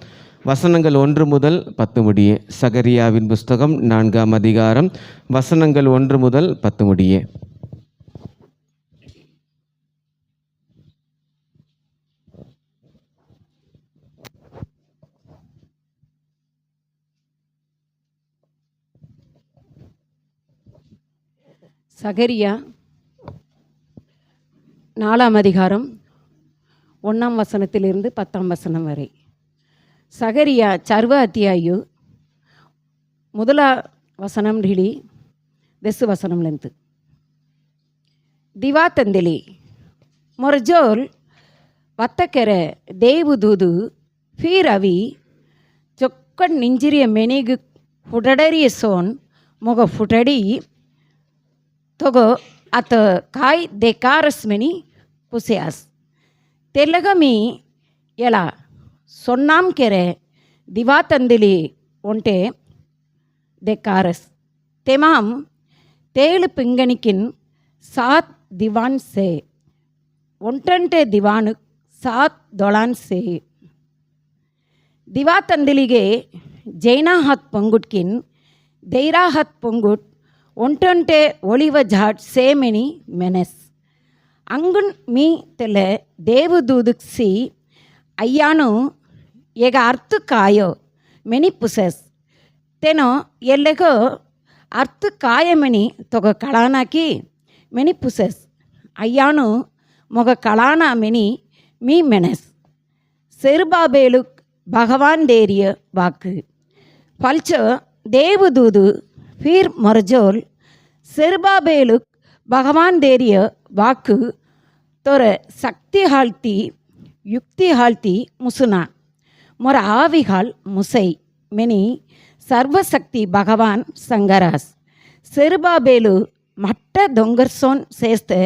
வசனங்கள் 1 முதல் 10 முடிய. சகரியாவின் புஸ்தகம் 4ஆம் அதிகாரம் வசனங்கள் 1 முதல் 10 முடிய. சகரியா 4ஆம் அதிகாரம் 1ஆம் வசனத்திலிருந்து 10ஆம் வசனம் வரை. ಸಗರಿಯ ಚರ್ವ ಅಧ್ಯಾಯು ಮೊದಲ ವಸನಂ ಹಿಡಿ 10 ವಸನಂಲೆಂತು. ದಿವಾ ತಂದೆಲಿ ಮೊರಜೋಲ್ ವತ್ತಕೆರೆ ದೇವು ದೂದು ಫೀ ರವಿ ಚೊಕ್ಕಡ್ ನಿಂಜಿರಿಯ ಮೆನಿಗು ಫುಟಡರಿಯ ಸೋನ್ ಮೊಗ ಫುಟಡಿ ತೊಗೊ ಅತ ಕಾಯ್ ದೇಕಾರಸ್ ಮೆನಿ ಪುಸಿಯಾಸ್ ತೆಲಗಮಿ ಎಲ ಸೊನ್ನಾಂ ಕೆರೆ ದಿವಾ ತಂದಿಲಿ ಒಂಟೆ ದೇಕಾರಸ್ ತೆಮಾಂ ತೇಳು ಪಿಂಗಣಿಕಿನ್ ಸಾತ್ ದಿವಾನ್ ಸೇ ಒಂಟಂಟೆ ದಿವಾನು ಸಾತ್ ದೊಳಾನ್ ಸೇ ದಿವಾ ತಂದಿಲಿಗೆ ಜೈನಾ ಹತ್ ಪೊಂಗುಟ್ಕಿನ್ ದೈರಾ ಹತ್ ಪೊಂಗುಟ್ ಒಂಟಂಟೆ ಒಳಿವ ಜಾಟ್ ಸೇಮೆನಿ ಮೆನೆಸ್ ಅಂಗುನ್ ಮೀ ತೆಲೆ ದೇವು ದೂದುಕ್ಸಿ ಅಯ್ಯಾನು ಈಗ ಅರ್ಥ ಕಾಯೋ ಮೆನಿ ಪುಸೆಸ್ ತೆನೋ ಎಲ್ಲೆಗೋ ಅರ್ಥ ಕಾಯ many ತೊಗ ಕಳಾನಾಕಿ many ಪುಸೆಸ್ ಅಯ್ಯಾನು Moga ಕಳಾನ many me ಮೆನೆಸ್ செருபாபேலு பகவான் தேரிய வாக்கு பல்ச்ச தேவதூது ஃபீர் மொரஜோல் செருபாபேலு பகவான் தேரிய வாக்கு தொர சக்தி ஹாழ்த்தி யுக்தி ಹಾಳ್ತಿ ಮುಸುನ ಮೊರ ಆವಿಹಾಳ್ ಮುಸೈ ಮೆನಿ ಸರ್ವಶಕ್ತಿ ಭಗವಾನ್ ಸಂಗರಾಸ್ ಸೆರುಬಾಬೇಲು ಮಟ್ಟ ದೊಂಗರ್ಸೋನ್ ಸೇಸ್ತೆ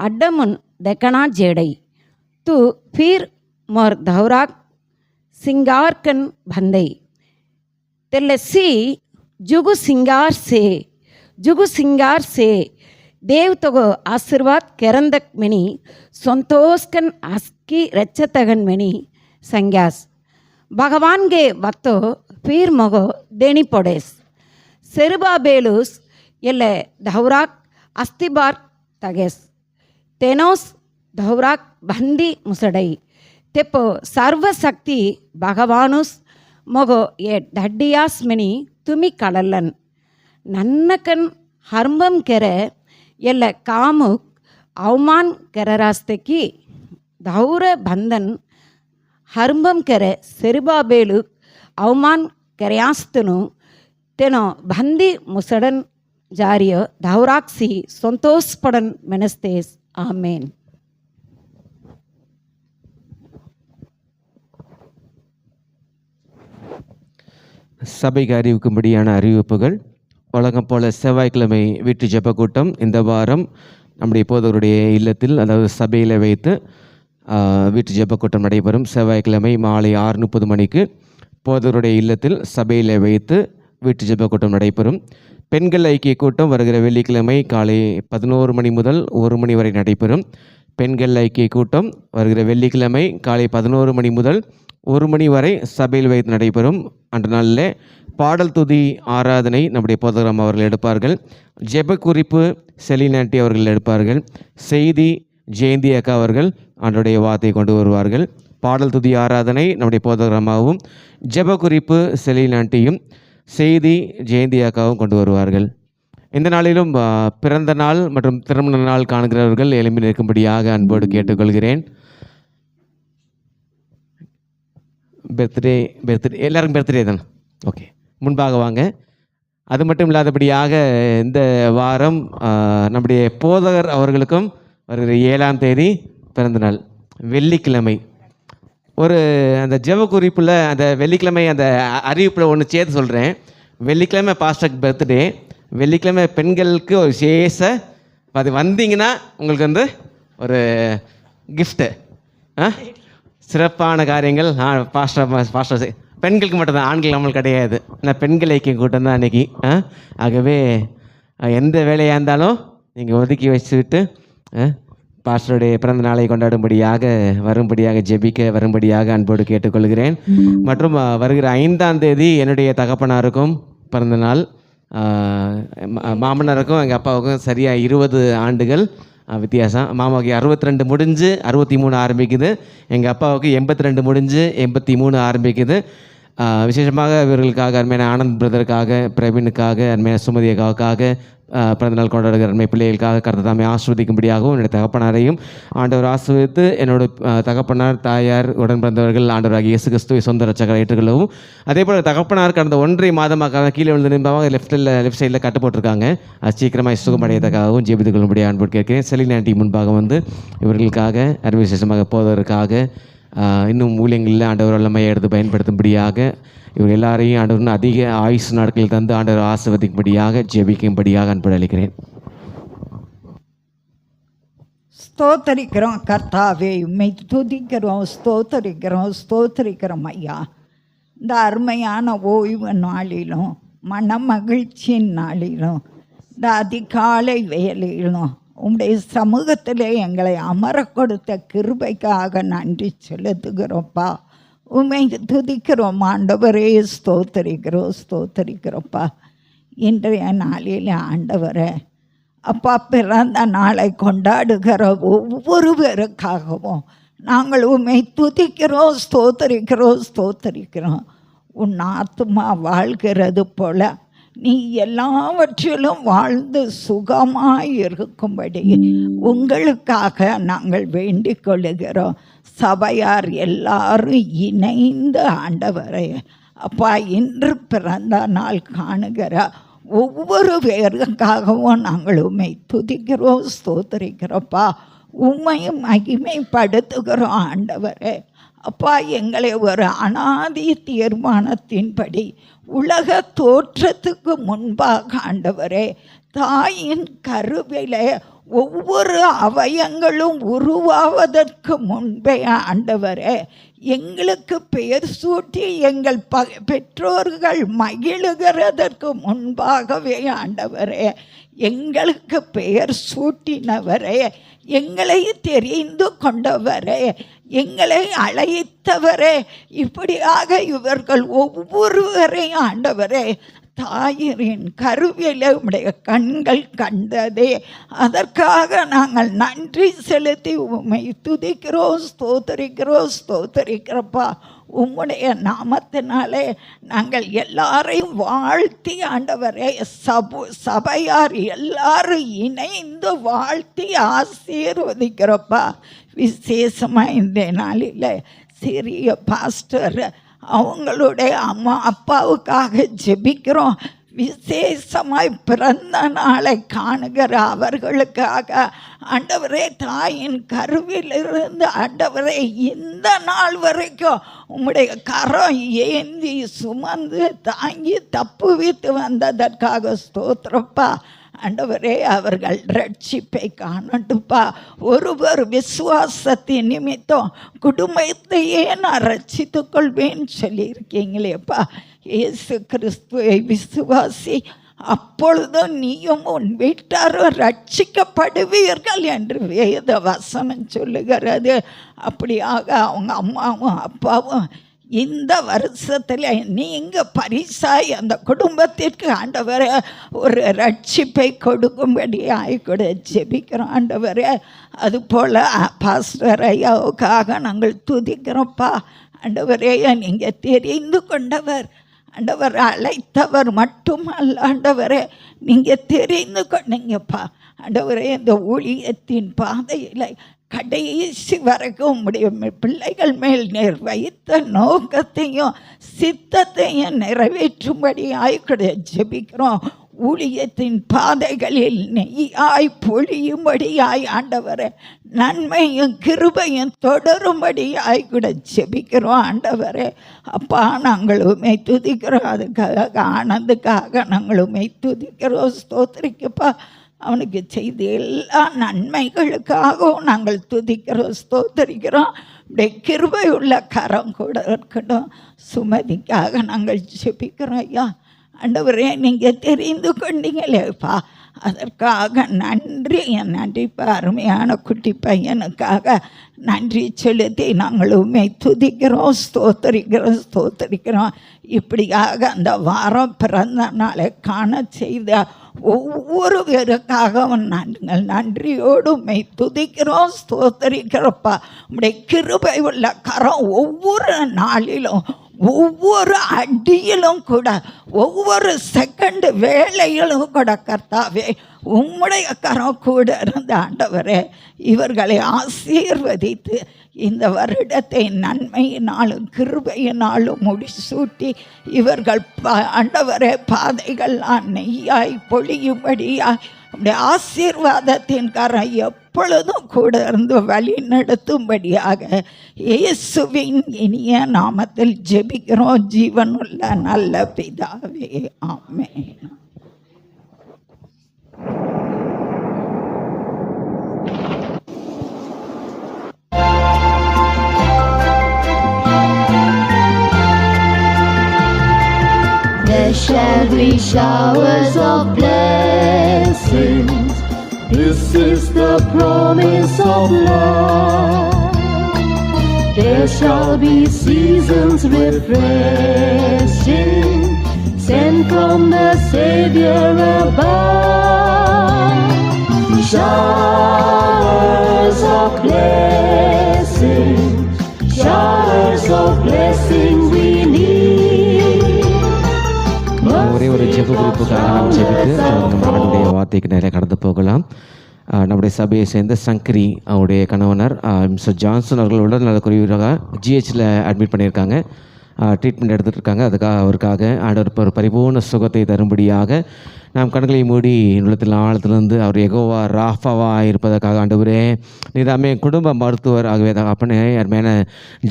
ಅಡ್ಡಮುನ್ ದೆಕಣಾ ಜೇಡೈ ತು ಫೀರ್ ಮೊರ್ ಧೌರಾಕ್ ಸಿಂಗಾರ್ಕನ್ ಬಂದೈ ತೆಲ್ಲೆಸಿ ಜುಗು ಸಿಂಗಾರ್ ಸೇ ದೇವ್ ತಗೋ ಆಶೀರ್ವಾದ್ ಕೆರಂದಕ್ ಮೆನಿ ಸಂತೋಷ್ಕನ್ ಅಸ್ಕಿ ರಚ್ಚತಗನ್ ಮೆನಿ ಸಂಗ್ಯಾಸ್ ಭಗವಾನ್ಗೆ ವತ್ತೋ ಫೀರ್ ಮೊಗೋ ದೇಣಿ ಪೊಡೆಸ್ ಸೆರುಬಾಬೇಲುಸ್ ಎಲ್ಲೆ ಧೌರಾಕ್ ಅಸ್ತಿಬಾರ್ ತಗೆಸ್ ತೆನೋಸ್ ಧೌರಾಕ್ ಬಂದಿ ಮುಸಡೈ ತೆಪ್ಪೋ ಸರ್ವಶಕ್ತಿ ಭಗವಾನುಸ್ ಮೊಗೋ ಎ ಡಡ್ಡಿಯಾಸ್ ಮೆನಿ ತುಮಿ ಕಳಲ್ಲನ್ ನನ್ನಕನ್ ಹರ್ಮಂ ಕೆರೆ ಎಲ್ಲ ಕಾಮುಕ್ ಅವಮಾನ್ ಕೆರರಾಸ್ತಕಿ ಧೌರ ಬಂಧನ್ ಹರ್ಂಬಂ ಕೆರೆ ಸೆರುಬಾಬೇಲು ಅವಮಾನ್ ಕೆರೆಯಾಸ್ತನು ತೆನೋ ಬಂದಿ ಮುಸಡನ್ ಜಾರಿಯ ಧಾವರಾಕ್ಸಿ ಸಂತೋಷಪಡನ್ ಮೆನಸ್ತೇಸ್. ஆமேன். சபைக்கு அறிவிக்கும்படியான அறிவிப்புகள். வழக்கம் போல செவ்வாய்க்கிழமை வீட்டு ஜெப கூட்டம் இந்த வாரம் நம்முடைய போதகருடைய இல்லத்தில், அதாவது சபையில் வைத்து வீட்டு ஜெப கூட்டம் நடைபெறும். செவ்வாய்க்கிழமை மாலை 6:30 மணிக்கு போதகருடைய இல்லத்தில் சபையில் வைத்து வீட்டு ஜெப கூட்டம் நடைபெறும். பெண்கள் ஐக்கிய கூட்டம் வருகிற வெள்ளிக்கிழமை காலை 11 மணி முதல் 1 மணி வரை நடைபெறும். பெண்கள் ஐக்கிய கூட்டம் வருகிற வெள்ளிக்கிழமை காலை 11 மணி முதல் 1 மணி வரை சபையில் வைத்து நடைபெறும். அன்று நாளில் பாடல் துதி ஆராதனை நம்முடைய போதகராம் அவர்கள் எடுப்பார்கள். ஜெப குறிப்பு செலினாண்டி அவர்கள் எடுப்பார்கள். செய்தி ஜெயந்தி அக்கா அவர்கள் ஆண்டுடைய வார்த்தையை கொண்டு வருவார்கள். பாடல் துதி ஆராதனை நம்முடைய போதகராமாவும், ஜெப குறிப்பு செலினாண்டியும், செய்தி ஜெயந்தி அக்காவும் கொண்டு வருவார்கள். இந்த நாளிலும் பிறந்த நாள் மற்றும் திருமண நாள் காணுகிறவர்கள் எழும்பி நிற்கும்படியாக அன்போடு கேட்டுக்கொள்கிறேன். பர்த்டே எல்லாருக்கும் பர்த்டே தானே? ஓகே, முன்பாக வாங்க. அது மட்டும் இல்லாதபடியாக இந்த வாரம் நம்முடைய போதகர் அவர்களுக்கும் வருகிற 7ஆம் தேதி பிறந்தநாள், வெள்ளிக்கிழமை. ஒரு அந்த ஜெப குறிப்பில் அந்த வெள்ளிக்கிழமை அந்த அறிவிப்பில் ஒன்று சேர்த்து சொல்கிறேன். வெள்ளிக்கிழமை பாஸ்டருக்கு பர்த்டே, வெள்ளிக்கிழமை பெண்களுக்கு ஒரு விசேஷ, அது வந்தீங்கன்னா உங்களுக்கு ஒரு கிஃப்ட்டு, சிறப்பான காரியங்கள். பாஸ்டர் பெண்களுக்கு மட்டும்தான், ஆண்கள் நம்மளுக்கு கிடையாது. ஆனால் பெண்கள் ஐக்கிய கூட்டம் தான் அன்றைக்கி. ஆகவே எந்த வேலையாக இருந்தாலும் நீங்கள் ஒதுக்கி வச்சுக்கிட்டு பாஸ்டருடைய பிறந்த நாளை கொண்டாடும்படியாக வரும்படியாக ஜெபிக்க வரும்படியாக அன்போடு கேட்டுக்கொள்கிறேன். மற்றும் வருகிற 5ஆம் தேதி என்னுடைய தகப்பனாருக்கும் பிறந்த நாள். மாமனாருக்கும் எங்கள் அப்பாவுக்கும் சரியாக 20 ஆண்டுகள் வித்தியாசம். மாமாவுக்கு 62 முடிஞ்சு 63 ஆரம்பிக்குது. எங்கள் அப்பாவுக்கு 82 முடிஞ்சு 83 ஆரம்பிக்குது. விசேஷமாக இவர்களுக்காக, அருமையான ஆனந்த் பிரதருக்காக, பிரவீனுக்காக, அருமையான சுமதி அக்காவுக்காக, பிறந்தநாள் கொண்டாடுகிற அருமை பிள்ளைகளுக்காக கர்த்தர் தாமே ஆசீர்வதிக்கும்படியாகவும் என்னுடைய தகப்பனாரையும் ஆண்டவர் ஆசீர்வதித்து என்னோட தகப்பனார், தாயார், உடன் பிறந்தவர்கள் ஆண்டவராகிய இயேசு கிறிஸ்துவை சொந்த ரட்சகரை ஏற்றுக்கொள்ளவும், அதே போல் தகப்பனார் கடந்த 1.5 மாதமாக கீழே விழுந்து நின்பாக லெஃப்ட் சைடில் கட்டு போட்டிருக்காங்க. அது சீக்கிரமாக சுகமடையதற்காகவும் ஜெபித்துக் கொள்ளும்படியாக அன்பு கேட்கிறேன். செலினாண்டி முன்பாக இவர்களுக்காக, அருமை விசேஷமாக போவதற்காக, இன்னும் ஊழியங்களில் ஆண்டவர் வல்லமையை எடுத்து பயன்படுத்தும்படியாக, இவர் எல்லாரையும் ஆண்டவர் அதிக ஆயுசு நாட்களில் தந்து ஆண்டவர் ஆசீர்வதிக்கும்படியாக ஜெபிக்கும்படியாக அன்பு அளிக்கிறேன். ஸ்தோத்தரிக்கிறோம் கர்த்தாவே, உம்மை துதிக்கிறோம், ஸ்தோத்தரிக்கிறோம் ஐயா. இந்த அருமையான ஓய்வு நாளிலும், மன மகிழ்ச்சியின் நாளிலும், இந்த அதிகாலை வேலையிலும் உம்முடைய சமூகத்திலே எங்களை அமர கொடுத்த கிருபைக்காக நன்றி செலுத்துகிறோம்ப்பா. உம்மை துதிக்கிறோம் ஆண்டவரே, ஸ்தோத்தரிக்கிறோம்ப்பா. இன்றைய நாளில் ஆண்டவரே அப்பா, பிறந்த நாளை கொண்டாடுகிற ஒவ்வொருவருக்காகவும் நாங்கள் உம்மை துதிக்கிறோம், ஸ்தோத்தரிக்கிறோம். உன் ஆத்துமா வாழ்கிறது போல நீ எல்லாவற்றிலும் வாழ்ந்து சுகமாய் இருக்கும்படி உங்களுக்காக நாங்கள் வேண்டிக் கொள்ளுகிறோம். சபையார் எல்லாரும் இணைந்து ஆண்டவரே அப்பா, இன்று பிறந்த நாள் காணுகிற ஒவ்வொரு பேருக்காகவும் நாங்கள் உம்மை துதிக்கிறோம், ஸ்தோத்தரிக்கிறோம்ப்பா. உம்மையும் மகிமைப்படுத்துகிறோம் ஆண்டவரே. அப்பா, எங்களை ஒரு அனாதி தீர்மானத்தின்படி உலக தோற்றத்துக்கு முன்பாக ஆண்டவரே, தாயின் கருவிலே ஒவ்வொரு அவயங்களும் உருவாவதற்கு முன்பே ஆண்டவரே, எங்களுக்கு பெயர் சூட்டி எங்கள் பெற்றோர்கள் மகிழுகிறதற்கு முன்பாகவே ஆண்டவரே, எங்களுக்கு பெயர் சூட்டினவரே, எங்களை தெரிந்து கொண்டவரே, எங்களை அழைத்தவரே, இப்படியாக இவர்கள் ஒவ்வொருவரையும் ஆண்டவரே தாயிரின் கருவிலே உம்முடைய கண்கள் கண்டதே. அதற்காக நாங்கள் நன்றி செலுத்தி உம்மை துதிக்கிறோம், ஸ்தோத்தரிக்கிறோம்ப்பா. உம்முடைய நாமத்தினாலே நாங்கள் எல்லாரையும் வாழ்த்தி ஆண்டவரே, சபையார் எல்லாரும் இணைந்து வாழ்த்தி ஆசீர்வதிக்கிறோப்பா. விசேஷமாக இந்த நாளில் சிறிய பாஸ்டர் அவங்களுடைய அம்மா அப்பாவுக்காக ஜெபிக்கிறோம். விசேஷமாய் பிறந்த நாளை காணுகிற அவர்களுக்காக ஆண்டவரே, தாயின் கருவிலிருந்து ஆண்டவரே இந்த நாள் வரைக்கும் உம்முடைய கரம் ஏந்தி சுமந்து தாங்கி தப்புவித்து வந்ததற்காக ஸ்தோத்திரப்பா. ஆண்டவரே, அவர்கள் ரட்சிப்பை காணட்டுப்பா. ஒருவர் விசுவாசத்தின் நிமித்தம் குடும்பத்தையே நான் ரட்சித்துக் கொள்வேன்னு சொல்லியிருக்கீங்களேப்பா. இயேசு கிறிஸ்துவை விசுவாசி, அப்பொழுதும் நீயும் உன் வீட்டாரும் ரட்சிக்கப்படுவீர்கள் என்று வேத வசனம் சொல்லுகிறது. அப்படியாக அவங்க அம்மாவும் அப்பாவும் இந்த வருஷத்தில் நீங்கள் பரிசாய் அந்த குடும்பத்திற்கு ஆண்டவரை ஒரு ரட்சிப்பை கொடுக்கும்படியாய் கூட ஜெபிக்கிறோம் ஆண்டவரே. அதுபோல் பாஸ்டர் ஐயாவுக்காக நாங்கள் துதிக்கிறோம்ப்பா. ஆண்டவரே, நீங்கள் தெரிந்து கொண்டவர், ஆண்டவர் அழைத்தவர் மட்டுமல்ல ஆண்டவரே, நீங்கள் தெரிந்து கொண்டீங்கப்பா. ஆண்டவரே, இந்த ஊழியத்தின் பாதையில் கடைசி வரைக்கும் உம்முடைய பிள்ளைகள் மேல் நேர் வைத்த நோக்கத்தையும் சித்தத்தையும் நிறைவேற்றும்படி ஆய்கூட ஜெபிக்கிறோம். ஊழியத்தின் பாதைகளில் நெய்யாய் பொழியும்படியாய் ஆண்டவரை நன்மையும் கிருபையும் தொடரும்படியாய் கூட ஜெபிக்கிறோம் ஆண்டவரே. அப்பா, நாங்கள் உம்மை துதிக்கிறோம். அதுக்காக ஆனந்துக்காக நாங்கள் உம்மை துதிக்கிறோம். ஸ்தோத்திரிக்கப்பா. அவனுக்கு செய்த எல்லா நன்மைகளுக்காகவும் நாங்கள் துதிக்கிறோம், ஸ்தோத்தரிக்கிறோம். அப்படியே கிருபை உள்ள கரம் கூட இருக்கட்டும். சுமதிக்காக நாங்கள் ஜெபிக்கிறோம் ஐயா. ஆண்டவரே, நீங்கள் தெரிந்து கொண்டீங்களேப்பா, அதற்காக நன்றி. நன்றிப்பா. அருமையான குட்டி பையனுக்காக நன்றி செலுத்தி நாங்கள் உண்மை துதிக்கிறோம், ஸ்தோத்தரிக்கிறோம். இப்படியாக அந்த வாரம் பிறந்த நாளை காண செய்த ஒவ்வொரு பேருக்காகவும் நாங்கள் நன்றியோடு உண்மை துதிக்கிறோம், ஸ்தோத்தரிக்கிறோப்பா. உடைய கிருபை உள்ள கரம் ஒவ்வொரு நாளிலும் ஒவ்வொரு அடியிலும் கூட ஒவ்வொரு செகண்ட் வேளையிலும் கூட கர்த்தாவே உம்முடைய கரம் கூட இருந்த ஆண்டவரே இவர்களை ஆசீர்வதித்து இந்த வருடத்தை நன்மையினாலும் கிருபையினாலும் முடிசூட்டி இவர்கள் ஆண்டவரே பாதைகள்லாம் நெய்யாய் பொழியும்படியாய் நம்முடைய ஆசீர்வாதத்தின் கரம் எப்பொழுதும் கூட இருந்து வழி நடத்தும்படியாக இயேசுவின் இனிய நாமத்தில் ஜெபிக்கிறோம் ஜீவனுள்ள நல்ல பிதாவே, ஆமென். There shall be showers of blessings. This is the promise of love. There shall be seasons refreshing, sent from the Savior above. Showers of blessing, showers of blessing we need. ஒரே ஒரு ஜெப குறிப்புக்காக நாம் ஜெபித்து நம்மளுடைய வார்த்தைக்கு நிறைய கடந்து போகலாம். நம்முடைய சபையை சேர்ந்த சங்கரி அவருடைய கணவனர் மிஸ்டர் ஜான்சன் அவர்கள் உடல்நலக் குறைவாக ஜிஹெச்சில் அட்மிட் பண்ணியிருக்காங்க. ட்ரீட்மெண்ட் எடுத்துகிட்டு இருக்காங்க. அதுக்காக அவருக்காக ஆண்டவர் ஒரு பரிபூர்ண சுகத்தை தரும்படியாக நாம் கண்களை மூடி உள்ளத்தில் ஆழத்திலிருந்து அவர் யெகோவா ராஃபாவாக இருப்பதற்காக ஆண்டவரே நீதாமே குடும்ப மருத்துவர் ஆகவே அப்பனே அருமையான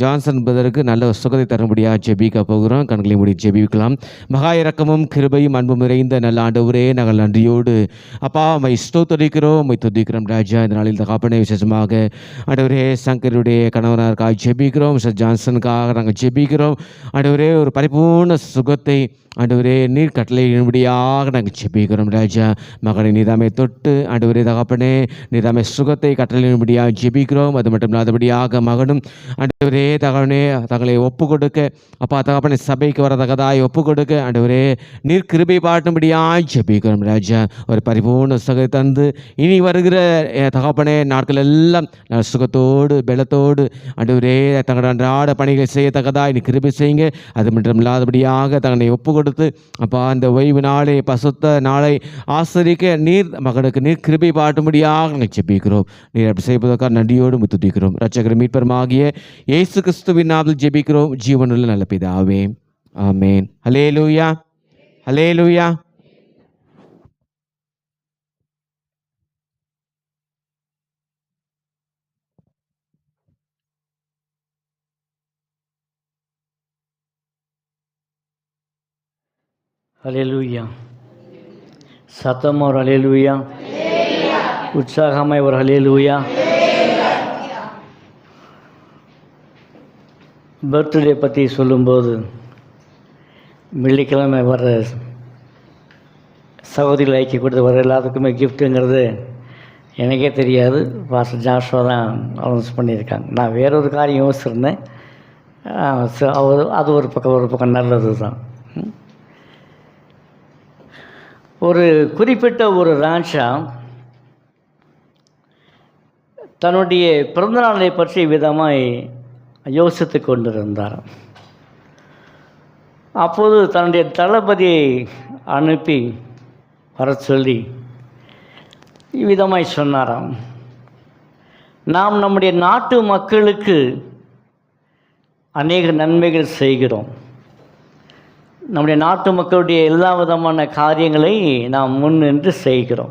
ஜான்சன் பிரதருக்கு நல்ல சுகத்தை தரும்படியாக ஜெபிக்க போகிறோம். கண்களை மூடி ஜெபிக்கலாம். மகா இரக்கமும் கிருபையும் அன்பும் நிறைந்த நல்ல ஆண்டவரே, நாங்கள் நன்றியோடு அப்பா மை ஸ்தோத்திரிக்கிறோம், மை துதிக்கிறோம் ராஜா. இந்த நாளில் தகப்பனே விசேஷமாக ஆண்டவரே சங்கருடைய கணவனருக்காக ஜெபிக்கிறோம், மிஸ்டர் ஜான்சனுக்காக நாங்கள் ஜெபிக்கிறோம். ஆண்டவரே ஒரு பரிபூர்ண சுகத்தை ஆண்டவரே நீர் கட்டளையிடும்படியாக நாங்கள் ஜெபிக்கிறோம் ராஜா. மகனை நீதாமே தொட்டு ஆண்டவரே தகப்பனே நீதாமே சுகத்தை கட்டளையிடும்படியாக ஜெபிக்கிறோம். அது மட்டும் இல்லாதபடியாக மகனும் ஆண்டவரே தகவனே தங்களை ஒப்பு கொடுக்க அப்பா தகப்பனே சபைக்கு வரதகதாய் ஒப்பு கொடுக்க ஆண்டவரே நீர் கிருபை பாட்டும்படியாக ஜெபிக்கிறோம் ராஜா. ஒரு பரிபூர்ண சுகத்தை தந்து இனி வருகிற தகப்பனே நாட்கள் எல்லாம் சுகத்தோடு பலத்தோடு ஆண்டவரே தங்கள் அன்றாட பணிகளை செய்யத்தக்கதாய் நீ கிருபை செய்யுங்க. அது மட்டும் இல்லாதபடியாக தங்களை ஒப்பு கொடுத்து அப்பா அந்த ஓய்வு நாளே பசுத்த நாளை ஆசிரிக்க நீர் மகனுக்கு நீர் கிருபை பாட்டும்படியாக நாங்கள் ஜெபிக்கிறோம். நீர் அப்படி செய்வதற்காக நன்றியோடு முத்துதிக்கிறோம். இரட்சகர் மீட்பருமாகிய இயேசு கிறிஸ்துவின் நாமத்தில் ஜெபிக்கிறோம் ஜீவனுள்ள நல்ல பிதாவே, ஆமென். ஹல்லேலூயா, ஹல்லேலூயா. ஹல்லேலூயா. சத்தமாக ஒரு ஹல்லேலூயா, உற்சாகமாய் ஒரு ஹல்லேலூயா. பர்த்டே பற்றி சொல்லும்போது வெள்ளிக்கிழமை வர சகோதரிகள் ஐக்கிய கொடுத்து வர எல்லாத்துக்குமே கிஃப்ட்டுங்கிறது எனக்கே தெரியாது. பாஸ்டர் ஜாஷுவா தான் அனௌன்ஸ் பண்ணியிருக்காங்க. நான் வேறொரு காரியம் யோசிச்சிருந்தேன். அது ஒரு பக்கம் நல்லது தான். ஒரு குறிப்பிட்ட ஒரு ராஜா தன்னுடைய பிறந்தநாளை பற்றி விதமாய் யோசித்து கொண்டிருந்தார். அப்போது தன்னுடைய தளபதியை அனுப்பி வர சொல்லி இவ்விதமாய் சொன்னாராம், நாம் நம்முடைய நாட்டு மக்களுக்கு அநேக நன்மைகள் செய்கிறோம். நம்முடைய நாட்டு மக்களுடைய எல்லா விதமான காரியங்களை நாம் முன்னின்று செய்கிறோம்.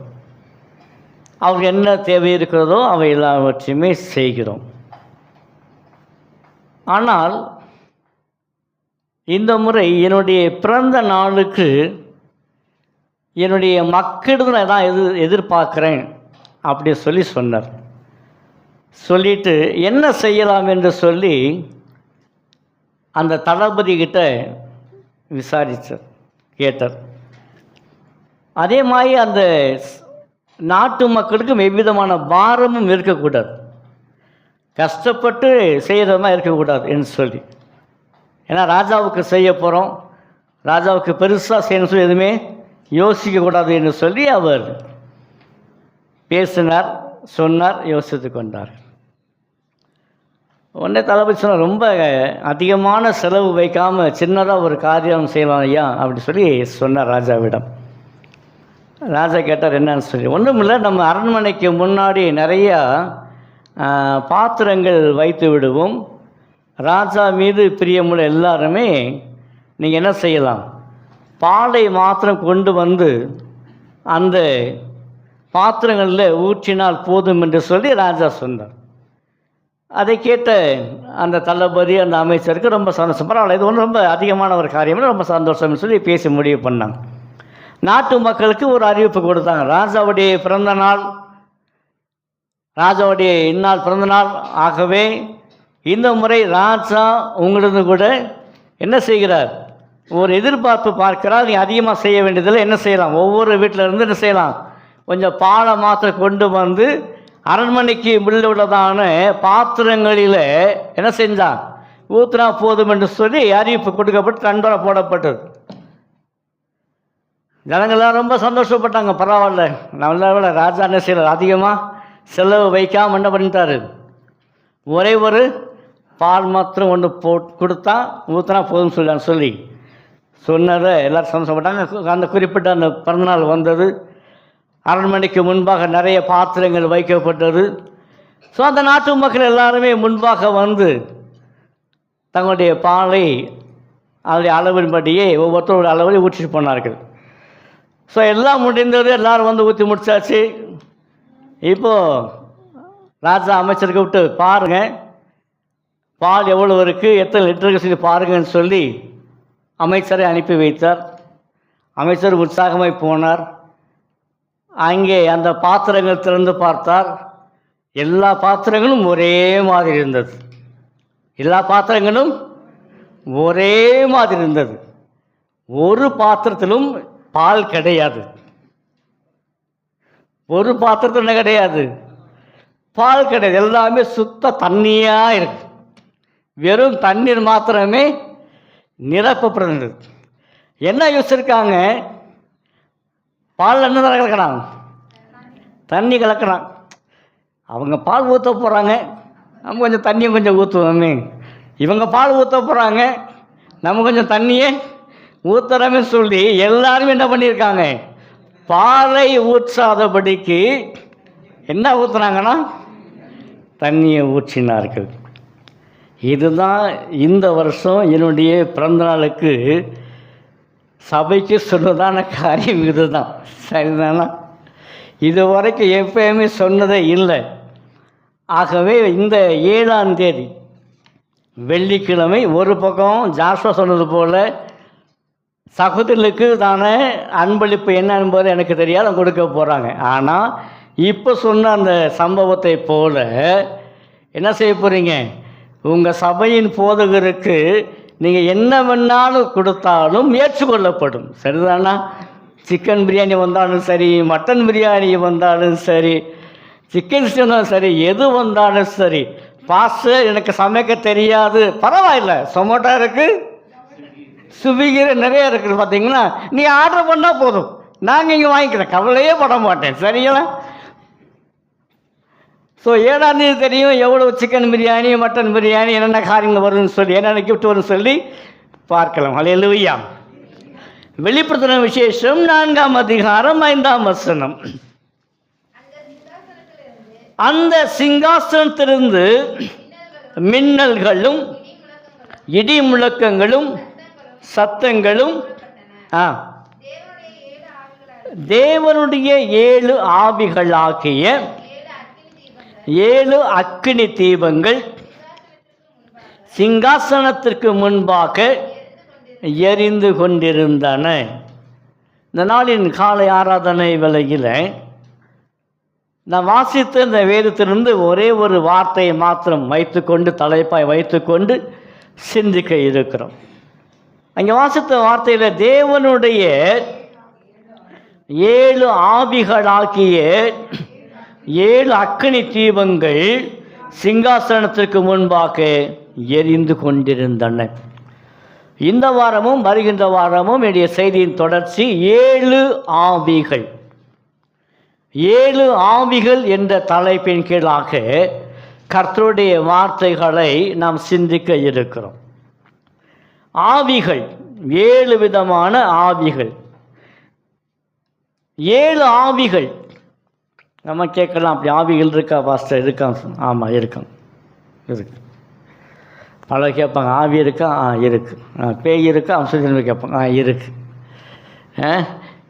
அவருக்கு என்ன தேவை இருக்கிறதோ அவை எல்லாவற்றையுமே செய்கிறோம். ஆனால் இந்த முறை என்னுடைய பிறந்த நாளுக்கு என்னுடைய மக்களிடம் நான் எதிர்பார்க்குறேன் அப்படி சொல்லி சொன்னார். சொல்லிட்டு என்ன செய்யலாம் என்று சொல்லி அந்த தளபதிக்கிட்ட விசாரித்தார், கேட்டார். அதே மாதிரி அந்த நாட்டு மக்களுக்கும் எவ்விதமான பாரமும் இருக்கக்கூடாது, கஷ்டப்பட்டு செய்கிற மாதிரி இருக்கக்கூடாது என்று சொல்லி. ஏன்னா ராஜாவுக்கு செய்ய போகிறோம், ராஜாவுக்கு பெருசாக செய்யணும்னு சொல்லி எதுவுமே யோசிக்கக்கூடாது என்று சொல்லி அவர் பேசினார், சொன்னார், யோசித்து கொண்டார். உடனே தளபதி சொன்னார், ரொம்ப அதிகமான செலவு வைக்காமல் சின்னதாக ஒரு காரியம் செய்யலாம் ஐயா அப்படி சொல்லி சொன்னார் ராஜாவிடம். ராஜா கேட்டார் என்னன்னு சொல்லி. ஒன்றும் இல்லை, நம்ம அரண்மனைக்கு முன்னாடி நிறையா பாத்திரங்கள் வைத்து விடுவோம். ராஜா மீது பிரியமுள்ள எல்லாருமே நீங்கள் என்ன செய்யலாம், பாலை மாத்திரம் கொண்டு வந்து அந்த பாத்திரங்களில் ஊற்றினால் போதும் என்று சொல்லி ராஜா சொன்னார். அதை கேட்ட அந்த தளபதி அந்த அமைச்சருக்கு ரொம்ப சந்தோஷம். பரவாயில்ல, இது ஒன்றும் ரொம்ப அதிகமான ஒரு காரியம், ரொம்ப சந்தோஷம்னு சொல்லி பேசி முடிவு பண்ணாங்க. நாட்டு மக்களுக்கு ஒரு அறிவிப்பு கொடுத்தாங்க. ராஜாவுடைய பிறந்த நாள், ராஜாவுடைய இந்நாள் பிறந்த நாள். ஆகவே இந்த முறை ராஜா உங்களது கூட என்ன செய்கிறார், ஒரு எதிர்பார்ப்பு பார்க்கிறார். நீங்கள் அதிகமாக செய்ய வேண்டியதில்லை, என்ன செய்யலாம், ஒவ்வொரு வீட்டில் இருந்து என்ன செய்யலாம், கொஞ்சம் பாலை மாத்திரம் கொண்டு வந்து அரண்மனைக்கு உள்ளதான பாத்திரங்களில் என்ன செஞ்சான், ஊற்றினா போதும் என்று சொல்லி அறிவிப்பு கொடுக்கப்பட்டு கண்டோர போடப்பட்டது. ஜனங்கள்லாம் ரொம்ப சந்தோஷப்பட்டாங்க. பரவாயில்ல, நல்ல ராஜா என்ன செய்யலாம், அதிகமாக செலவு வைக்காமல் என்ன பண்ணிட்டாரு, ஒரே ஒரு பால் மாத்திரம் ஒன்று கொடுத்தா ஊற்றினா போதும்னு சொல்லி சொன்னதை எல்லோரும் சந்தோஷப்பட்டாங்க. அந்த குறிப்பிட்ட அந்த பிறந்தநாள் வந்தது. அரண்மனைக்கு முன்பாக நிறைய பாத்திரங்கள் வைக்கப்பட்டது. ஸோ அந்த நாட்டு மக்கள் எல்லாருமே முன்பாக வந்து தங்களுடைய பாலை அதனுடைய அளவின்படியே ஒவ்வொருத்தரோட அளவில் ஊற்றிட்டு போனார்கள். ஸோ எல்லாம் முடிந்தது, எல்லோரும் வந்து ஊற்றி முடிச்சாச்சு. இப்போது ராஜா அமைச்சருக்கு விட்டு பாருங்கள் பால் எவ்வளோ இருக்குது, எத்தனை லிட்டருக்கு சொல்லி பாருங்கன்னு சொல்லி அமைச்சரை அனுப்பி வைத்தார். அமைச்சர் உற்சாகமாய் போனார். அங்கே அந்த பாத்திரங்கள் திறந்து பார்த்தார். எல்லா பாத்திரங்களும் ஒரே மாதிரி இருந்தது. எல்லா பாத்திரங்களும் ஒரே மாதிரி இருந்தது. ஒரு பாத்திரத்திலும் பால் கிடையாது. ஒரு பாத்திரத்தில் என்ன கிடையாது, பால் கிடையாது. எல்லாமே சுத்த தண்ணியாக இருக்கு. வெறும் தண்ணீர் மாத்திரமே நிரப்பப்படுறது. என்ன யோசிச்சிருக்காங்க, பால் என்ன கலக்கிறான், தண்ணி கலக்கிறான். அவங்க பால் ஊற்ற போகிறாங்க, நம்ம கொஞ்சம் தண்ணியும் கொஞ்சம் ஊற்றுவோமே. இவங்க பால் ஊற்ற போகிறாங்க, நம்ம கொஞ்சம் தண்ணியே ஊற்றுறமே சொல்லி எல்லாருமே என்ன பண்ணியிருக்காங்க, பாலை ஊற்றாதபடிக்கு என்ன ஊற்றுனாங்கன்னா தண்ணியை ஊற்றினார்கள். இதுதான் இந்த வருஷம் என்னுடைய பிறந்தநாளுக்கு சபைக்கு சொன்னதான காரியம். இதுதான் சரிதானா? இது வரைக்கும் எப்பயுமே சொன்னதே இல்லை. ஆகவே இந்த 7ஆம் தேதி வெள்ளிக்கிழமை ஒரு பக்கம் ஜாஸ்வா சொன்னது போல் சகோதரர்களுக்கு தானே அன்பளிப்பு என்ன என்பது எனக்கு தெரியாது, அவங்க கொடுக்க போகிறாங்க. ஆனால் இப்போ சொன்ன அந்த சம்பவத்தை போல் என்ன செய்ய போகிறீங்க? உங்கள் சபையின் போதகருக்கு நீங்கள் என்ன வேணாலும் கொடுத்தாலும் ஏற்றுக்கொள்ளப்படும். சரிதானா? சிக்கன் பிரியாணி வந்தாலும் சரி, மட்டன் பிரியாணி வந்தாலும் சரி, சிக்கன் வந்தாலும் சரி, எது வந்தாலும் சரி, பாஸ்டர் எனக்கு சமைக்க தெரியாது, பரவாயில்ல, சொமோட்டோ இருக்குது, ஸ்விக்கிற நிறைய இருக்குது, பார்த்தீங்கன்னா நீ ஆர்டர் பண்ணால் போதும், நாங்கள் இங்கே வாங்கிக்கிறேன், கவலையே பட மாட்டேன். சரிங்களா? ஸோ 7ஆம் தேதி தெரியும் எவ்வளோ சிக்கன் பிரியாணி, மட்டன் பிரியாணி, என்னென்ன காரியங்கள் வருதுன்னு சொல்லி, என்னென்ன கிஃப்ட் வரும்னு சொல்லி பார்க்கலாம். அல்லேலூயா. வெளிப்படுத்தின விசேஷம் 4ஆம் அதிகாரம் 5ஆம் வசனம். அந்த சிங்காசனத்திலிருந்து மின்னல்களும் இடி முழக்கங்களும் சத்தங்களும் தேவனுடைய 7 ஆவிகளாகிய 7 அக்கினி தீபங்கள் சிங்காசனத்திற்கு முன்பாக எரிந்து கொண்டிருந்தன. இந்த நாளின் காலை ஆராதனை வேளையில் நான் வாசித்த இந்த வேதத்திலிருந்து ஒரே ஒரு வார்த்தையை மாத்திரம் வைத்துக்கொண்டு, தலைப்பாய் வைத்துக்கொண்டு சிந்திக்க இருக்கிறோம். அங்கே வாசித்த வார்த்தையில் தேவனுடைய 7 ஆவிகளாகிய 7 அக்கினி தீபங்கள் சிங்காசனத்திற்கு முன்பாக எரிந்து கொண்டிருந்தன. இந்த வாரமும் வருகின்ற வாரமும் என்னுடைய செய்தியின் தொடர்ச்சி 7 ஆவிகள். 7 ஆவிகள் என்ற தலைப்பின் கீழாக கர்த்தருடைய வார்த்தைகளை நாம் சிந்திக்க இருக்கிறோம். ஆவிகள், 7 விதமான ஆவிகள். 7 ஆவிகள். நம்ம கேட்கலாம், அப்படி ஆவிகள் இருக்கா பாஸ்டர்? இருக்கான். ஆமாம், இருக்கான், இருக்கு. பல கேட்பாங்க, ஆவி இருக்கா? இருக்கு. பேய் இருக்கா? சொல்லி கேட்பாங்க. இருக்கு.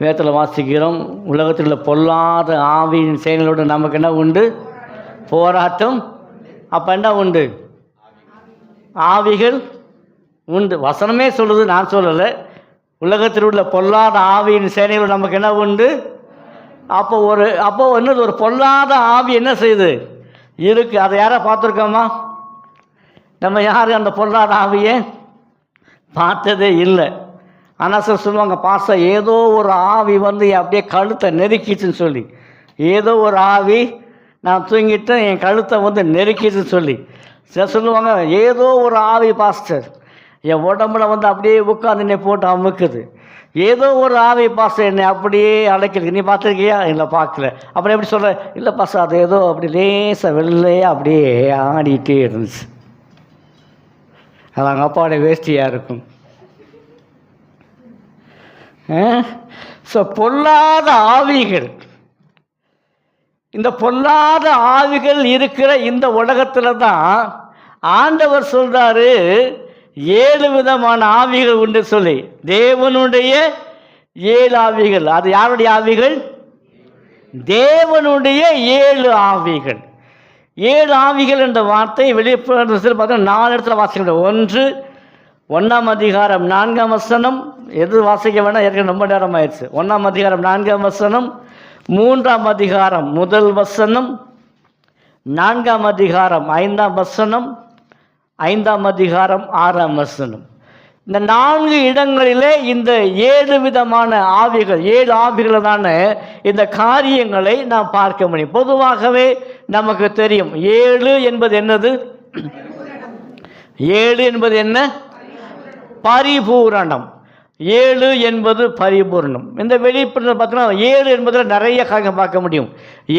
வேதத்தில் வாசிக்கிறோம், உலகத்தில் உள்ள பொல்லாத ஆவியின் செயல்களோடு நமக்கு என்ன உண்டு? போராட்டம். அப்போ என்ன உண்டு? ஆவிகள் உண்டு. வசனமே சொல்லுது, நான் சொல்லலை. உலகத்தில் உள்ள பொல்லாத ஆவியின் செயல்களோடு நமக்கு என்ன உண்டு? அப்போ என்னது? ஒரு பொல்லாத ஆவி என்ன செய்யுது? இருக்குது. அதை யாரை பார்த்துருக்கோமா? நம்ம யாரும் அந்த பொல்லாத ஆவியை பார்த்ததே இல்லை. ஆனால் சார் சொல்லுவாங்க, பாச ஏதோ ஒரு ஆவி வந்து அப்படியே கழுத்தை நெருக்கிச்சுன்னு சொல்லி, ஏதோ ஒரு ஆவி நான் தூங்கிட்டேன் என் கழுத்தை வந்து நெருக்கிச்சுன்னு சொல்லி சார் சொல்லுவாங்க. ஏதோ ஒரு ஆவி பாஸ்டர் என் உடம்புல வந்து அப்படியே உட்காந்து என்னை போட்டு அமுக்குது. ஏதோ ஒரு ஆவி பாஸ்டர் என்னை அப்படியே அழைக்கிறது. நீ பார்த்துருக்கியா? இல்லை, பார்க்கல. அப்புறம் எப்படி சொல்கிற? இல்லை பாஸ்டர், அது ஏதோ அப்படி லேசாக வெள்ளையாக அப்படியே ஆடிட்டே இருந்துச்சு. அது அவங்க அப்பாவோட வேஷ்டியாக இருக்கும். ஸோ பொல்லாத ஆவிகள். இந்த பொல்லாத ஆவிகள் இருக்கிற இந்த உலகத்தில் தான் ஆண்டவர் சொல்கிறாரு 7 விதமான ஆவிகள் உண்டு சொல்லி. தேவனுடைய 7 ஆவிகள். அது யாருடைய ஆவிகள்? தேவனுடைய 7 ஆவிகள். 7 ஆவிகள் என்ற வார்த்தை வெளிப்படுத்தல் பார்த்தீங்கன்னா 4 இடத்துல வாசிக்க. 1ஆம் அதிகாரம் 4ஆம் வசனம். எது வாசிக்க வேணாம், ஏற்கனவே ரொம்ப நேரம் ஆயிடுச்சு. 1ஆம் அதிகாரம் 4ஆம் வசனம், 3ஆம் அதிகாரம் 1 வசனம், 4ஆம் அதிகாரம் 5ஆம் வசனம், 5ஆம் அதிகாரம் 6ஆம் வசனம். இந்த 4 இடங்களிலே இந்த 7 விதமான ஆவிகள், 7 ஆவிகளதான இந்த காரியங்களை நாம் பார்க்க முடியும். பொதுவாகவே நமக்கு தெரியும் 7 என்பது என்னது? 7 என்பது என்ன? பரிபூரணம். 7 என்பது பரிபூர்ணம். இந்த வெளிப்படுத்தல் பார்த்தீங்கன்னா 7 என்பதில் நிறைய காரியம் பார்க்க முடியும்.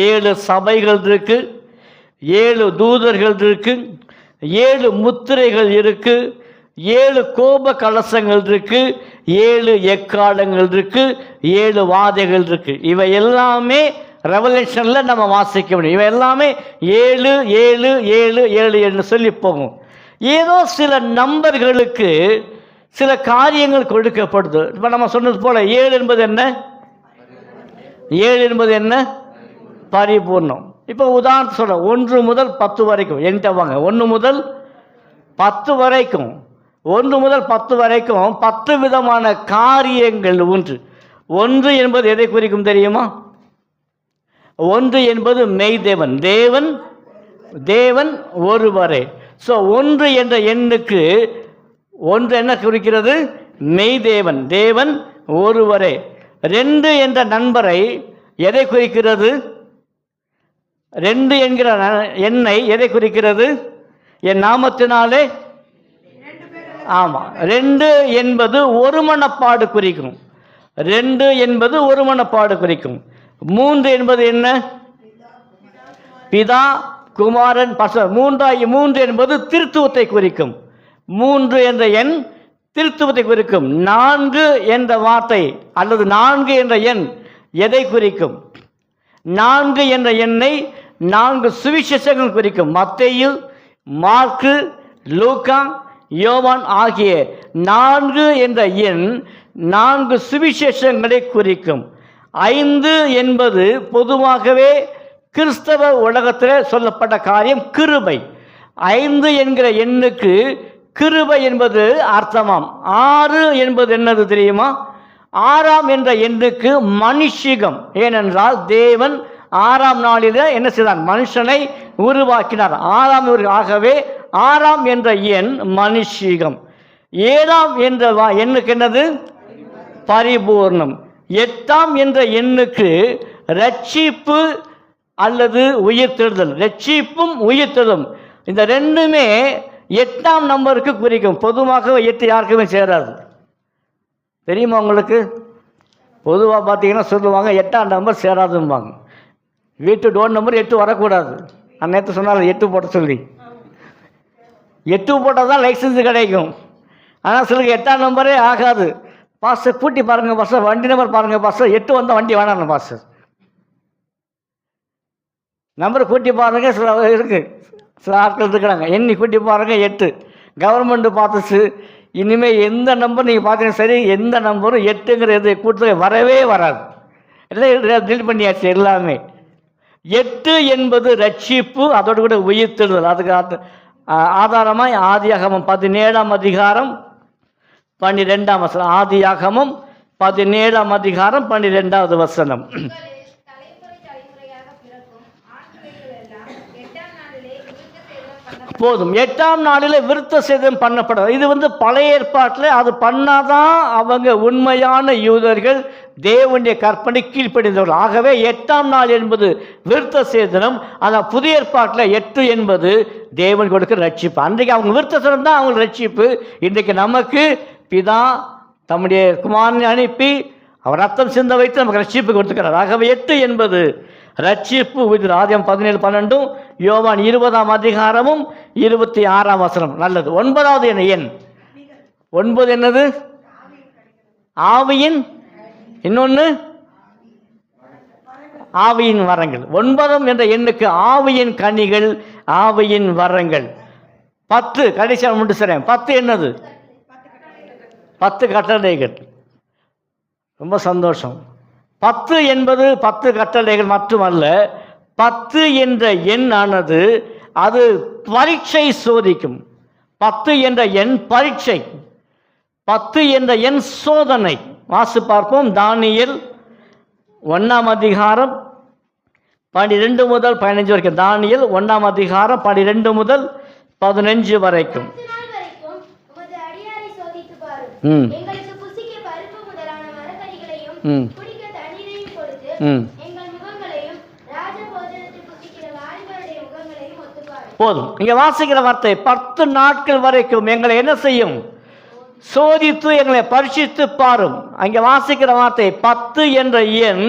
7 சபைகள் இருக்கு, 7 தூதர்கள் இருக்கு, 7 முத்திரைகள் இருக்கு, 7 கோப கலசங்கள் இருக்கு, 7 எக்காலங்கள் இருக்குது, 7 வாதைகள் இருக்குது. இவை எல்லாமே ரெவலேஷனில் நம்ம வாசிக்க முடியும். இவை எல்லாமே 7 7 7 7 என்று சொல்லி போகும். ஏதோ சில நம்பர்களுக்கு சில காரியங்கள் கொடுக்கப்படுது. இப்போ நம்ம சொன்னது போல் 7 என்பது என்ன? 7 என்பது என்ன? பரிபூர்ணம். இப்போ உதாரணம் சொல்ல 1 முதல் 10 வரைக்கும் என்கிட்ட வாங்க. 1 முதல் 10 வரைக்கும் 1 முதல் 10 வரைக்கும் 10 விதமான காரியங்கள் உண்டு. 1 என்பது எதை குறிக்கும் தெரியுமா? 1 என்பது மெய்தேவன், தேவன் தேவன் ஒருவரே. ஸோ 1 என்ற எண்ணுக்கு 1 என்ன குறிக்கிறது? மெய்தேவன், தேவன் ஒருவரே. 2 என்ற நண்பரை எதை குறிக்கிறது? 2 என்கிற எண்ணை எதை குறிக்கிறது? என் நாமத்தினாலே. ஆமாம், 2 என்பது ஒருமனப்பாடு குறிக்கும். 2 என்பது ஒருமனப்பாடு குறிக்கும். 3 என்பது என்ன? பிதா குமாரன் பச. 3 என்பது திருத்துவத்தை குறிக்கும். 3 என்ற எண் திருத்துவத்தை குறிக்கும். 4 என்ற வார்த்தை அல்லது 4 என்ற எண் எதை குறிக்கும்? 4 என்ற எண்ணை 4 சுவிசேஷங்கள் குறிக்கும். மத்தேயு, மார்க்கு, லூக்கா, யோவான் ஆகிய 4 என்ற எண் 4 சுவிசேஷங்களை குறிக்கும். 5 என்பது பொதுவாகவே கிறிஸ்தவ உலகத்தில் சொல்லப்பட்ட காரியம் கிருபை. 5 என்கிற எண்ணுக்கு கிருபை என்பது அர்த்தமாம். 6 என்பது என்னது தெரியுமா? 6ஆம் என்ற எண்ணுக்கு மனுஷிகம். ஏனென்றால் தேவன் 6ஆம் நாளில் என்ன செய்தார்? மனுஷனை உருவாக்கினார். 6ஆம் ஆகவே 6ஆம் என்ற எண் மனுஷிகம். 7ஆம் என்ற எண்ணுக்கு என்னது? பரிபூர்ணம். 8ஆம் என்ற எண்ணுக்கு ரட்சிப்பு அல்லது உயிர்த்தெழுதல். ரட்சிப்பும் உயிர்த்தெழுதலும் இந்த ரெண்டுமே 8ஆம் நம்பருக்கு குறிக்கும். பொதுவாக 8 யாருக்குமே சேராது. தெரியுமா உங்களுக்கு? பொதுவாக பார்த்தீங்கன்னா சொல்லுவாங்க 8ஆம் நம்பர் சேராதும்பாங்க. வீட்டு டோர் நம்பர் 8 வரக்கூடாது. நான் நேற்று சொன்னாலும் 8 போட்ட சொல்லி 8 போட்டால் தான் லைசன்ஸு கிடைக்கும். ஆனால் சிலருக்கு 8ஆம் நம்பரே ஆகாது. பாஸ்டர் கூட்டி பாருங்கள் பாஸ்டர், வண்டி நம்பர் பாருங்கள் பாஸ்டர், 8 வந்தால் வண்டி வேணாம் பாஸ்டர். நம்பரை கூட்டி பாருங்க. சில இருக்குது, சில ஆட்கள் இருக்கிறாங்க, எண்ணி கூட்டி பாருங்கள் 8. கவர்மெண்ட்டு பார்த்துச்சு, இனிமேல் எந்த நம்பர் நீங்கள் பார்த்தீங்கன்னா சரி, எந்த நம்பரும் 8ங்கிறது கூட்டத்தில் வரவே வராது. எல்லாம் டீல் பண்ணியாச்சு எல்லாமே. 8 என்பது ரட்சிப்பு, அதோடு கூட உயிர்த்தெழுதல். அதுக்கு ஆதாரமாக ஆதியாகமம் 17ஆம் அதிகாரம் 12ஆம் வசனம். ஆதியாகமம் 17ஆம் அதிகாரம் 12வது வசனம். போதும், 8ஆம் நாளில் விருத்த சேதனம் பண்ணப்படாது. இது பழைய ஏற்பாட்டில் அது பண்ணாதான் அவங்க உண்மையான யூதர்கள், தேவனுடைய கற்பனை கீழ்ப்படிந்தவர்கள். ஆகவே 8ஆம் நாள் என்பது விருத்த சேதனம். ஆனால் புதிய ஏற்பாட்டில் 8 என்பது தேவன் கொடுக்கிற ரட்சிப்பு. அன்றைக்கு அவங்க விருத்த சேதனம் தான் அவங்க ரட்சிப்பு. இன்றைக்கு நமக்கு பிதா தம்முடைய குமாரனை அனுப்பி அவர் ரத்தம் சிந்த வைத்து நமக்கு ரட்சிப்பு கொடுத்துக்கிறார். ஆகவே 8 என்பது ரட்சிப்பு. ஆதியாகமம் 17:12, யோவான் 20ஆம் அதிகாரமும் 26ஆம் வசனம். நல்லது. 9வது எண் 9 என்னது? ஆவியின், இன்னொன்று ஆவியின் வரங்கள். 9 என்ற எண்ணுக்கு ஆவியின் கனிகள், ஆவியின் வரங்கள். 10 கடைசியாக மட்டும் சரி. 10 என்னது? 10 கட்டளைகள். ரொம்ப சந்தோஷம். 10 என்பது 10 கட்டளைகள் மட்டுமல்ல. 10 என்ற எண் ஆனது அது பரீட்சை சோதிக்கும். 10 என்ற எண் பரீட்சை, 10 என்ற எண் சோதனை. வாசி பார்ப்போம். தானியேல் 1ஆம் அதிகாரம் 12 முதல் 15 வரைக்கும். தானியேல் 1ஆம் அதிகாரம் 12 முதல் 15 வரைக்கும். போதும். இங்க வாசிக்கிற வார்த்தை 10 நாட்கள் வரைக்கும் எங்களை என்ன செய்யும்? சோதித்து எங்களை பரீட்சித்து பாரும். அங்கே வாசிக்கிற வார்த்தை 10 என்ற எண்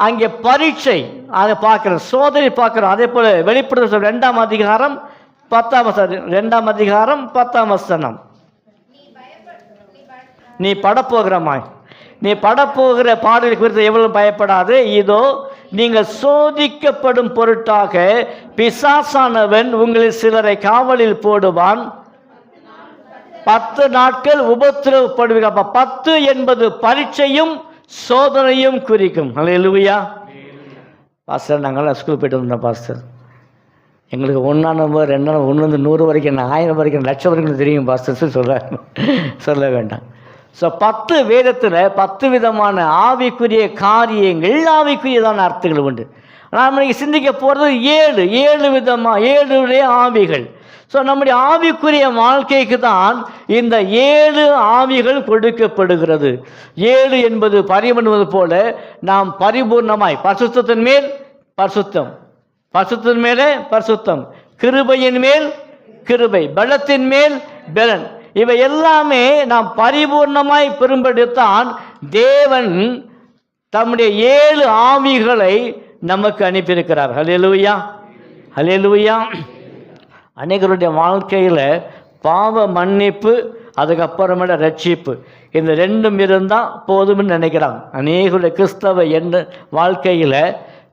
அங்கே பரீட்சை, அதை பார்க்கிறோம், சோதனை பார்க்கிறோம். அதே போல வெளிப்படுத்தல் 2ஆம் அதிகாரம் 10ஆம் வசனம். 2ஆம் அதிகாரம் 10ஆம் வசனம். நீ படப்போகிறமாய், நீ படப்போகிற பாடலை குறித்து எவ்வளவு பயப்படாது. இதோ நீங்கள் சோதிக்கப்படும் பொருட்டாக பிசாசானவன் உங்களில் சிலரை காவலில் போடுவான், 10 நாட்கள் உபத்திரவப்படுவீர்கள். அப்ப 10 என்பது பரீட்சையும் சோதனையும் குறிக்கும். அல்லேலூயா. பாஸ்டர், நாங்கள்லாம் ஸ்கூல் போய்ட்டு வந்தோம் பாஸ்டர், எங்களுக்கு 1ஆம் நம்பர் 2ஆம் நம்பர் 1 100 வரைக்கும் 1000 வரைக்கும் 1,00,000 வரைக்கும் தெரியும் பாஸ்டர் சொல்ல வேண்டாம். ஸோ 10 வேதத்தில் 10 விதமான ஆவிக்குரிய காரியங்கள், ஆவிக்குரியதான அர்த்தங்கள் உண்டு. நாம் இன்னைக்கு சிந்திக்க போகிறது 7 விதமாக 7 ஆவிகள். ஸோ நம்முடைய ஆவிக்குரிய வாழ்க்கைக்கு தான் இந்த 7 ஆவிகள் கொடுக்கப்படுகிறது. 7 என்பது பரிமணுவது போல நாம் பரிபூர்ணமாய் பரிசுத்தத்தின் மேல் பரிசுத்தம், பரிசுத்தத்தின் மேலே பரிசுத்தம், கிருபையின் மேல் கிருபை, பலத்தின் மேல் பலன், இவை எல்லாமே நாம் பரிபூர்ணமாய் பெறும்படித்தான் தேவன் தம்முடைய 7 ஆவிகளை நமக்கு அனுப்பியிருக்கிறார். ஹல்லேலூயா, ஹல்லேலூயா. அநேகருடைய வாழ்க்கையில் பாவ மன்னிப்பு, அதுக்கப்புறமேல ரட்சிப்பு, இந்த 2 இருந்தால் போதும்னு நினைக்கிறாங்க. அநேகருடைய கிறிஸ்தவ வாழ்க்கையில்,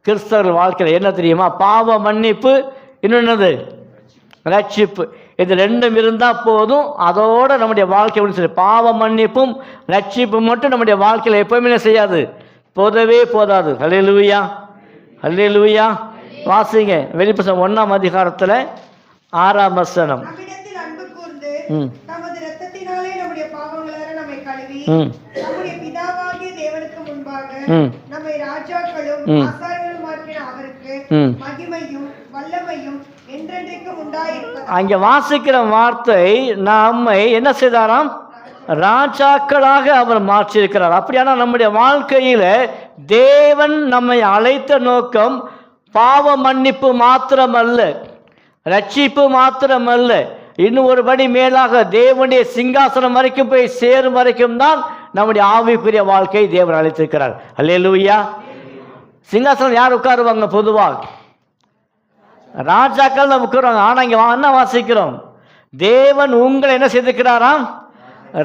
கிறிஸ்தவர்கள் வாழ்க்கையில் என்ன தெரியுமா? பாவ மன்னிப்பு, இன்னொன்று ரட்சிப்பு. இது 2 இருந்தால் போதும், அதோடு நம்முடைய வாழ்க்கை சொல்லி பாவ மன்னிப்பும் ரட்சிப்பு மட்டும் நம்முடைய வாழ்க்கையில் எப்போயுமே செய்யாது, போதவே போதாது. ஹல்லேலூயா, ஹல்லேலூயா. வாசிங்க வெளிப்படுத்தல் 1ஆம் அதிகாரத்தில் 6ஆம் வசனம். நம்மிடத்தில் அன்பு கூர்ந்து நமது இரத்தத்தினாலே நம்முடைய பாவங்களை நம்மை கழுவி நம்முடைய பிதாவாகிய தேவனுக்கு முன்பாக நம்மை ராஜாக்களும் ஆசாரியர்களும் ஆக்கின அவருக்கு மகிமையும் வல்லமையும் என்றென்றைக்கும் உண்டாயிருப்பதாக. அங்கே வாசிக்கிற வார்த்தை, நம்மை என்ன செய்தாராம்? ராஜாக்களாக அவர் மாற்றியிருக்கிறார். அப்படியானால் நம்முடைய வாழ்க்கையில் தேவன் நம்மை அழைத்த நோக்கம் பாவ மன்னிப்பு மாத்திரமல்ல, ரட்சிப்பு மாத்திரமல்ல, இன்னும் ஒரு படி மேலாக தேவனுடைய சிங்காசனம் வரைக்கும் போய் சேரும் வரைக்கும் தான் நம்முடைய ஆவிக்குரிய வாழ்க்கை தேவன் அழைத்திருக்கிறார். அல்லேலூயா. சிங்காசனம் யார் உட்காருவாங்க? பொதுவாக ராஜாக்கள் தான் உட்காருவாங்க. ஆனால் இங்கே என்ன வாசிக்கிறோம்? தேவன் உங்களை என்ன செய்திருக்கிறாராம்?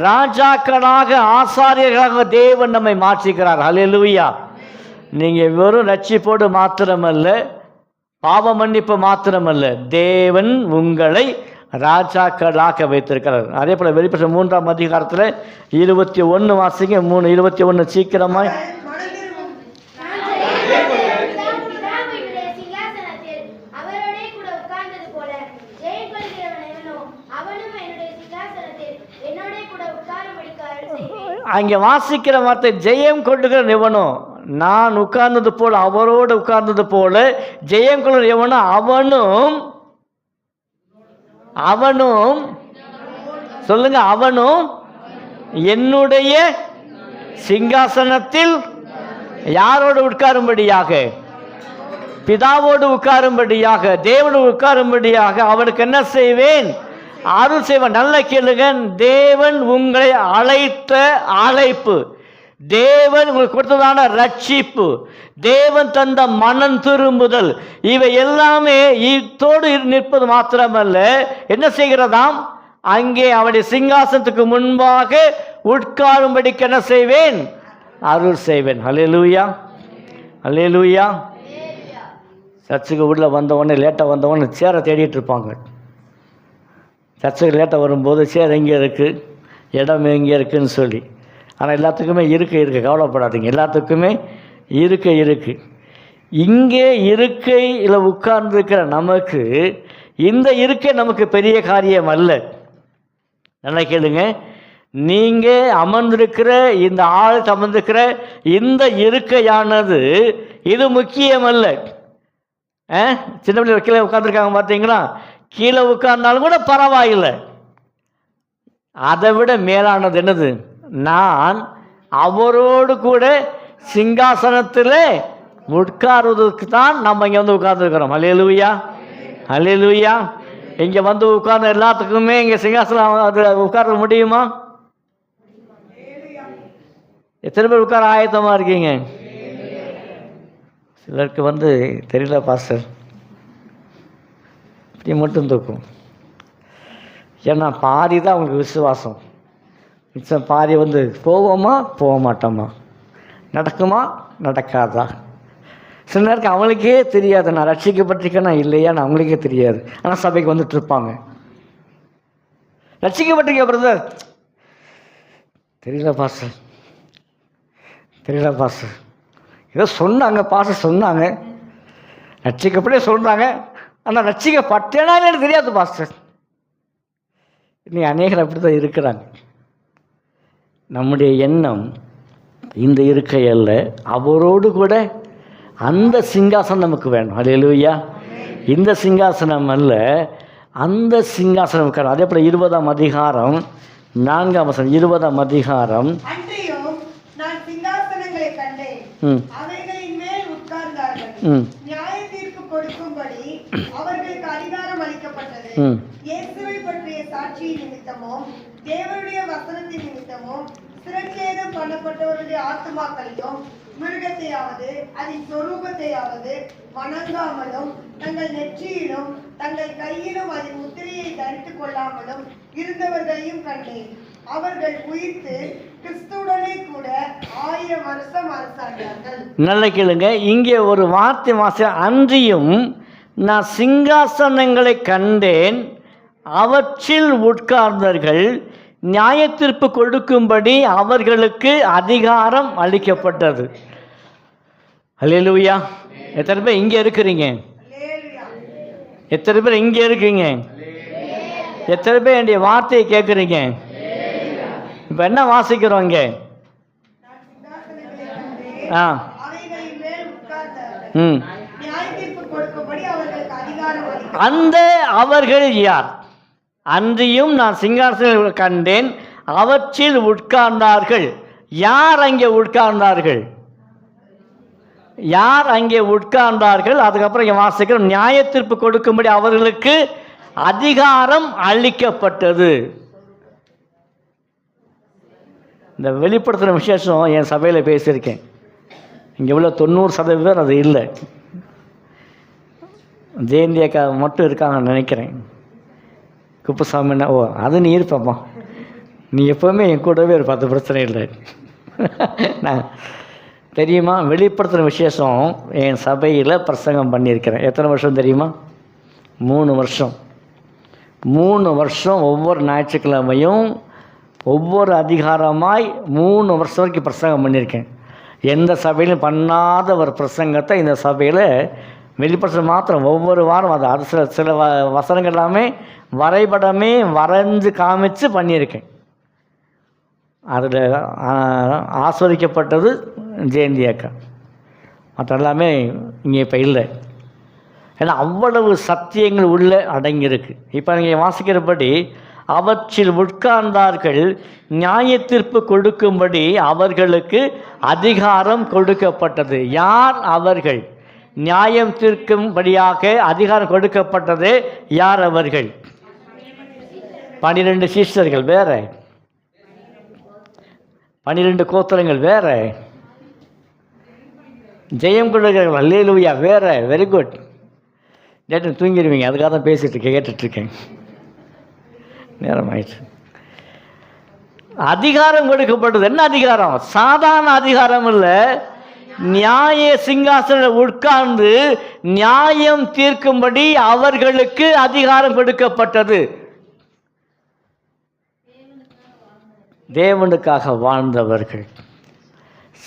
ராஜாக்களாக, ஆசாரியர்களாக தேவன் நம்மை மாற்றிக்கிறார். அல்லேலூயா. நீங்கள் வெறும் ரட்சிப்போடு மாத்திரமல்ல, பாவ மன்னிப்பு மாத்திரமல்ல, தேவன் உங்களை ராஜாக்களாக வைத்திருக்கிறார். அதே போல் வெளிப்படுத்தல் 3ஆம் அதிகாரத்தில் 21 வாசிங்க. 3:21 சீக்கிரமாய். அங்கே வாசிக்கிற வார்த்தை ஜெயம் கொண்டுகிற எவனோ, நான் உட்கார்ந்தது போல, அவரோடு உட்கார்ந்தது போல ஜெயம் கொள்கிற எவனோ அவனும் சொல்லுங்க, அவனும் என்னுடைய சிங்காசனத்தில் யாரோடு உட்காரும்படியாக? பிதாவோடு உட்காரும்படியாக, தேவனோடு உட்காரும்படியாக அவனுக்கு என்ன செய்வேன்? அருள் செய்வேன். நல்ல கேளுங்க, தேவன் உங்களை அழைத்த அழைப்பு, தேவன் உங்களுக்கு கொடுத்ததான ரட்சிப்பு, தேவன் தந்த மனம் திரும்புதல், இவை எல்லாமே இதோடு நிற்பது மாத்திரமல்ல, என்ன செய்கிறதாம்? அங்கே அவருடைய சிங்காசனத்துக்கு முன்பாக உட்காரும்படிக்கு என்ன செய்வேன்? அருள் செய்வேன். ஹல்லேலூயா, ஹல்லேலூயா. சர்ச்சுக்கு உள்ள வந்தவொடனே, லேட்டாக வந்தவொடனே சேரை தேடிட்டு இருப்பாங்க. சர்ச்சுக்கு லேட்டாக வரும்போது சேர் எங்கே இருக்குது, இடம் எங்கே இருக்குதுன்னு சொல்லி. ஆனால் எல்லாத்துக்குமே இருக்குது, கவலைப்படாதீங்க, எல்லாத்துக்குமே இருக்குது. இங்கே இருக்கையில் உட்கார்ந்துருக்கிற நமக்கு இந்த இருக்கை நமக்கு பெரிய காரியம் அல்ல. நல்லா கேளுங்க, நீங்கள் அமர்ந்திருக்கிற இந்த ஆள் அமர்ந்திருக்கிற இந்த இருக்கையானது இது முக்கியமல்ல. சின்ன பிள்ளை கீழே உட்காந்துருக்காங்க பார்த்தீங்களா? கீழே உட்கார்ந்தாலும் கூட பரவாயில்லை. அதை விட மேலானது என்னது? நான் அவரோடு கூட சிங்காசனத்தில் உட்காருவதற்கு தான் நம்ம இங்கே வந்து உட்கார்ந்துருக்கிறோம். அல்லேலூயா, அல்லேலூயா. இங்கே வந்து உட்கார்ந்து எல்லாத்துக்குமே இங்கே சிங்காசனம் அதில் உட்கார முடியுமா? எத்தனை பேர் உட்கார ஆயத்தமாக இருக்கீங்க? சிலருக்கு தெரியல பாஸ்டர், இப்படி மட்டும் தூக்கும். ஏன்னா பாதி தான் அவங்களுக்கு விசுவாசம், மிச்சம் பாதி வந்து போவோமா போக மாட்டோமா, நடக்குமா நடக்காதா. சில நேரத்துக்கு அவங்களுக்கே தெரியாது நான் ரட்சிக்கப்பட்டிருக்கேன்னா இல்லையான்னு அவங்களுக்கே தெரியாது. ஆனால் சபைக்கு வந்துட்டு இருப்பாங்க. ரட்சிக்கப்பட்டிருக்க பிரதர், தெரியல பாஸ்டர், தெரியல பாஸ்டர், ஏதோ சொன்னாங்க பாஸ்டர் சொன்னாங்க, ரட்சிக்கப்பட்டே சொல்கிறாங்க, ஆனால் ரட்சிக்கப்பட்டேனா எனக்கு தெரியாது பாஸ்டர். இன்னைக்கு அநேகர் அப்படி தான் இருக்கிறாங்க. நம்முடைய எண்ணம் இந்த இருக்கை அல்ல, அவரோடு கூட அந்த சிங்காசனம் நமக்கு வேணும். அல்லேலூயா. இந்த சிங்காசனம் அல்ல, அந்த சிங்காசனம் நமக்கு. அதே போல் 20ஆம் அதிகாரம் 4ஆம் வசனம், 20ஆம் அதிகாரம். அன்றையும் நான் சிங்காசனங்களை கண்டேன், அவைகளின் மேல் உட்கார்ந்தார்கள், நியாய தீர்ப்பு கொடுக்கும்படி அவர்களுக்கு அதிகாரம் அளிக்கப்பட்டது. இயேசுவை பற்றிய சாட்சியின் நிமித்தமும் தேவனுடைய வசனத்தின் நிமித்தமும் சிரச்சேதம் பண்ணப்பட்டவருடைய ஆத்துமாக்களையும் மிருகத்தையாவது அதன் சொரூபத்தையாவது வணங்காமலும் தங்கள் நெற்றியிலும் தங்கள் கையிலும் அதன் முத்திரையை தரித்துக் கொள்ளாமலும் இருந்தவர்களையும் கண்டேன். அவர்கள் உயிர்த்து கிறிஸ்துவுடனே கூட 1000 வருஷம் அரசாண்டார்கள். நல்ல கேளுங்க, இங்கே ஒரு வார்த்தை வாச, அன்றியும் நான் சிங்காசனங்களை கண்டேன், அவற்றில் உட்கார்ந்தார்கள், நியாய தீர்ப்பு கொடுக்கும்படி அவர்களுக்கு அதிகாரம் அளிக்கப்பட்டது. அல்லேலூயா. எத்தனை பேர் இங்கே இருக்கிறீங்க? எத்தனை பேர் இங்கே இருக்கீங்க? எத்தனை பேர் என்னுடைய வார்த்தையை கேட்குறீங்க? இப்போ என்ன வாசிக்கிறோம் இங்கே? அந்த அவர்கள் யார்? அன்றியும் நான் சிங்காசனங்களை கண்டேன், அவற்றில் உட்கார்ந்தார்கள். யார் அங்கே உட்கார்ந்தார்கள்? யார் அங்கே உட்கார்ந்தார்கள்? அதுக்கப்புறம் இங்கே வாசிக்கிறோம், நியாய தீர்ப்பு கொடுக்கும்படி அவர்களுக்கு அதிகாரம் அளிக்கப்பட்டது. இந்த வெளிப்படுத்துகிற விசேஷம் என் சபையில் பேசியிருக்கேன். இங்கே உள்ள 90% அது இல்லை. ஜெயந்தி அக்கா மட்டும் இருக்காங்கன்னு நினைக்கிறேன். குப்புசாமின்னா, ஓ அது நீ இருப்பம்மா, நீ எப்போவுமே என் கூடவே இருப்ப, அது பிரச்சனை இல்லை. நான் தெரியுமா, வெளிப்படுத்துகிற விசேஷம் என் சபையில் பிரசங்கம் பண்ணியிருக்கிறேன். எத்தனை வருஷம் தெரியுமா? 3 வருஷம். 3 வருஷம் ஒவ்வொரு ஞாயிற்றுக்கிழமையும் ஒவ்வொரு அதிகாரமாய் 3 வருஷம் வரைக்கும் பிரசங்கம் பண்ணியிருக்கேன். எந்த சபையிலும் பண்ணாத ஒரு பிரசங்கத்தை இந்த சபையில் வெளிப்படுத்த மாத்திரம் ஒவ்வொரு வாரம் அது சில வசனங்கள் எல்லாமே வரைபடமே வரைஞ்சு காமிச்சு பண்ணியிருக்கேன். அதில் ஆஸ்வதிக்கப்பட்டது ஜெயந்தி அக்கா, மற்ற எல்லாமே இங்கே இப்போ இல்லை. ஏன்னா அவ்வளவு சத்தியங்கள் உள்ளே அடங்கியிருக்கு. இப்போ நீங்கள் வாசிக்கிறபடி அவற்றில் உட்கார்ந்தார்கள், நியாய தீர்ப்பு கொடுக்கும்படி அவர்களுக்கு அதிகாரம் கொடுக்கப்பட்டது. யார் அவர்கள்? நியாயம் தீர்க்கும்படியாக அதிகாரம் கொடுக்கப்பட்டது. யார் அவர்கள்? 12 சீஷர்கள் வேற, 12 கோத்திரங்கள் வேற, ஜெயம் கொடுக்கிறவர்கள் அல்லேலூயா வேற. Very good. நேற்று தூங்கிடுவீங்க, அதுக்காக தான் பேசிட்டு கேட்டுட்ருக்கேன். நேரம் ஆயிடுச்சு. அதிகாரம் கொடுக்கப்பட்டது. என்ன அதிகாரம்? சாதாரண அதிகாரம் இல்லை. நியாய சிங்காசனம் உட்கார்ந்து நியாயம் தீர்க்கும்படி அவர்களுக்கு அதிகாரம் கொடுக்கப்பட்டது. தேவனுக்காக வாழ்ந்தவர்கள்.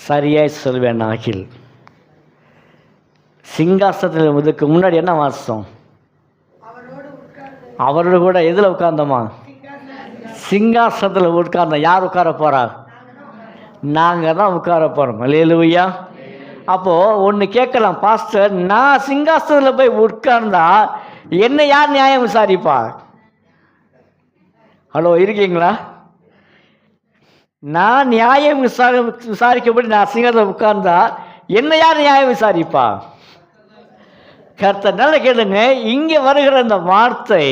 சரியாய் சொல்வேன் ஆகில் சிங்காசனத்தில் இதுக்கு முன்னாடி என்ன வாசம்? அவரோடு கூட எதில் உட்கார்ந்தோமா? சிங்காசனத்தில் உட்கார்ந்தோம். யார் உட்கார போகிறா? நாங்கள் தான் உட்கார போகிறோம். அல்லேலூயா. அப்போது ஒன்று கேட்கலாம், பாஸ்டர் நான் சிங்காசனத்தில் போய் உட்கார்ந்தா என்ன யார் நியாயம் விசாரிப்பா? ஹலோ இருக்கீங்களா? நான் நியாயம் விசாரிக்கப்படி நான் சிங்காசனத்தில் உட்கார்ந்தா என்ன யார் நியாயம் விசாரிப்பா? கர்த்தர் நல்ல கேளுங்க. இங்கே வருகிற இந்த வார்த்தை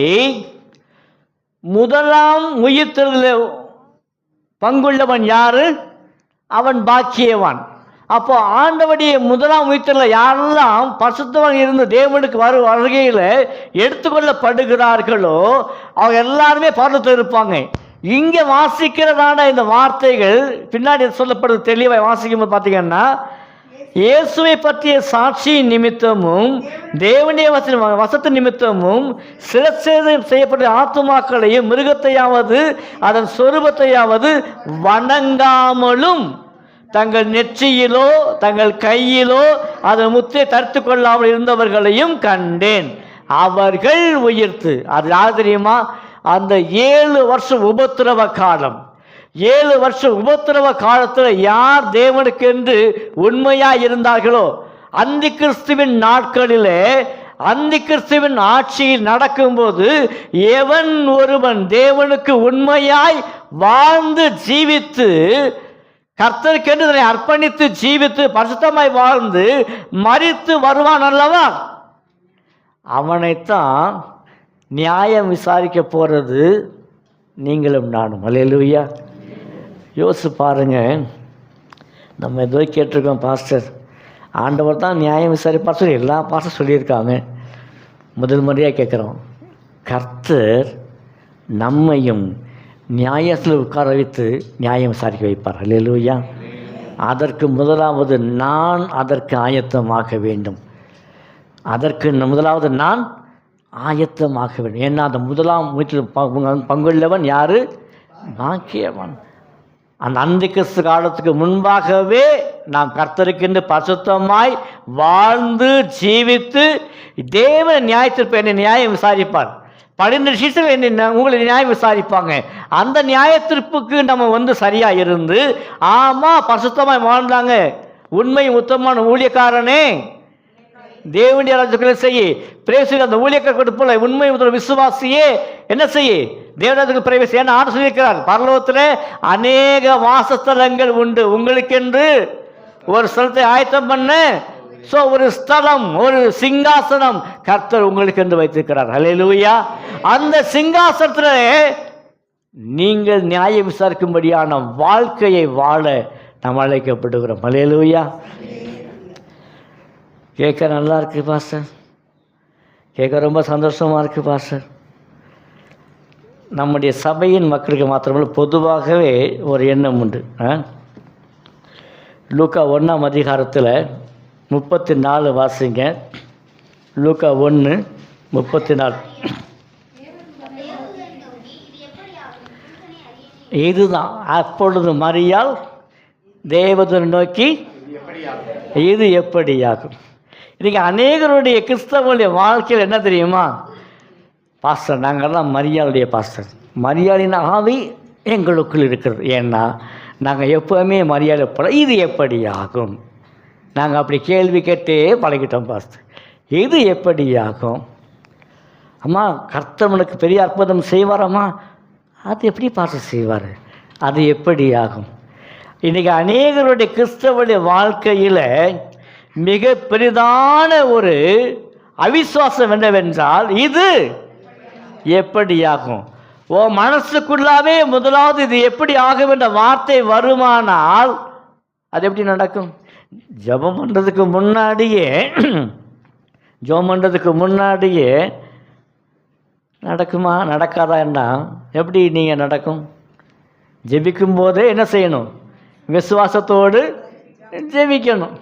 முதலாம் உயிர்த்தெழுதலில் பங்குள்ளவன் யாரு? அவன் பாக்கியவான். அப்போ ஆண்டவருடைய முதலாம் உயிர்த்தெழுதலில் யாரெல்லாம் பரிசுத்தவான் இருந்து தேவனுக்கு வருகையில் எடுத்துக்கொள்ளப்படுகிறார்களோ அவங்க எல்லாருமே பரலோகத்தில் இருப்பாங்க. இங்கே வாசிக்கிறதான இந்த வார்த்தைகள் பின்னாடி சொல்லப்படுது தெளிவாக வாசிக்கும்போது பார்த்தீங்கன்னா, இயேசுவை பற்றிய சாட்சி நிமித்தமும் தேவனுடைய வசத்து நிமித்தமும் சிரச்சேதம் செய்யப்பட்ட ஆத்துமாக்களையும் மிருகத்தையாவது அதன் சொரூபத்தையாவது வணங்காமலும் தங்கள் நெற்றியிலோ தங்கள் கையிலோ அதன் முத்தை தடுத்து கொள்ளாமல் இருந்தவர்களையும் கண்டேன். அவர்கள் உயிர்த்து, அது யார் தெரியுமா? அந்த 7 வருஷம் உபத்திரவ காலம், 7 வருஷம் உபத்திரவ காலத்தில் யார் தேவனுக்கென்று உண்மையாக இருந்தார்களோ, அந்தி கிறிஸ்துவின் நாட்களிலே அந்தி கிறிஸ்துவின் ஆட்சியில் நடக்கும்போது எவன் ஒருவன் தேவனுக்கு உண்மையாய் வாழ்ந்து ஜீவித்து கர்த்தருக்கென்று தன்னை அர்ப்பணித்து ஜீவித்து பரிசுத்தமாய் வாழ்ந்து மரித்து வருவான் அல்லவா, அவனைத்தான் நியாயம் விசாரிக்க போகிறது நீங்களும் நானும். அல்லேலூயா. யோசிச்சு பாருங்க, நம்ம எதோ கேட்டிருக்கோம், பாஸ்டர் ஆண்டவர் தான் நியாயம் விசாரிப்பார் சொல்லி எல்லா பாஸ்டர் சொல்லியிருக்காங்க. முதல் முறையாக கேட்குறோம், கர்த்தர் நம்மையும் நியாயத்தில் உட்கார வைத்து நியாயம் விசாரிக்க வைப்பார். அல்லேலூயா. அதற்கு முதலாவது நான் அதற்கு ஆயத்தமாக வேண்டும். அதற்கு முதலாவது நான் ஆயத்தமாக வேண்டும். ஏன்னா அந்த முதலாம் வீட்டில் பங்குள்ளவன் யார்? பாக்கியவன். அந்த அந்தி கிறிஸ்து காலத்துக்கு முன்பாகவே நாம் கர்த்தருக்கென்று பரிசுத்தமாய் வாழ்ந்து ஜீவித்து தேவ நியாயத்திற்கு என்னை நியாயம் விசாரிப்பார். 12 சீசர்கள் என்னை உங்களை நியாயம் விசாரிப்பாங்க. அந்த நியாயத்திற்கு நம்ம சரியாக இருந்து ஆமாம் பரிசுத்தமாய் வாழ்ந்தாங்க, உண்மை உத்தமமான ஊழியக்காரனே தேவனுடைய ராஜ்யத்தை செய்ய பிரவேசி, அந்த ஊழியக்கார கொடுப்பல உண்மை விசுவாசியே என்ன செய்ய தேவராஜ்யத்துக்கு பிரவேசி. ஏன்னா ஆண்டு சொல்லியிருக்கிறார், பரலோகத்தில் அநேக வாசஸ்தலங்கள் உண்டு, உங்களுக்கென்று ஒரு ஸ்தலத்தை ஆயத்தம் பண்ண. ஸோ ஒரு ஸ்தலம், ஒரு சிங்காசனம் கர்த்தர் உங்களுக்கு என்று வைத்திருக்கிறார். அல்லேலூயா. அந்த சிங்காசனத்தில் நீங்கள் நியாயம் விசாரிக்கும்படியான வாழ்க்கையை வாழ நாம் அழைக்கப்படுகிறோம். அல்லேலூயா. கேட்க நல்லா இருக்குது பாஸ்டர், கேட்க ரொம்ப சந்தோஷமாக இருக்குது பாஸ்டர். நம்முடைய சபையின் மக்களுக்கு மாத்திரமல்ல, பொதுவாகவே ஒரு எண்ணம் உண்டு. லூக்கா 1ஆம் அதிகாரத்தில் 34 வாசிங்க. லூக்கா 1:34. இதுதான் அப்பொழுது மரியாள் தேவதூதனை நோக்கி இது எப்படியாகும். இன்றைக்கி அநேகருடைய கிறிஸ்தவனுடைய வாழ்க்கையில் என்ன தெரியுமா, பாஸ்டர் நாங்கள்லாம் மரியாளுடைய பாஸ்டர், மரியாளின் ஆவி எங்களுக்குள் இருக்கிறது. ஏன்னா நாங்கள் எப்போவுமே மரியாதை போல இது எப்படியாகும், நாங்கள் அப்படி கேள்வி கேட்டே பழகிட்டோம் பாஸ்டர். இது எப்படியாகும்? அம்மா கர்த்தவனுக்கு பெரிய அற்புதம் செய்வாரம்மா, அது எப்படி பாஸ்டர் செய்வார், அது எப்படி ஆகும்? இன்றைக்கி அநேகருடைய கிறிஸ்தவனுடைய வாழ்க்கையில் மிக பெரிதான ஒரு அவிசுவாசம் என்னவென்றால் இது எப்படியாகும். ஓ மனசுக்குள்ளாவே முதலாவது இது எப்படி ஆகும் என்ற வார்த்தை வருமானால் அது எப்படி நடக்கும்? ஜெபம் பண்ணுறதுக்கு முன்னாடியே நடக்குமா நடக்காதா? என்ன எப்படி நீங்கள் நடக்கும்? ஜெபிக்கும் போதே என்ன செய்யணும்? விசுவாசத்தோடு ஜெபிக்கணும்.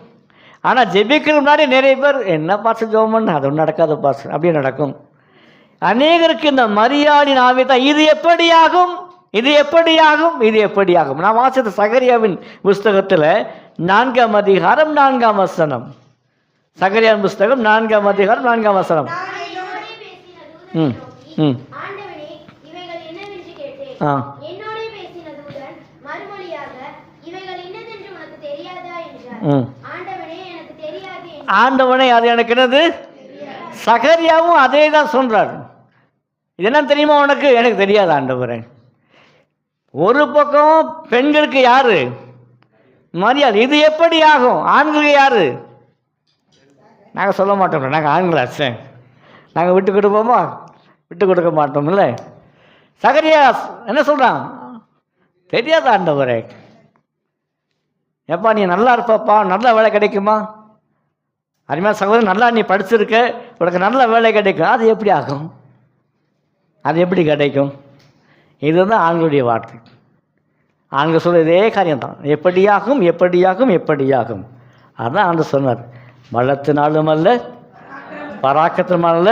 ஆனால் ஜெபிக்கிற முன்னாடி நிறைய பேர் என்ன பாஸ்டர் ஜெபம் பண்ண அது ஒன்றும் நடக்காத பாஸ்டர் அப்படி நடக்கும். அநேகருக்கு இந்த மரியாளின் ஆவி தான் இது எப்படியாகும், இது எப்படியாகும், இது எப்படியாகும். நான் வாசித்த சகரியாவின் புஸ்தகத்தில் 4ஆம் அதிகாரம் 4ஆம் வசனம். சகரியாவின் புஸ்தகம் 4ஆம் அதிகாரம் 4ஆம் வசனம். ஆண்டவனே அது எனக்கு என்னது? சகரியாவும் அதே தான் சொல்றார். இது என்ன தெரியுமா உனக்கு? எனக்கு தெரியாது ஆண்டவரே. ஒரு பக்கம் பெண்களுக்கு யாரு? மரியாதை. இது எப்படி ஆகும்? ஆண்களுக்கு யாரு? நாங்கள் சொல்ல மாட்டோம், நாங்கள் ஆண்களாச்சே, நாங்கள் விட்டு கொடுப்போமா? விட்டு கொடுக்க மாட்டோம்ல. சகரியா என்ன சொல்கிறான்? தெரியாத ஆண்டவரே. எப்பா நீ நல்லா இருப்பப்பா, நல்ல வேலை கிடைக்குமா? அருமையான சகோதரன், நல்லா நீ படிச்சிருக்க, உனக்கு நல்ல வேலை கிடைக்கும். அது எப்படி ஆகும்? அது எப்படி கிடைக்கும்? இதுதான் ஆண்களுடைய வார்த்தை. ஆண்கள் சொல்ல இதே காரியம்தான், எப்படியாகும் எப்படியாகும் எப்படியாகும். அதான் ஆண்டு சொன்னார், பலத்தினாலும் அல்ல பராக்கத்தினாலும் அல்ல,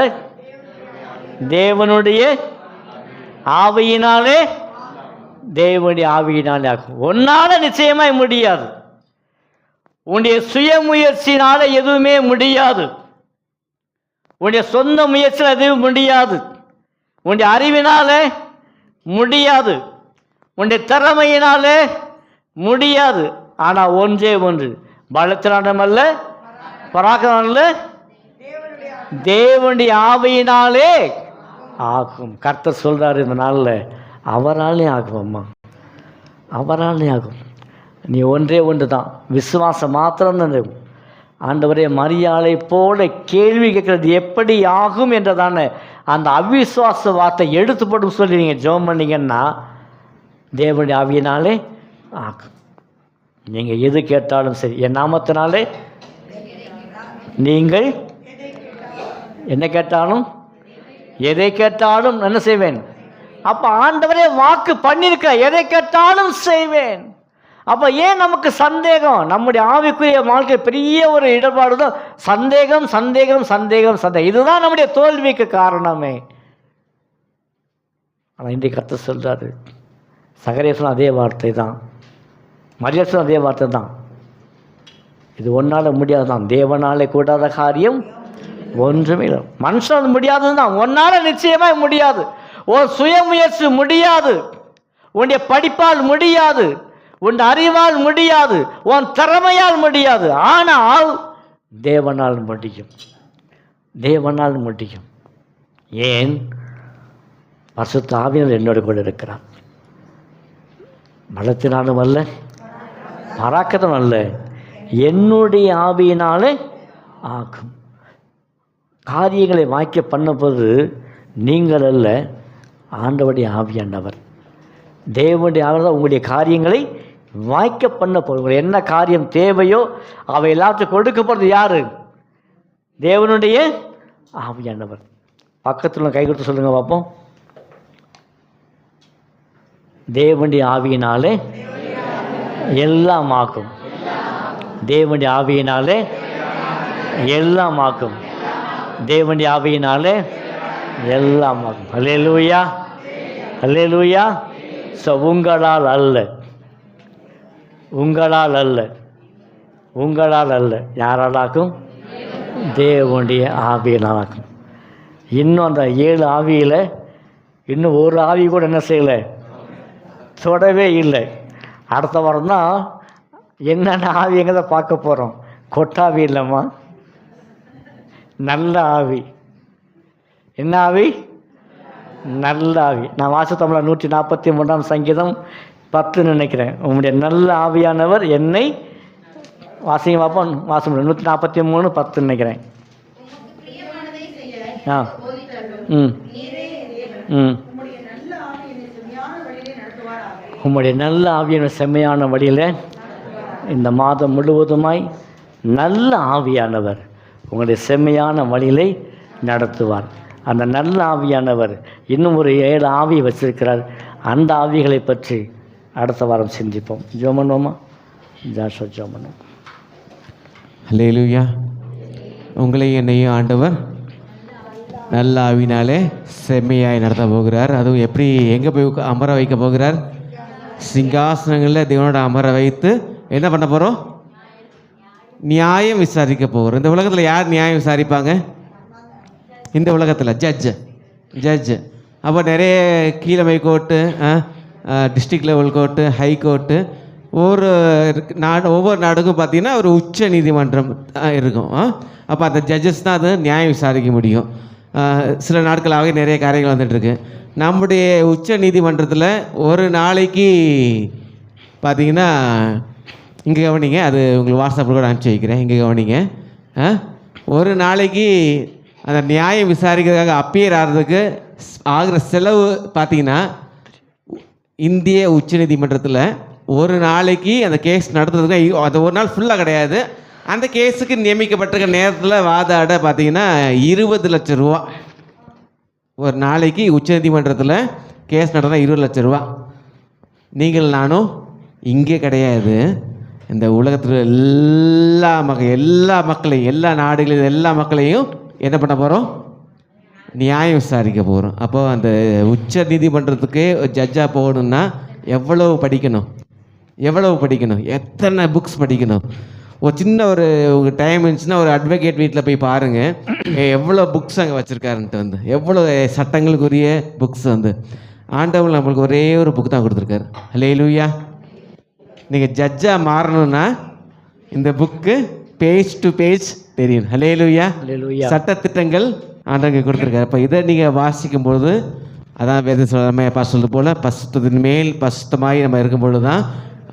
தேவனுடைய ஆவியினாலே, தேவனுடைய ஆவியினாலே ஆகும். உன்னால நிச்சயமாய் முடியாது. உன்னுடைய சுய முயற்சினால எதுவுமே முடியாது. உன்னுடைய சொந்த முயற்சியில் எதுவும் முடியாது. உன்னுடைய அறிவினாலே முடியாது. உன்னுடைய திறமையினாலே முடியாது. ஆனால் ஒன்றே ஒன்று, பலத்தினாலும் அல்ல பராக்கிரமம் அல்ல, தேவனுடைய ஆவியினாலே ஆகும். கர்த்தர் சொல்றாரு இந்த நாளில், அவராலே ஆகும் அம்மா, அவராலே ஆகும். நீ ஒன்றே ஒன்று தான், விசுவாசம் மாத்திரம்தான். ஆண்டவரே, மரியாதை போல கேள்வி கேட்கறது எப்படி ஆகும் என்றதான அந்த அவிசுவாச வார்த்தை எடுத்து போட்டு சொல்லி நீங்கள் ஜெபம் பண்ணிங்கன்னா தேவனுடைய ஆவியினாலே ஆகும். நீங்கள் எது கேட்டாலும் சரி, என் நாமத்தினாலே நீங்கள் என்ன கேட்டாலும் எதை கேட்டாலும் என்ன செய்வேன். அப்போ ஆண்டவரே வாக்கு பண்ணியிருக்க, எதை கேட்டாலும் செய்வேன். அப்போ ஏன் நமக்கு சந்தேகம்? நம்முடைய ஆவிக்குரிய வாழ்க்கை பெரிய ஒரு இடர்பாடு தான் சந்தேகம் சந்தேகம் சந்தேகம் சந்தேகம். இதுதான் நம்முடைய தோல்விக்கு காரணமே. ஆனால் இன்றைக்கு கர்த்தர் சொல்றாரு, சகரேசனும் அதே வார்த்தை தான், மரியேசும் அதே வார்த்தை தான். இது ஒன்றால் முடியாதுதான், தேவனாலே கூடாத காரியம் ஒன்றுமே இல்லை. மனுஷன் முடியாதது தான், ஒன்றால் நிச்சயமாக முடியாது. உன் சுயமுயற்சி முடியாது, உன்னுடைய படிப்பால் முடியாது, உன் அறிவால் முடியாது, உன் திறமையால் முடியாது. ஆனால் தேவனால் முடியும், தேவனால் முடியும். ஏன்? பரிசுத்த ஆவியானவர் என்னோடு கூட இருக்கிறார். பலத்தினாலும் அல்ல பராக்கத்தும் அல்ல, என்னுடைய ஆவியினாலே ஆகும். காரியங்களை வாய்க்க பண்ணும்போது நீங்கள் அல்ல, ஆண்டவருடைய ஆவியானவர், தேவனுடைய ஆவியானவர் தான் உங்களுடைய காரியங்களை வாய்க்க பண்ண போகுது. உங்களுக்கு என்ன காரியம் தேவையோ அவை எல்லாத்தையும் கொடுக்க போகிறது யார்? தேவனுடைய ஆவியானவர். பக்கத்தில் கை கொடுத்து சொல்லுங்க பார்ப்போம். தேவனுடைய ஆவியினாலே எல்லாம் ஆக்கும், தேவனுடைய ஆவியினாலே எல்லாம் ஆக்கும், தேவனுடைய ஆவியினாலே எல்லாம் ஆகும். அல்லேலூயா, அல்லேலூயா. ஸோ உங்களால் அல்ல, உங்களால் அல்ல, உங்களால் அல்ல, யாரால் ஆக்கும்? தேவனுடைய ஆவியினால் ஆக்கும். இன்னும் அந்த 7 ஆவியில் இன்னும் ஒரு ஆவி கூட என்ன செய்யலை, தொடவே இல்லை. அடுத்த வாரம் தான் என்னென்ன ஆவிங்கிறத பார்க்க போகிறோம். கொட்டாவி இல்லைம்மா, நல்ல ஆவி. என்ன ஆவி? நல்ல ஆவி. நான் வாசித்தோம்ல 143 சங்கீதம் 10 நினைக்கிறேன். உங்களுடைய நல்ல ஆவியானவர் என்னை வாசிங்க பார்ப்போம். வாசம் 143 10 நினைக்கிறேன். ஆ ம் ம் உம்முடைய நல்ல ஆவியான செம்மையான வழியில் இந்த மாதம் முழுவதுமாய் நல்ல ஆவியானவர் உங்களுடைய செம்மையான வழியிலே நடத்துவார். அந்த நல்ல ஆவியானவர் இன்னும் ஒரு 7 ஆவி வச்சிருக்கிறார். அந்த ஆவிகளை பற்றி அடுத்த வாரம் சிந்திப்போம். ஜோமனோமா ஜாஷோ ஜோமனோ. அல்லேலூயா. உங்களை என்னையும் ஆண்டவர் நல்ல ஆவினாலே செம்மையாய் நடத்த போகிறார். அதுவும் எப்படி, எங்கே போய் அமர வைக்க போகிறார்? சிங்காசனங்களில் தேவனோட அமர வைத்து என்ன பண்ண போகிறோம்? நியாயம் விசாரிக்க போகிறோம். இந்த உலகத்தில் யார் நியாயம் விசாரிப்பாங்க? இந்த உலகத்தில் ஜட்ஜு. அப்போ நிறைய கீழமை court, district level court, high court, ஒவ்வொரு நாடுக்கும் பார்த்திங்கன்னா ஒரு உச்ச நீதிமன்றம் இருக்கும். அப்போ அந்த ஜட்ஜஸ் தான் அது நியாயம் விசாரிக்க முடியும். சில நாட்களாகவே நிறைய காரியங்கள் வந்துட்டுருக்கு. நம்முடைய உச்ச நீதிமன்றத்தில் ஒரு நாளைக்கு பார்த்திங்கன்னா, இங்கே கவனிங்க, அது உங்களுக்கு வாட்ஸ்அப்பில் கூட அனுப்பிச்சி வைக்கிறேன், இங்கே கவனிங்க. ஒரு நாளைக்கு அந்த நியாயம் விசாரிக்கிறதுக்காக அப்பியர் ஆகிறதுக்கு ஆகிற செலவு பார்த்திங்கன்னா, இந்திய உச்ச நீதிமன்றத்தில் ஒரு நாளைக்கு அந்த கேஸ் நடத்துறதுக்கு, அது ஒரு நாள் ஃபுல்லாக கிடையாது, அந்த கேஸுக்கு நியமிக்கப்பட்டிருக்க நேரத்தில் வாதாட பார்த்திங்கன்னா 20 லட்சம் ரூபா ஒரு நாளைக்கு உச்ச நீதிமன்றத்தில் கேஸ் நடந்தால் 20 லட்சம் ரூபா. நீங்கள் நானும் இங்கே கிடையாது, இந்த உலகத்தில் எல்லா மக்களையும், எல்லா நாடுகளில் எல்லா மக்களையும் என்ன பண்ண போகிறோம்? நியாயம் விசாரிக்க போகிறோம். அப்போ அந்த உச்ச நீதிமன்றத்துக்கு ஜட்ஜாக போகணுன்னா எவ்வளவு படிக்கணும், எத்தனை புக்ஸ் படிக்கணும். ஒரு சின்ன ஒரு டைம் இருந்துச்சுன்னா ஒரு அட்வொகேட் வீட்டில் போய் பாருங்கள், எவ்வளோ புக்ஸ் அங்கே வச்சுருக்காருன்ட்டு எவ்வளோ சட்டங்களுக்குரிய புக்ஸ் ஆண்டவன் நம்மளுக்கு ஒரே ஒரு புக் தான் கொடுத்துருக்காரு. ஹல்லேலூயா. நீங்கள் ஜட்ஜாக மாறணும்னா இந்த புக்கு பேஜ் டு பேஜ் தெரியும். ஹல்லேலூயா. சட்டத்திட்டங்கள் ஆண்டவங்க கொடுத்துருக்காரு. அப்போ இதை நீங்கள் வாசிக்கும்போது அதான் வேத சொல்றது போல் பசுத்தத்தின் மேல் பசுத்தமாகி நம்ம இருக்கும்பொழுது தான்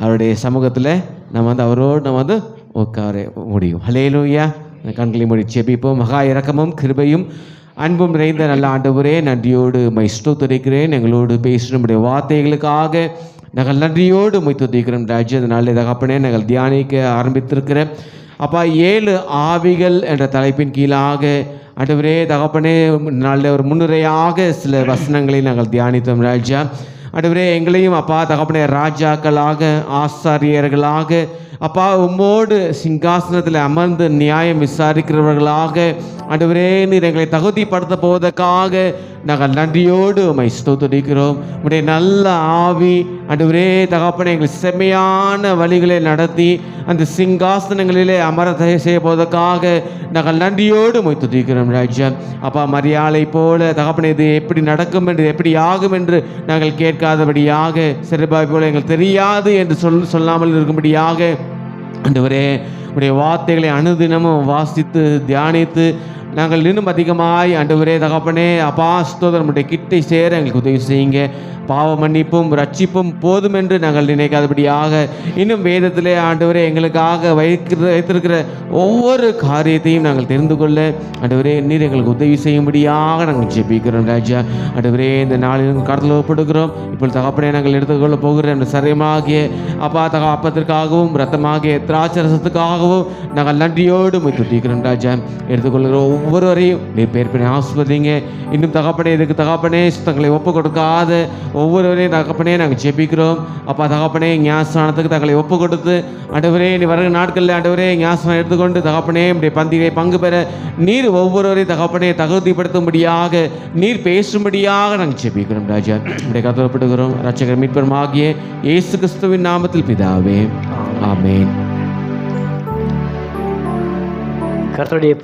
அவருடைய சமூகத்தில் நம்ம அவரோடு நம்ம உட்கார முடியும். ஹல்லேலூயா. கண்களை மூடி ஜெபிப்போம். மகா இரக்கமும் கிருபையும் அன்பும் நிறைந்த நல்ல ஆண்டவரே, நன்றியோடு உம்மை ஸ்தோத்திரிக்கிறேன். எங்களோடு பேசுகிற நம்முடைய வார்த்தைகளுக்காக நாங்கள் நன்றியோடு உம்மை துதிக்கிறோம் ராஜா. அதனால தகப்பனே நாங்கள் தியானிக்க ஆரம்பித்திருக்கிற அப்பா 7 ஆவிகள் என்ற தலைப்பின் கீழாக ஆண்டவரே தகப்பனே நல்ல ஒரு முன்னுரையாக சில வசனங்களை நாங்கள் தியானித்தோம் ராஜா. ஆண்டவரே எங்களையும் அப்பா தகப்பனே ராஜாக்களாக ஆசாரியர்களாக அப்பா உம்மோடு சிங்காசனத்தில் அமர்ந்து நியாயம் விசாரிக்கிறவர்களாக ஆண்டவரே நீர் எங்களை தகுதிப்படுத்த போவதற்காக நாங்கள் நன்றியோடு உம்மை ஸ்தோத்திரிக்கிறோம். உம்முடைய நல்ல ஆவி ஆண்டவரே தகப்பனே எங்களை செம்மையான வழிகளை நடத்தி அந்த சிங்காசனங்களிலே அமர செய்ய போவதற்காக நாங்கள் நன்றியோடு உம்மை துதிக்கிறோம் ராஜா. அப்பா மரியாதை போல தகப்பனே இது எப்படி நடக்கும் என்று எப்படி ஆகும் என்று நாங்கள் கேட்காதபடியாக, செருபாய் போல எங்களுக்கு தெரியாது என்று சொல்லாமல் இருக்கும்படியாக ஆண்டவரே உடைய வார்த்தைகளை அனுதினமும் வாசித்து தியானித்து நாங்கள் இன்னும் அதிகமாய் ஆண்டவரே தகப்பனே அப்பா ஸ்தோத்திரம் நம்முடைய கிட்டை சேர எங்களுக்கு உதவி செய்யுங்க. பாவ மன்னிப்பும் ரட்சிப்பும் போதும் என்று நாங்கள் நினைக்காதபடியாக இன்னும் வேதத்திலே ஆண்டவரே எங்களுக்காக வைத்திருக்கிற ஒவ்வொரு காரியத்தையும் நாங்கள் தெரிந்து கொள்ள ஆண்டவரே நீர் எங்களுக்கு உதவி செய்யும்படியாக நாங்கள் ஜெபிக்கிறோம் ராஜா. ஆண்டவரே இந்த நாளில் கடத்தில் ஒப்படுகிறோம். இப்பொழுது தகப்பனே நாங்கள் எடுத்துக்கொள்ள போகிற அந்த சரியமாகிய அப்பா அப்பத்திற்காகவும் ரத்தமாகிய திராட்சரசத்துக்காகவும் நாங்கள் நன்றியோடு துதிக்கிறோம் ராஜா. எடுத்துக்கொள்கிற ஒவ்வொருவரையும் நீர் பேர் பண்ணி ஆஸ்வதிங்க. இன்னும் தகப்பனே இதுக்கு தகப்பனே தங்களை ஒப்பு கொடுக்காத ஒவ்வொருவரையும் தகப்பனே நாங்கள் ஜெபிக்கிறோம். அப்பா தகப்பனே ஞானஸ்நானத்துக்கு தங்களை ஒப்பு கொடுத்து ஆண்டவரே நீ வருகிற நாட்களில் ஆண்டவரே ஞானஸ்நானம் எடுத்துக்கொண்டு தகப்பனே இப்படி பந்தியை பங்கு பெற நீர் ஒவ்வொருவரையும் தகப்பனே தகுதிப்படுத்தும்படியாக நீர் பேசும்படியாக நாங்கள் ஜெபிக்கிறோம் ராஜா. இப்படி கருதப்படுகிறோம் ரட்சகர் மீட்பரும் ஆகிய இயேசு கிறிஸ்துவின் நாமத்தில் பிதாவே, ஆமென். கர்த்தருடைய